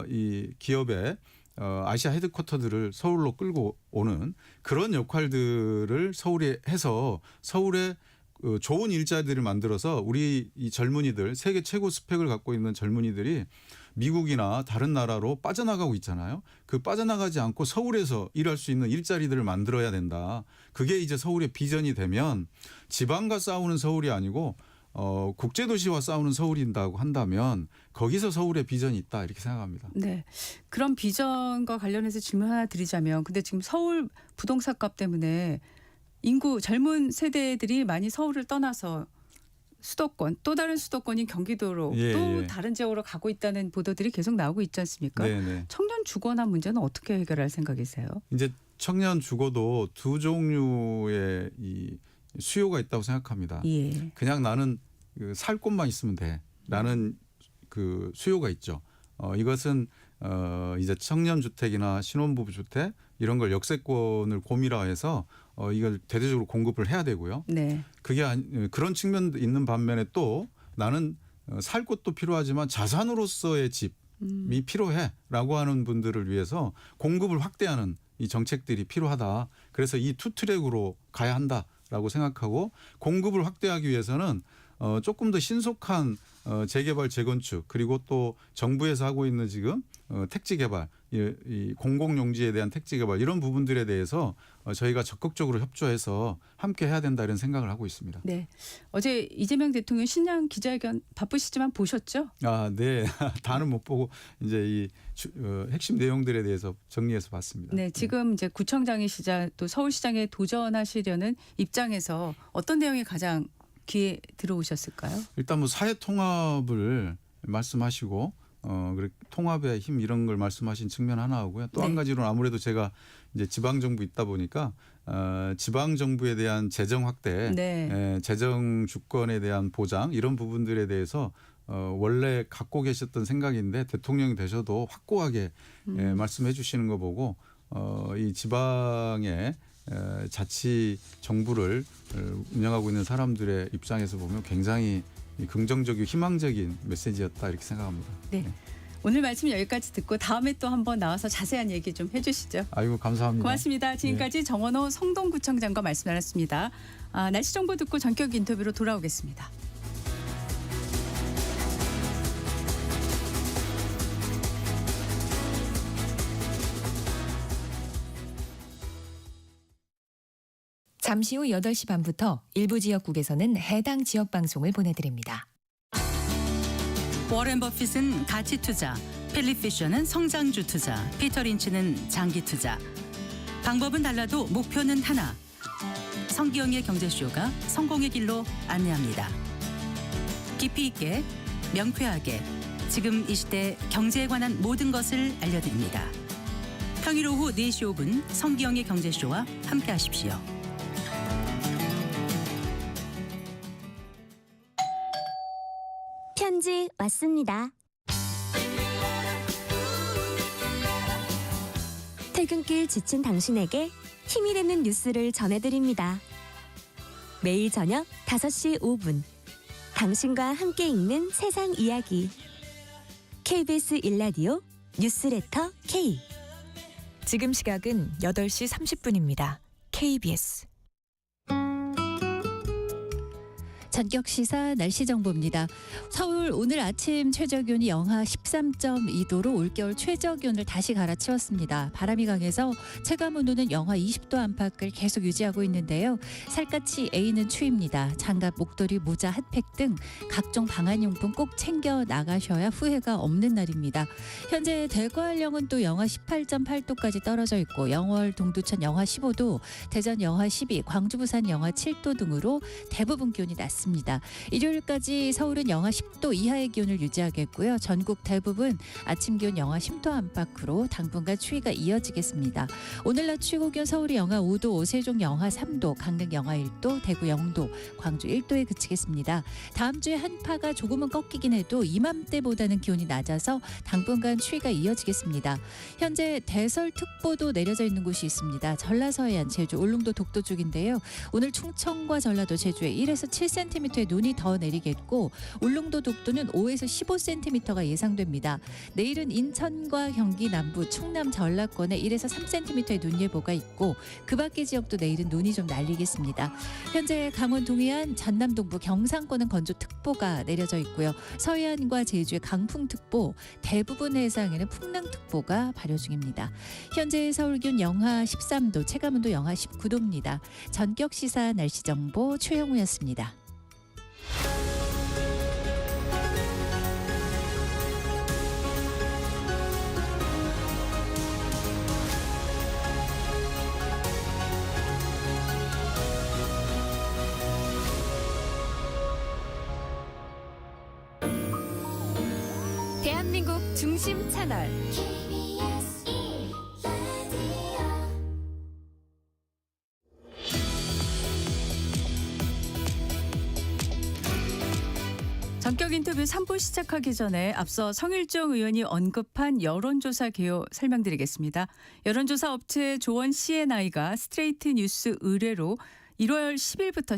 이 기업의 아시아 헤드쿼터들을 서울로 끌고 오는 그런 역할들을 서울에 해서 서울에 좋은 일자리들을 만들어서 우리 이 젊은이들, 세계 최고 스펙을 갖고 있는 젊은이들이 미국이나 다른 나라로 빠져나가고 있잖아요. 그 빠져나가지 않고 서울에서 일할 수 있는 일자리들을 만들어야 된다. 그게 이제 서울의 비전이 되면 지방과 싸우는 서울이 아니고 국제도시와 싸우는 서울인다고 한다면 거기서 서울의 비전이 있다 이렇게 생각합니다. 네. 그런 비전과 관련해서 질문 하나 드리자면, 근데 지금 서울 부동산값 때문에 젊은 세대들이 많이 서울을 떠나서 수도권, 또 다른 수도권인 경기도로 또 다른 지역으로 가고 있다는 보도들이 계속 나오고 있지 않습니까? 네네. 청년 주거난 문제는 어떻게 해결할 생각이세요? 이제 청년 주거도 두 종류의 이 수요가 있다고 생각합니다. 예. 그냥 나는 살 곳만 있으면 돼라는 그 수요가 있죠. 이것은 이제 청년 주택이나 신혼부부 주택 이런 걸 역세권을 고밀화해서 이걸 대대적으로 공급을 해야 되고요. 네. 그런 측면도 있는 반면에 또 나는 살 곳도 필요하지만 자산으로서의 집이 필요해라고 하는 분들을 위해서 공급을 확대하는 이 정책들이 필요하다. 그래서 이 투 트랙으로 가야 한다라고 생각하고, 공급을 확대하기 위해서는 조금 더 신속한 재개발, 재건축, 그리고 또 정부에서 하고 있는 지금 택지 개발, 이 공공용지에 대한 택지 개발 이런 부분들에 대해서 저희가 적극적으로 협조해서 함께 해야 된다 이런 생각을 하고 있습니다. 네. 어제 이재명 대통령 신년 기자회견 바쁘시지만 보셨죠? 아, 네. 다는 못 보고 이제 이 핵심 내용들에 대해서 정리해서 봤습니다. 네. 지금 이제 구청장이시자 또 서울시장에 도전하시려는 입장에서 어떤 내용이 가장 귀에 들어오셨을까요? 일단 사회 통합을 말씀하시고 통합의 힘 이런 걸 말씀하신 측면 하나 하고요. 또 한 가지로는 아무래도 제가 이제 지방 정부 있다 보니까 지방 정부에 대한 재정 확대, 재정 주권에 대한 보장 이런 부분들에 대해서 원래 갖고 계셨던 생각인데 대통령이 되셔도 확고하게 말씀해 주시는 거 보고 이 지방의 자치 정부를 운영하고 있는 사람들의 입장에서 보면 굉장히 긍정적이고 희망적인 메시지였다 이렇게 생각합니다. 네. 오늘 말씀 여기까지 듣고 다음에 또 한번 나와서 자세한 얘기 좀 해주시죠. 아이고 감사합니다. 고맙습니다. 지금까지 정원호 성동구청장과 말씀 나눴습니다. 날씨 정보 듣고 전격 인터뷰로 돌아오겠습니다. 잠시 후 8시 반부터 일부 지역국에서는 해당 지역 방송을 보내드립니다. 워렌 버핏은 가치 투자, 필립 피셔는 성장주 투자, 피터 린치는 장기 투자. 방법은 달라도 목표는 하나. 성기영의 경제쇼가 성공의 길로 안내합니다. 깊이 있게, 명쾌하게, 지금 이 시대 경제에 관한 모든 것을 알려드립니다. 평일 오후 4시 5분 성기영의 경제쇼와 함께하십시오. 편지 왔습니다. 퇴근길 지친 당신에게 힘이 되는 뉴스를 전해드립니다. 매일 저녁 5시 5분 당신과 함께 읽는 세상 이야기 KBS 1라디오 뉴스레터 K. 지금 시각은 8시 30분입니다. KBS. 전격 시사 날씨 정보입니다. 서울 오늘 아침 최저기온이 영하 13.2도로 올겨울 최저기온을 다시 갈아치웠습니다. 바람이 강해서 체감 온도는 영하 20도 안팎을 계속 유지하고 있는데요. 살갗이 A는 추위입니다. 장갑, 목도리, 모자, 핫팩 등 각종 방한용품 꼭 챙겨 나가셔야 후회가 없는 날입니다. 현재 대관령은 또 영하 18.8도까지 떨어져 있고 영월, 동두천 영하 15도, 대전 영하 12, 광주, 부산 영하 7도 등으로 대부분 기온이 낮습니다. 일요일까지 서울은 영하 10도 이하의 기온을 유지하겠고요. 전국 대부분 아침 기온 영하 10도 안팎으로 당분간 추위가 이어지겠습니다. 오늘 낮 최고 기온 서울이 영하 5도, 세종 영하 3도, 강릉 영하 1도, 대구 0도, 광주 1도에 그치겠습니다. 다음 주에 한파가 조금은 꺾이긴 해도 이맘때보다는 기온이 낮아서 당분간 추위가 이어지겠습니다. 현재 대설특보도 내려져 있는 곳이 있습니다. 전라서해안, 제주, 울릉도, 독도 쪽인데요. 오늘 충청과 전라도, 제주에 1에서 7cm의 눈이 더 내리겠고 울릉도, 독도는 5에서 15cm가 예상됩니다. 내일은 인천과 경기 남부, 충남, 전라권에 1에서 3cm의 눈 예보가 있고 그 밖의 지역도 내일은 눈이 좀 날리겠습니다. 현재 강원 동해안, 전남 동부, 경상권은 건조특보가 내려져 있고요. 서해안과 제주에 강풍특보, 대부분 해상에는 풍랑특보가 발효 중입니다. 현재 서울 기온 영하 13도, 체감온도 영하 19도입니다. 전격 시사 날씨 정보 최영우였습니다. 대한민국 중심 채널 전격 인터뷰 3부 시작하기 전에 앞서 성일종 의원이 언급한 여론조사 개요 설명드리겠습니다. 여론조사 업체 조원 C&I가 스트레이트 뉴스 의뢰로 1월 10일부터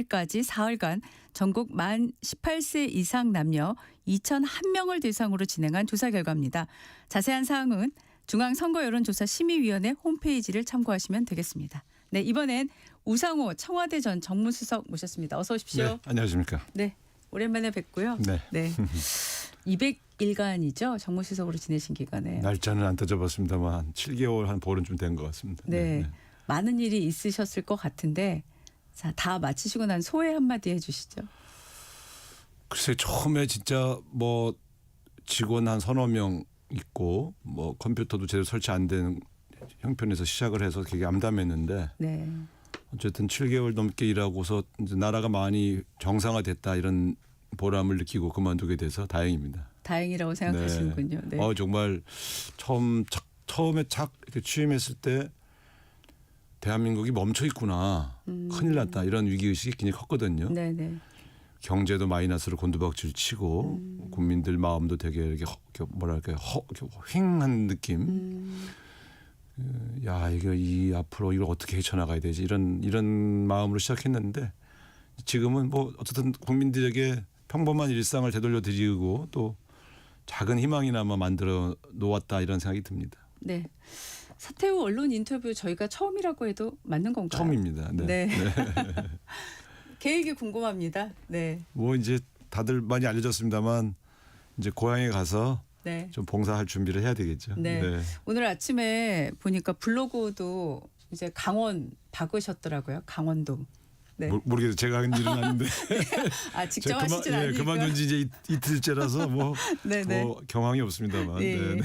12일까지 사흘간 전국 만 18세 이상 남녀 2,001명을 대상으로 진행한 조사 결과입니다. 자세한 사항은 중앙선거여론조사 심의위원회 홈페이지를 참고하시면 되겠습니다. 네, 이번엔 우상호 청와대 전 정무수석 모셨습니다. 어서 오십시오. 네, 안녕하십니까. 네, 오랜만에 뵙고요. 네. 네. 200일간이죠. 정무수석으로 지내신 기간에. 날짜는 안 따져봤습니다만 한 7개월 한 보름쯤 된 것 같습니다. 네. 많은 일이 있으셨을 것 같은데 자, 다 마치시고 난 소회 한마디 해주시죠. 글쎄 처음에 진짜 뭐 직원 한 서너 명 있고 뭐 컴퓨터도 제대로 설치 안 된 형편에서 시작을 해서 되게 암담했는데 네. 어쨌든 7개월 넘게 일하고서 이제 나라가 많이 정상화됐다 이런 보람을 느끼고 그만두게 돼서 다행입니다. 다행이라고 생각하시는군요. 네. 정말 처음에 착 이렇게 취임했을 때 대한민국이 멈춰 있구나. 큰일 났다. 이런 위기의식이 굉장히 컸거든요. 네네. 경제도 마이너스로 곤두박질 치고 국민들 마음도 되게 이렇게 뭐랄까요, 휑한 느낌. 야 이거 이 앞으로 이걸 어떻게 헤쳐나가야 되지 이런 마음으로 시작했는데 지금은 뭐 어쨌든 국민들에게 평범한 일상을 되돌려 드리고 또 작은 희망이나마 만들어 놓았다 이런 생각이 듭니다. 네. 사퇴 후 언론 인터뷰 저희가 처음이라고 해도 맞는 건가요? 처음입니다. 네. 네. 계획이 궁금합니다. 네. 뭐 이제 다들 많이 알려졌습니다만 이제 고향에 가서 네. 좀 봉사할 준비를 해야 되겠죠. 네. 오늘 아침에 보니까 블로그도 이제 강원 박으셨더라고요. 강원도. 네. 모르겠어요. 제가 한 일은 아닌데. 아 직접 하시진 않으니까. 그만둔 지 이제 이틀째라서 뭐 경황이 없습니다만. 네. 네.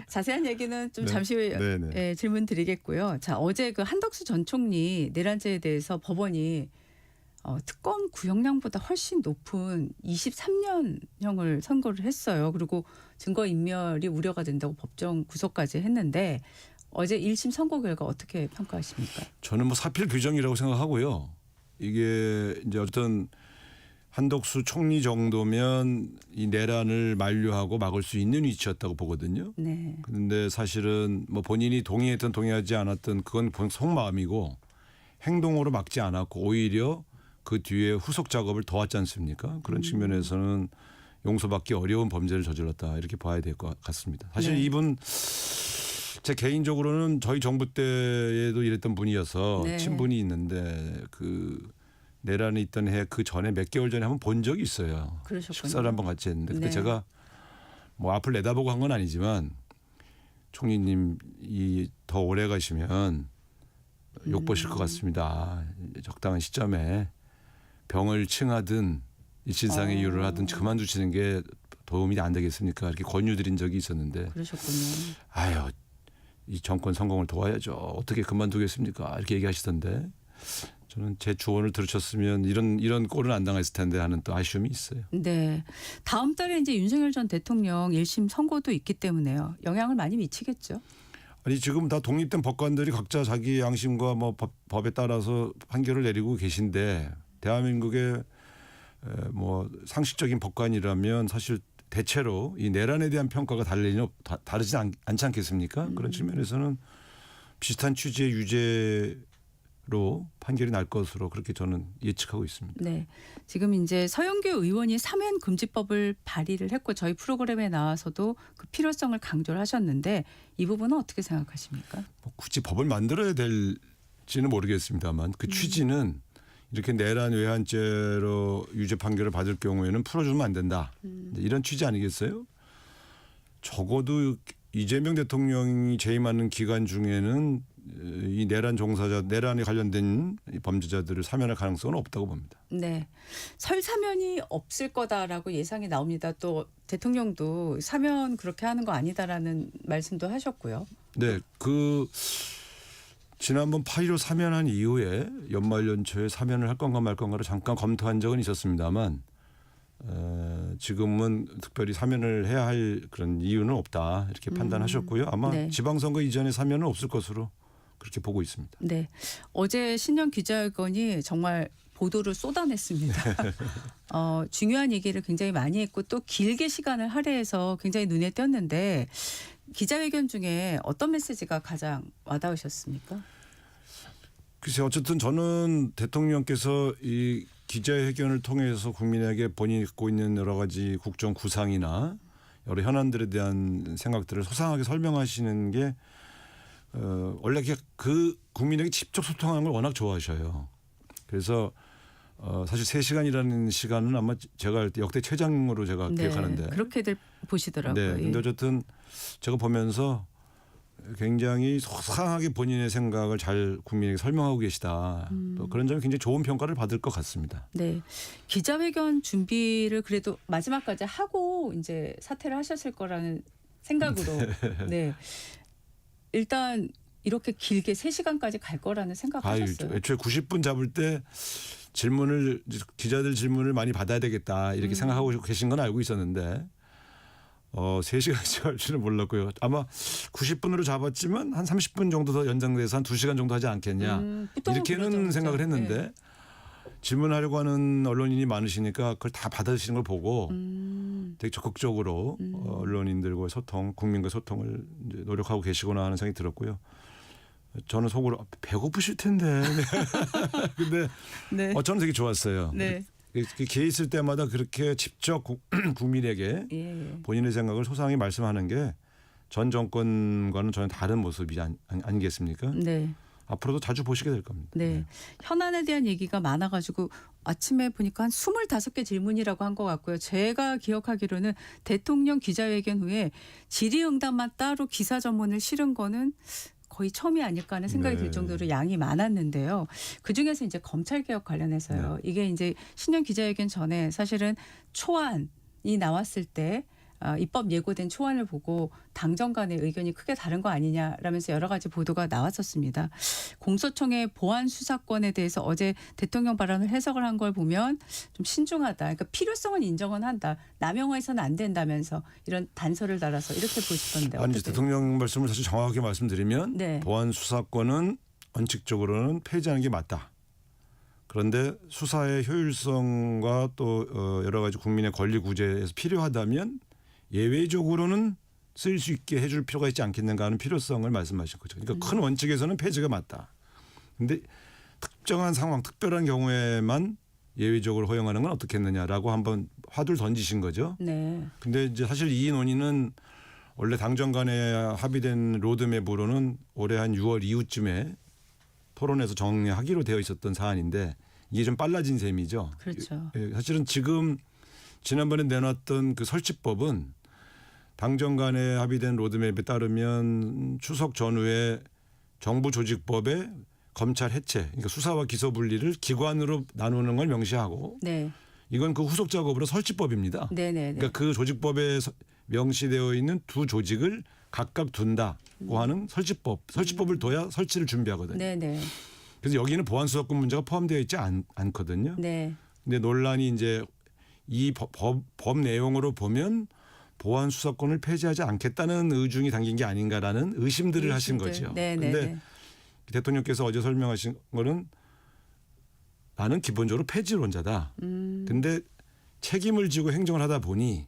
자세한 얘기는 좀 네. 잠시 후에 네, 네. 예, 질문 드리겠고요. 자 어제 그 한덕수 전 총리 내란죄에 대해서 법원이 특검 구형량보다 훨씬 높은 23년형을 선고를 했어요. 그리고 증거인멸이 우려가 된다고 법정 구속까지 했는데 어제 1심 선고 결과 어떻게 평가하십니까? 저는 뭐 사필 규정이라고 생각하고요. 이게 이제 어떤 한덕수 총리 정도면 이 내란을 만류하고 막을 수 있는 위치였다고 보거든요. 네. 그런데 사실은 뭐 본인이 동의했든 동의하지 않았든 그건 속마음이고 행동으로 막지 않았고 오히려 그 뒤에 후속 작업을 도왔지 않습니까? 그런 측면에서는 용서받기 어려운 범죄를 저질렀다 이렇게 봐야 될 것 같습니다. 사실 네. 이분 제 개인적으로는 저희 정부 때에도 이랬던 분이어서 네. 친분이 있는데 그 내란이 있던 해 그 전에 몇 개월 전에 한번 본 적이 있어요. 그러셨군요. 식사를 한번 같이 했는데 그때 네. 제가 뭐 앞을 내다보고 한 건 아니지만 총리님 이 더 오래 가시면 욕 보실 것 같습니다. 적당한 시점에 병을 칭하든 일신상의 이유를 하든 그만두시는 게 도움이 안 되겠습니까? 이렇게 권유드린 적이 있었는데 그러셨군요. 아유 이 정권 성공을 도와야죠. 어떻게 그만두겠습니까? 이렇게 얘기하시던데 저는 제 조언을 들으셨으면 이런 꼴은 안 당했을 텐데 하는 또 아쉬움이 있어요. 네. 다음 달에 이제 윤석열 전 대통령 1심 선고도 있기 때문에요. 영향을 많이 미치겠죠. 아니 지금 다 독립된 법관들이 각자 자기 양심과 뭐 법에 따라서 판결을 내리고 계신데 대한민국의 뭐 상식적인 법관이라면 사실 대체로 이 내란에 대한 평가가 다르지 않지 않겠습니까? 그런 측면에서는 비슷한 취지의 유죄로 판결이 날 것으로 그렇게 저는 예측하고 있습니다. 네. 지금 이제 서영교 의원이 사면 금지법을 발의를 했고 저희 프로그램에 나와서도 그 필요성을 강조를 하셨는데 이 부분은 어떻게 생각하십니까? 뭐 굳이 법을 만들어야 될지는 모르겠습니다만 그 취지는 이렇게 내란 외환죄로 유죄 판결을 받을 경우에는 풀어주면 안 된다. 이런 취지 아니겠어요? 적어도 이재명 대통령이 재임하는 기간 중에는 이 내란 종사자, 내란에 관련된 범죄자들을 사면할 가능성은 없다고 봅니다. 네. 설 사면이 없을 거다라고 예상이 나옵니다. 또 대통령도 사면 그렇게 하는 거 아니다라는 말씀도 하셨고요. 네. 지난번 8.15 사면한 이후에 연말연초에 사면을 할 건가 말 건가를 잠깐 검토한 적은 있었습니다만 지금은 특별히 사면을 해야 할 그런 이유는 없다 이렇게 판단하셨고요. 아마 네. 지방선거 이전에 사면은 없을 것으로 그렇게 보고 있습니다. 네. 어제 신년 기자회견이 정말 보도를 쏟아냈습니다. 중요한 얘기를 굉장히 많이 했고 또 길게 시간을 할애해서 굉장히 눈에 띄었는데 기자회견 중에 어떤 메시지가 가장 와닿으셨습니까? 글쎄 어쨌든 저는 대통령께서 이 기자회견을 통해서 국민에게 본인이 갖고 있는 여러 가지 국정 구상이나 여러 현안들에 대한 생각들을 소상하게 설명하시는 게 원래 그 국민에게 직접 소통하는 걸 워낙 좋아하셔요. 그래서 사실 3시간이라는 시간은 아마 제가 할 때 역대 최장으로 제가 기억하는데 그렇게들 보시더라고요. 네, 근데 어쨌든 제가 보면서 굉장히 소상하게 본인의 생각을 잘 국민에게 설명하고 계시다. 또 그런 점이 굉장히 좋은 평가를 받을 것 같습니다. 네, 기자회견 준비를 그래도 마지막까지 하고 이제 사퇴를 하셨을 거라는 생각으로. 네, 일단 이렇게 길게 3시간까지 갈 거라는 생각하셨어요? 애초에 90분 잡을 때 기자들 질문을 많이 받아야 되겠다 이렇게 생각하고 계신 건 알고 있었는데 3시간씩 할 줄은 몰랐고요. 아마 90분으로 잡았지만 한 30분 정도 더 연장돼서 한 2시간 정도 하지 않겠냐 이렇게는 생각을 했는데 네. 질문하려고 하는 언론인이 많으시니까 그걸 다 받아주시는 걸 보고 되게 적극적으로 언론인들과 국민과 소통을 이제 노력하고 계시구나 하는 생각이 들었고요. 저는 속으로 배고프실 텐데. 근데 네. 저는 되게 좋았어요. 네. 기회 있을 때마다 그렇게 직접 국민에게 예. 본인의 생각을 소상히 말씀하는 게 전 정권과는 전혀 다른 모습이 아니겠습니까? 네. 앞으로도 자주 보시게 될 겁니다. 네. 현안에 대한 얘기가 많아가지고 아침에 보니까 한 25개 질문이라고 한 것 같고요. 제가 기억하기로는 대통령 기자회견 후에 질의응답만 따로 기사 전문을 실은 거는 거의 처음이 아닐까 하는 생각이 네. 들 정도로 양이 많았는데요. 그중에서 이제 검찰개혁 관련해서요. 이게 이제 신년 기자회견 전에 사실은 초안이 나왔을 때 입법 예고된 초안을 보고 당정 간의 의견이 크게 다른 거 아니냐라면서 여러 가지 보도가 나왔었습니다. 공소청의 보안 수사권에 대해서 어제 대통령 발언을 해석을 한 걸 보면 좀 신중하다. 그러니까 필요성은 인정은 한다. 남용해서는 안 된다면서 이런 단서를 달아서 이렇게 보시던데. 아니 대통령 말씀을 사실 정확하게 말씀드리면 네. 보안 수사권은 원칙적으로는 폐지하는 게 맞다. 그런데 수사의 효율성과 또 여러 가지 국민의 권리 구제에서 필요하다면 예외적으로는 쓸 수 있게 해줄 필요가 있지 않겠는가 하는 필요성을 말씀하신 거죠. 그러니까 큰 원칙에서는 폐지가 맞다. 그런데 특정한 상황, 특별한 경우에만 예외적으로 허용하는 건 어떻겠느냐라고 한번 화두를 던지신 거죠. 네. 근데 이제 사실 이 논의는 원래 당정 간에 합의된 로드맵으로는 올해 한 6월 이후쯤에 토론에서 정리하기로 되어 있었던 사안인데 이게 좀 빨라진 셈이죠. 그렇죠. 사실은 지금 지난번에 내놨던 그 설치법은 당정 간에 합의된 로드맵에 따르면 추석 전후에 정부조직법에 검찰 해체, 그러니까 수사와 기소 분리를 기관으로 나누는 걸 명시하고 네. 이건 그 후속 작업으로 설치법입니다. 네네. 그러니까 그 조직법에 명시되어 있는 두 조직을 각각 둔다고 하는 설치법을 둬야 설치를 준비하거든요. 네네. 그래서 여기는 보안 수사권 문제가 포함되어 있지 않거든요. 네. 근데 논란이 이제 이 법 내용으로 보면 보안 수사권을 폐지하지 않겠다는 의중이 담긴 게 아닌가라는 의심들을 하신 거죠. 그런데 대통령께서 어제 설명하신 거는 나는 기본적으로 폐지론자다. 근데 책임을 지고 행정을 하다 보니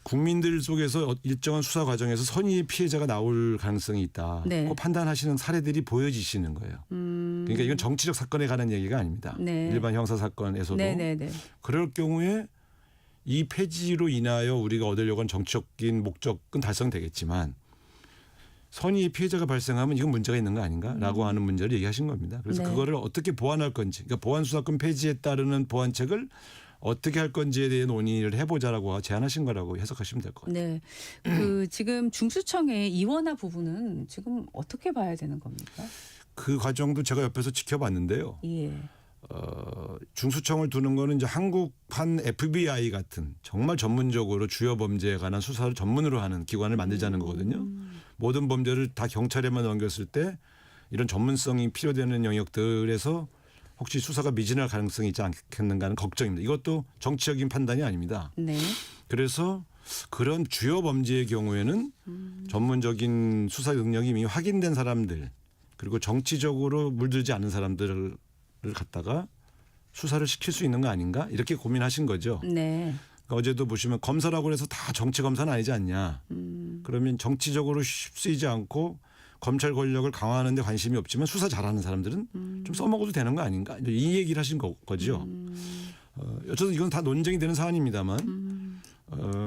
국민들 속에서 일정한 수사 과정에서 선의 피해자가 나올 가능성이 있다. 네. 고 판단하시는 사례들이 보여지시는 거예요. 그러니까 이건 정치적 사건에 관한 얘기가 아닙니다. 네. 일반 형사 사건에서도 네네네. 그럴 경우에 이 폐지로 인하여 우리가 얻으려고 하는 정치적인 목적은 달성되겠지만 선의 피해자가 발생하면 이건 문제가 있는 거 아닌가라고 하는 문제를 얘기하신 겁니다. 그래서 네. 그거를 어떻게 보완할 건지, 그러니까 보안 수사권 폐지에 따르는 보완책을 어떻게 할 건지에 대해 논의를 해보자라고 제안하신 거라고 해석하시면 될 것 같아요. 네. 그 지금 중수청의 이원화 부분은 지금 어떻게 봐야 되는 겁니까? 그 과정도 제가 옆에서 지켜봤는데요. 예. 중수청을 두는 거는 이제 한국판 FBI 같은 정말 전문적으로 주요 범죄에 관한 수사를 전문으로 하는 기관을 만들자는 거거든요. 모든 범죄를 다 경찰에만 넘겼을 때 이런 전문성이 필요되는 영역들에서 혹시 수사가 미진할 가능성이 있지 않겠는가 하는 걱정입니다. 이것도 정치적인 판단이 아닙니다. 네. 그래서 그런 주요 범죄의 경우에는 전문적인 수사 능력이 이미 확인된 사람들 그리고 정치적으로 물들지 않은 사람들을 갖다가 수사를 시킬 수 있는 거 아닌가 이렇게 고민하신 거죠. 네. 그러니까 어제도 보시면 검사라고 해서 다 정치 검사는 아니지 않냐. 그러면 정치적으로 휩쓰이지 않고 검찰 권력을 강화하는 데 관심이 없지만 수사 잘하는 사람들은 좀 써먹어도 되는 거 아닌가. 이 얘기를 하신 거죠. 어쨌든 이건 다 논쟁이 되는 사안입니다만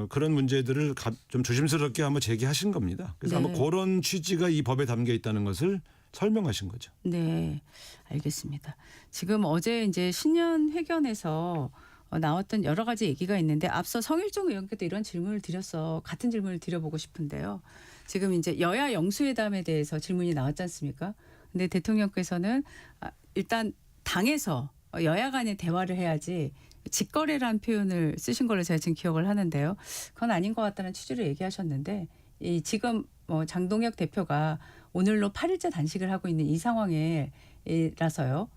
그런 문제들을 좀 조심스럽게 한번 제기하신 겁니다. 그래서 네. 아마 그런 취지가 이 법에 담겨 있다는 것을 설명하신 거죠. 네, 알겠습니다. 지금 어제 이제 신년 회견에서 나왔던 여러 가지 얘기가 있는데 앞서 성일종 의원께도 이런 질문을 드렸어. 같은 질문을 드려보고 싶은데요. 지금 이제 여야 영수회담에 대해서 질문이 나왔지 않습니까? 근데 대통령께서는 일단 당에서 여야 간의 대화를 해야지 직거래라는 표현을 쓰신 걸로 제가 지금 기억을 하는데요. 그건 아닌 것 같다는 취지로 얘기하셨는데 이 지금 장동혁 대표가 오늘로 8일째 단식을 하고 있는 이 상황에라서요.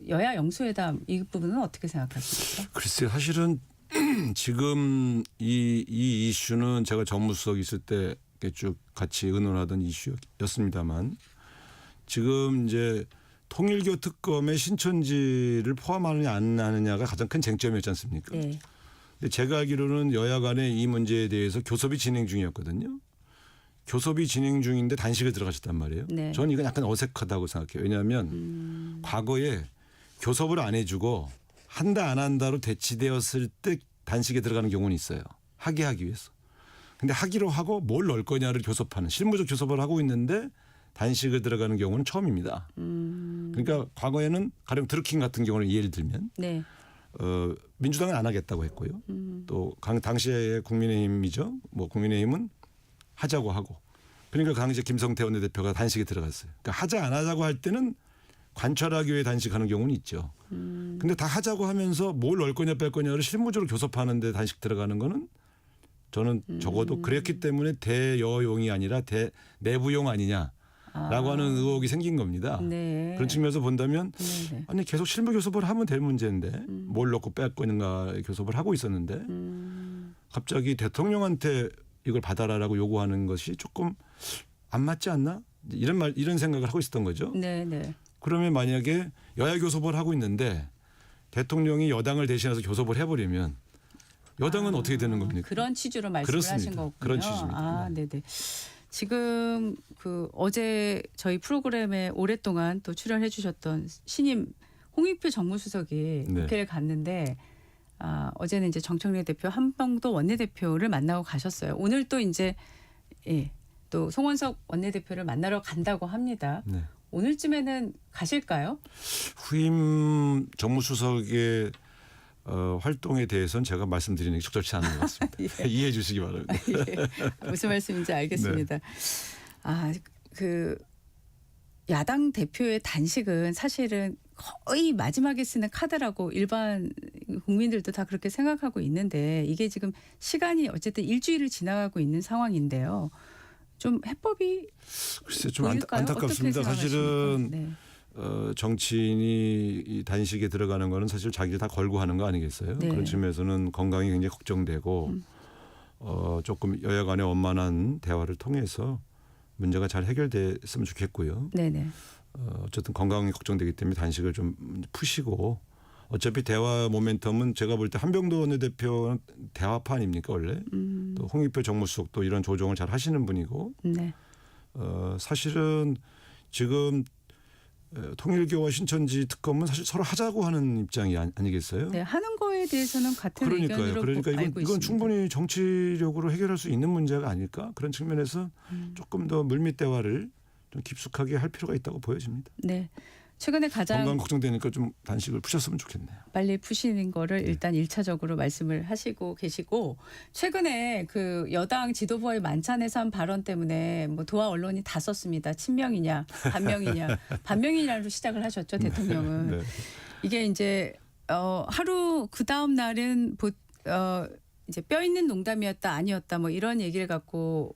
여야 영수회담 이 부분은 어떻게 생각하십니까? 글쎄요. 사실은 지금 이 이슈는 제가 정무수석 있을 때 쭉 같이 의논하던 이슈였습니다만 지금 이제 통일교 특검의 신천지를 포함하느냐 안 하느냐가 가장 큰 쟁점이었지 않습니까? 네. 근데 제가 알기로는 여야 간에 이 문제에 대해서 교섭이 진행 중이었거든요. 교섭이 진행 중인데 단식을 들어가셨단 말이에요. 네. 저는 이건 약간 어색하다고 생각해요. 왜냐하면 과거에 교섭을 안 해주고 한다 안 한다로 대치되었을 때 단식에 들어가는 경우는 있어요. 하기 위해서. 근데 하기로 하고 뭘 넣을 거냐를 교섭하는 실무적 교섭을 하고 있는데 단식을 들어가는 경우는 처음입니다. 그러니까 과거에는 가령 드루킹 같은 경우는 예를 들면 네. 민주당은 안 하겠다고 했고요. 또 당시의 국민의힘이죠. 뭐 국민의힘은 하자고 하고. 그러니까 그 당시에 김성태 원내대표가 단식에 들어갔어요. 그러니까 하자 안 하자고 할 때는 관철하기 위해 단식하는 경우는 있죠. 근데 다 하자고 하면서 뭘 넣을 거냐 뺄 거냐를 실무적으로 교섭하는데 단식 들어가는 거는 저는 적어도 그랬기 때문에 대여용이 아니라 대내부용 아니냐라고 하는 의혹이 생긴 겁니다. 네. 그런 측면에서 본다면 네. 아니 계속 실무 교섭을 하면 될 문제인데 뭘 넣고 뺄 거는가 교섭을 하고 있었는데 갑자기 대통령한테 이걸 받아라라고 요구하는 것이 조금 안 맞지 않나? 이런 생각을 하고 있었던 거죠. 네, 네. 그러면 만약에 여야 교섭을 하고 있는데 대통령이 여당을 대신해서 교섭을 해버리면 여당은 어떻게 되는 겁니까? 그런 취지로 말씀을 그렇습니다. 하신 거군요. 그런 취지입니다. 아, 네, 네. 지금 어제 저희 프로그램에 오랫동안 또 출연해 주셨던 신임 홍익표 정무수석이 네. 국회를 갔는데 어제는 이제 정청래 대표 한병도 원내대표를 만나고 가셨어요. 오늘 또 이제 또 송원석 원내대표를 만나러 간다고 합니다. 네. 오늘쯤에는 가실까요? 후임 정무수석의 활동에 대해서는 제가 말씀드리는 게 적절치 않은 것 같습니다. 예. 이해해 주시기 바랍니다. 예. 무슨 말씀인지 알겠습니다. 야당 대표의 단식은 사실은 거의 마지막에 쓰는 카드라고 일반 국민들도 다 그렇게 생각하고 있는데 이게 지금 시간이 어쨌든 일주일을 지나가고 있는 상황인데요. 좀 해법이 글쎄 좀 보일까요? 안타깝습니다. 어떻게 사실은 생각하십니까? 네. 정치인이 이 단식에 들어가는 거는 사실 자기를 다 걸고 하는 거 아니겠어요? 네. 그런 측면에서는 건강이 굉장히 걱정되고 조금 여야 간의 원만한 대화를 통해서 문제가 잘 해결됐으면 좋겠고요. 네네. 어쨌든 건강이 걱정되기 때문에 단식을 좀 푸시고 어차피 대화 모멘텀은 제가 볼 때 한병도 원내대표는 대화파 아닙니까 원래? 또 홍익표 정무수석도 이런 조정을 잘 하시는 분이고 네. 사실은 지금 통일교와 신천지 특검은 사실 서로 하자고 하는 입장이 아니겠어요? 네, 하는 거에 대해서는 같은 의견으로 그러니까 알고 이건 있습니다. 충분히 정치력으로 해결할 수 있는 문제가 아닐까? 그런 측면에서 조금 더 물밑 대화를 좀 깊숙하게 할 필요가 있다고 보여집니다. 네. 최근에 가장 건강 걱정되니까 좀 단식을 푸셨으면 좋겠네요. 빨리 푸시는 거를 일단 1차적으로 말씀을 하시고 계시고 최근에 여당 지도부와의 만찬에서 한 발언 때문에 도하 언론이 다 썼습니다. 친명이냐 반명이냐 반명이냐로 시작을 하셨죠 대통령은. 네. 이게 이제 하루 그 다음 날은 이제 뼈 있는 농담이었다 아니었다 이런 얘기를 갖고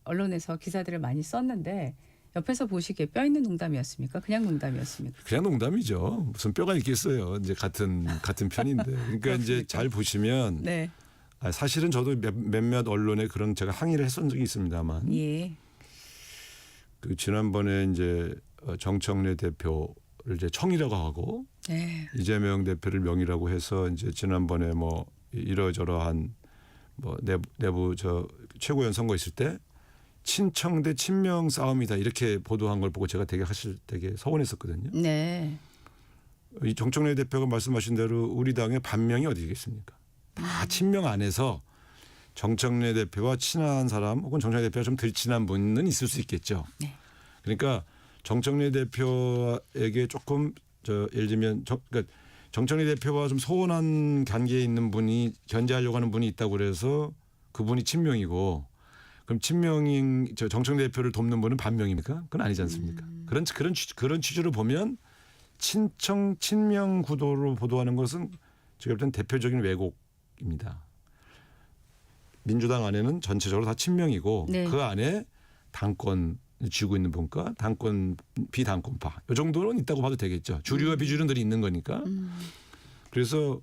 언론에서 기사들을 많이 썼는데 옆에서 보시기에 뼈 있는 농담이었습니까? 그냥 농담이었습니까? 그냥 농담이죠. 무슨 뼈가 있겠어요. 이제 같은 편인데. 그러니까 이제 잘 보시면 네. 사실은 저도 몇몇 언론에 그런 제가 항의를 했던 적이 있습니다만. 예. 지난번에 이제 정청래 대표를 이제 청이라고 하고 네. 이재명 대표를 명이라고 해서 이제 지난번에 이러저러한 내부 최고위원 선거 있을 때 친청 대 친명 싸움이다 이렇게 보도한 걸 보고 제가 되게 서운했었거든요. 네. 이 정청래 대표가 말씀하신 대로 우리 당의 반명이 어디겠습니까? 다 친명 안에서 정청래 대표와 친한 사람 혹은 정청래 대표가 좀 덜 친한 분은 있을 수 있겠죠. 네. 그러니까 정청래 대표에게 조금 예를 들면 그러니까 정청래 대표와 좀 소원한 관계에 있는 분이 견제하려고 하는 분이 있다고 그래서 그분이 친명이고 그럼 친명인 정청래 대표를 돕는 분은 반명입니까? 그건 아니지 않습니까? 그런 취지로 보면 친명 구도로 보도하는 것은 제가 볼 때는 대표적인 왜곡입니다. 민주당 안에는 전체적으로 다 친명이고 네. 그 안에 당권 쥐고 있는 분과 당권 비당권파 이 정도는 있다고 봐도 되겠죠. 주류와 비주류들이 있는 거니까. 그래서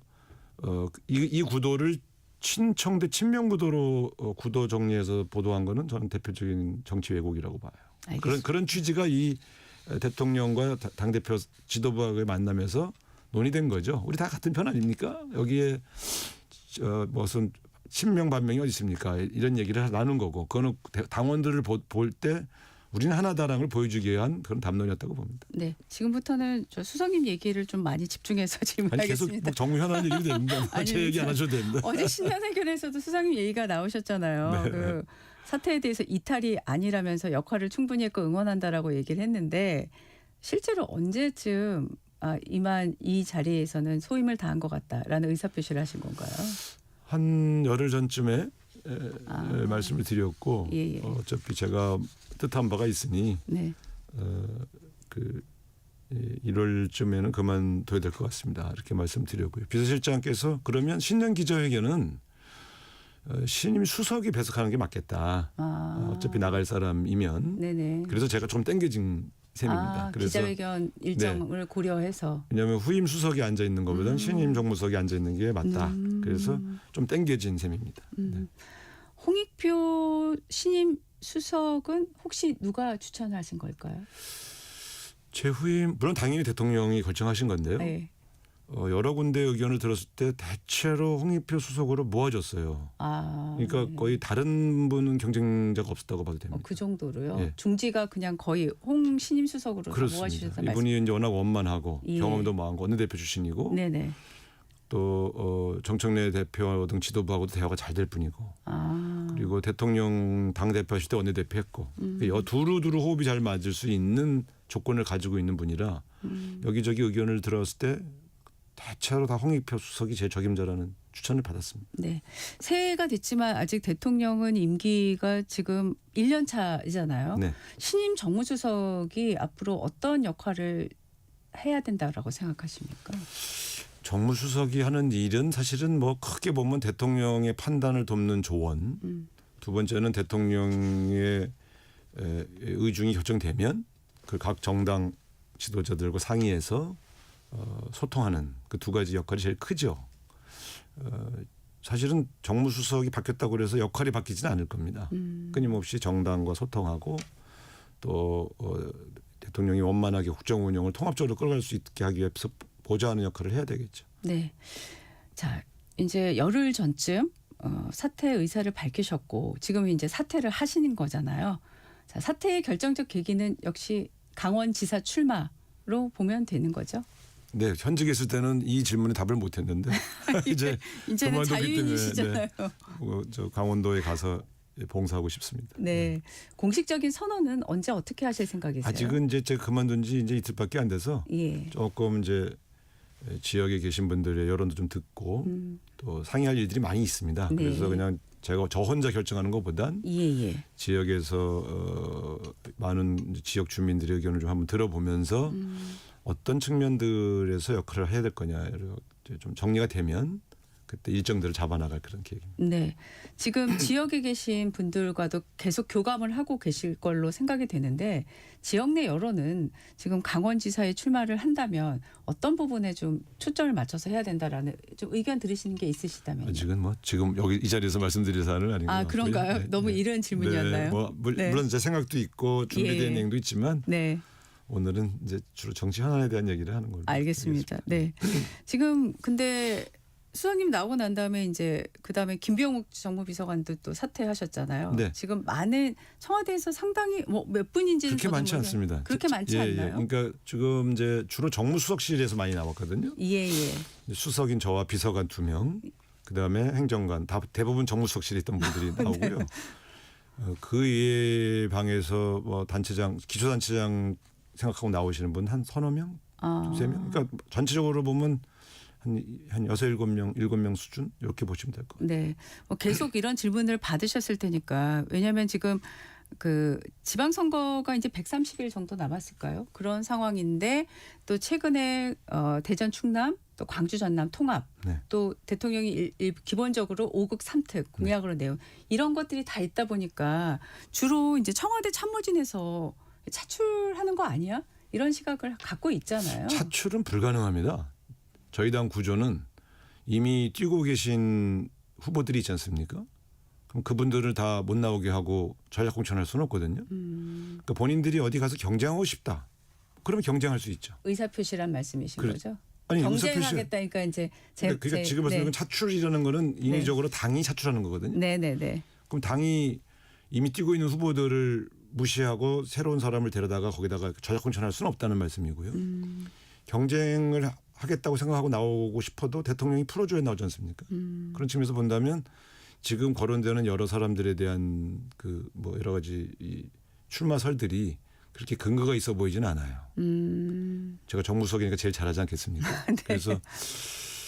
이 구도를 친청 대 친명 구도로 구도 정리해서 보도한 거는 저는 대표적인 정치 왜곡이라고 봐요. 그런 취지가 이 대통령과 당대표 지도부와의 만남에서 논의된 거죠. 우리 다 같은 편 아닙니까? 여기에 무슨 친명 반명이 어디 있습니까? 이런 얘기를 나눈 거고 그거는 당원들을 볼 때 우리는 하나다라는 걸 보여주기 위한 그런 담론이었다고 봅니다. 네, 지금부터는 저 수석님 얘기를 좀 많이 집중해서 아니 계속 질문하겠습니다. 뭐 정무현안 얘기도 되는데 제 얘기 안 하셔도 됩니다. 어제 신년회견에서도 수석님 얘기가 나오셨잖아요. 네. 그 사태에 대해서 이탈이 아니라면서 역할을 충분히 했고 응원한다라고 얘기를 했는데 실제로 언제쯤 이만 이 자리에서는 소임을 다한 것 같다라는 의사표시를 하신 건가요? 한 열흘 전쯤에 말씀을 드렸고 예. 어차피 제가 뜻한 바가 있으니 네. 1월쯤에는 그만둬야 될 것 같습니다. 이렇게 말씀드렸고요. 비서실장께서 그러면 신년 기자회견은 신임 수석이 배석하는 게 맞겠다. 어차피 나갈 사람이면. 네네. 그래서 제가 좀 땡겨진 셈입니다. 그래서 기자회견 일정을 고려해서. 왜냐하면 후임 수석이 앉아 있는 것보다는 신임 정무석이 앉아 있는 게 맞다. 그래서 좀 땡겨진 셈입니다. 네. 홍익표 신임 수석은 혹시 누가 추천하신 걸까요? 제 후임 물론 당연히 대통령이 결정하신 건데요. 네. 여러 군데 의견을 들었을 때 대체로 홍익표 수석으로 모아졌어요. 그러니까 네. 거의 다른 분은 경쟁자가 없었다고 봐도 됩니다. 그 정도로요. 예. 중지가 그냥 거의 홍 신임 수석으로 그렇습니다. 모아주셔서 이분이 이제 워낙 원만하고 예. 경험도 많고 원내대표 출신이고 네네. 또 정청래 대표 등 지도부하고도 대화가 잘 될 분이고 그리고 대통령 당 대표 하실 때 원내대표 했고 두루두루 호흡이 잘 맞을 수 있는 조건을 가지고 있는 분이라 여기저기 의견을 들었을 때 대체로 다 홍익표 수석이 제 적임자라는 추천을 받았습니다. 네. 새해가 됐지만 아직 대통령은 임기가 지금 1년 차이잖아요. 네. 신임 정무수석이 앞으로 어떤 역할을 해야 된다라고 생각하십니까? 정무수석이 하는 일은 사실은 뭐 크게 보면 대통령의 판단을 돕는 조언. 두 번째는 대통령의 의중이 결정되면 그 각 정당 지도자들과 상의해서 소통하는 그 두 가지 역할이 제일 크죠. 사실은 정무수석이 바뀌었다고 그래서 역할이 바뀌지는 않을 겁니다. 끊임없이 정당과 소통하고 또 대통령이 원만하게 국정 운영을 통합적으로 끌어갈 수 있게 하기 위해서 보좌하는 역할을 해야 되겠죠. 네. 자, 이제 열흘 전쯤 사퇴 의사를 밝히셨고 지금 이제 사퇴를 하시는 거잖아요. 자, 사퇴의 결정적 계기는 역시 강원지사 출마로 보면 되는 거죠. 네, 현직에 있을 때는 이 질문에 답을 못했는데 이제는 자유인이시잖아요. 저 강원도에 가서 봉사하고 싶습니다. 네, 공식적인 선언은 언제 어떻게 하실 생각이세요? 아직은 이제 제가 그만둔 지 이제 이틀밖에 안 돼서 예. 조금 이제 지역에 계신 분들의 여론도 좀 듣고 또 상의할 일들이 많이 있습니다. 네. 그래서 그냥 제가 저 혼자 결정하는 것보단 지역에서 많은 지역 주민들의 의견을 좀 한번 들어보면서 어떤 측면들에서 역할을 해야 될 거냐를 좀 정리가 되면 그때 일정들을 잡아나갈 그런 계획입니다. 네, 지금 지역에 계신 분들과도 계속 교감을 하고 계실 걸로 생각이 되는데 지역 내 여론은 지금 강원지사에 출마를 한다면 어떤 부분에 좀 초점을 맞춰서 해야 된다라는 좀 의견 들으시는 게 있으시다면요. 아직은 뭐 지금 여기 이 자리에서 말씀드릴 사안은 아닌 것 같고요. 그런가요? 네, 너무 이른 질문이었나요? 네, 물론 제 생각도 있고 준비된 내용도 있지만 네. 오늘은 이제 주로 정치 현안에 대한 얘기를 하는 걸로. 알겠습니다. 네. 지금 근데 수석님 나오고 난 다음에 이제 그다음에 김병욱 정무비서관도 또 사퇴하셨잖아요. 네. 지금 많은 청와대에서 상당히 뭐 몇 분인지는 그렇게 많지 않습니다. 그렇게 많지 않나요? 그러니까 지금 이제 주로 정무수석실에서 많이 나왔거든요. 예. 수석인 저와 비서관 2명, 그다음에 행정관 다 대부분 정무수석실에 있던 분들이 나오고요. 네. 그 이외의 방에서 뭐 단체장, 기초단체장 생각하고 나오시는 분 한 서너 명, 두세 명. 그러니까 전체적으로 보면 한 6, 7명 수준 이렇게 보시면 될 것 같아요. 네. 뭐 계속 이런 질문을 받으셨을 테니까 왜냐하면 지금 그 지방선거가 이제 130일 정도 남았을까요? 그런 상황인데 또 최근에 대전 충남 또 광주 전남 통합 또 대통령이 기본적으로 5국 3특 공약으로 내온 이런 것들이 다 있다 보니까 주로 이제 청와대 참모진에서 차출하는 거 아니야? 이런 시각을 갖고 있잖아요. 차출은 불가능합니다. 저희 당 구조는 이미 뛰고 계신 후보들이 있지 않습니까? 그럼 그분들을 다 못 나오게 하고 전략 공천할 수는 없거든요. 그러니까 본인들이 어디 가서 경쟁하고 싶다. 그러면 경쟁할 수 있죠. 의사표시란 말씀이신 거죠? 아니 경쟁하겠다니까 이제 그러니까 지금 말씀드린 차출이라는 거는 인위적으로 당이 차출하는 거거든요. 네네네. 그럼 당이 이미 뛰고 있는 후보들을 무시하고 새로운 사람을 데려다가 거기다가 저작권천할 수는 없다는 말씀이고요. 경쟁을 하겠다고 생각하고 나오고 싶어도 대통령이 풀어줘야 나오지 않습니까? 그런 측면에서 본다면 지금 거론되는 여러 사람들에 대한 그 뭐 여러 가지 이 출마설들이 그렇게 근거가 있어 보이지는 않아요. 제가 정무수석이니까 제일 잘하지 않겠습니까? 네. 그래서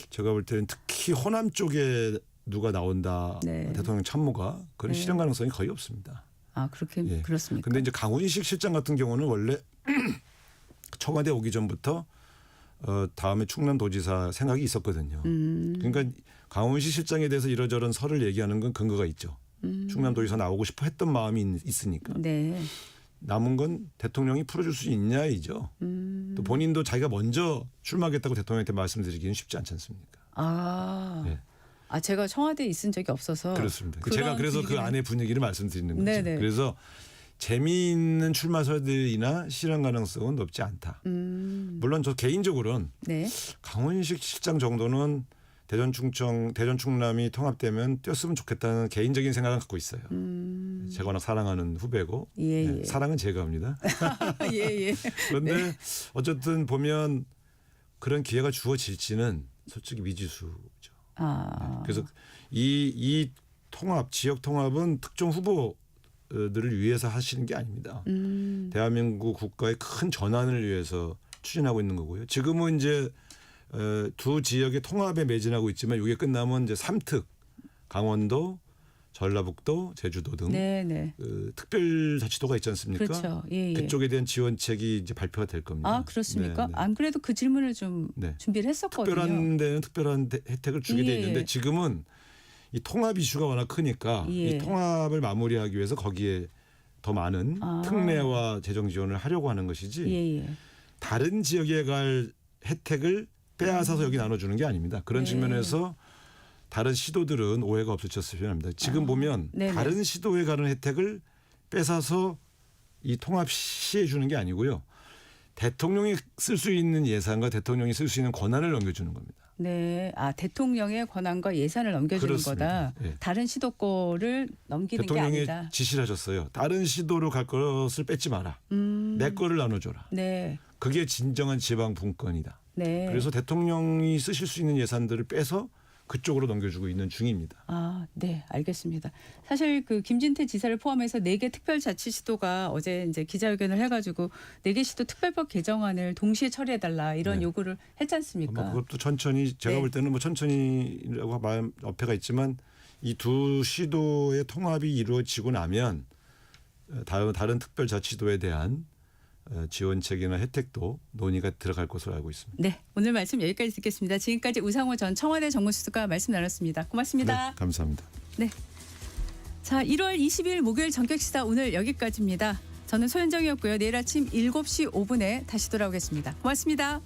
제가 볼 때는 특히 호남 쪽에 누가 나온다 네. 대통령 참모가 그런 네. 실현 가능성이 거의 없습니다. 아 그렇게 예. 그렇습니까? 근데 이제 강훈식 실장 같은 경우는 원래 청와대 오기 전부터 다음에 충남도지사 생각이 있었거든요. 그러니까 강훈식 실장에 대해서 이러저런 설을 얘기하는 건 근거가 있죠. 충남도지사 나오고 싶어 했던 마음이 있으니까. 네. 남은 건 대통령이 풀어줄 수 있냐이죠. 또 본인도 자기가 먼저 출마하겠다고 대통령한테 말씀드리기는 쉽지 않지 않습니까? 아. 예. 아 제가 청와대에 있은 적이 없어서 그렇습니다. 그런 제가 그래서 그 안의 분위기를 말씀드리는 거죠. 네네. 그래서 재미있는 출마설들이나 실현 가능성은 높지 않다. 물론 저 개인적으로는 네. 강훈식 실장 정도는 대전 충남이 통합되면 뛰었으면 좋겠다는 개인적인 생각은 갖고 있어요. 제가 워낙 사랑하는 후배고 예, 네, 예. 사랑은 제가 합니다. 예, 예. 그런데 네. 어쨌든 보면 그런 기회가 주어질지는 솔직히 미지수죠. 아. 그래서 이 통합 지역 통합은 특정 후보들을 위해서 하시는 게 아닙니다. 대한민국 국가의 큰 전환을 위해서 추진하고 있는 거고요. 지금은 이제 두 지역의 통합에 매진하고 있지만 이게 끝나면 이제 3특 강원도, 전라북도, 제주도 등 네네. 특별자치도가 있지 않습니까? 그렇죠. 예, 예. 그쪽에 대한 지원책이 이제 발표가 될 겁니다. 아 그렇습니까? 네, 네. 안 그래도 그 질문을 좀 네. 준비를 했었거든요. 특별한 데는 특별한 혜택을 주게 돼 예. 있는데 지금은 이 통합 이슈가 워낙 크니까 예. 이 통합을 마무리하기 위해서 거기에 더 많은 특례와 재정 지원을 하려고 하는 것이지 예, 예. 다른 지역에 갈 혜택을 빼앗아서 여기 나눠주는 게 아닙니다. 그런 네. 측면에서 다른 시도들은 오해가 없으셨으면 합니다. 지금 보면 네네. 다른 시도에 가는 혜택을 뺏어서 이 통합 시에 주는 게 아니고요. 대통령이 쓸 수 있는 예산과 대통령이 쓸 수 있는 권한을 넘겨주는 겁니다. 네. 아 대통령의 권한과 예산을 넘겨주는 그렇습니다. 거다. 예. 다른 시도 거를 넘기는 게 대통령이 아니다. 지시를 하셨어요. 다른 시도로 갈 것을 뺏지 마라. 내 거를 나눠줘라. 네. 그게 진정한 지방 분권이다. 네. 그래서 대통령이 쓰실 수 있는 예산들을 빼서 그쪽으로 넘겨주고 있는 중입니다. 아, 네, 알겠습니다. 사실 그 김진태 지사를 포함해서 4개 특별자치시도가 어제 이제 기자회견을 해가지고 4개 시도 특별법 개정안을 동시에 처리해달라 이런 네. 요구를 했지 않습니까? 그것도 천천히 제가 네. 볼 때는 뭐 천천히라고 마음 어폐가 있지만 이 두 시도의 통합이 이루어지고 나면 다른 특별자치도에 대한 지원책이나 혜택도 논의가 들어갈 것으로 알고 있습니다. 네, 오늘 말씀 여기까지 듣겠습니다. 지금까지 우상호 전 청와대 정무수석과 말씀 나눴습니다. 고맙습니다. 네, 감사합니다. 네. 자, 1월 20일 목요일 전격시사 오늘 여기까지입니다. 저는 소현정이었고요. 내일 아침 7시 5분에 다시 돌아오겠습니다. 고맙습니다.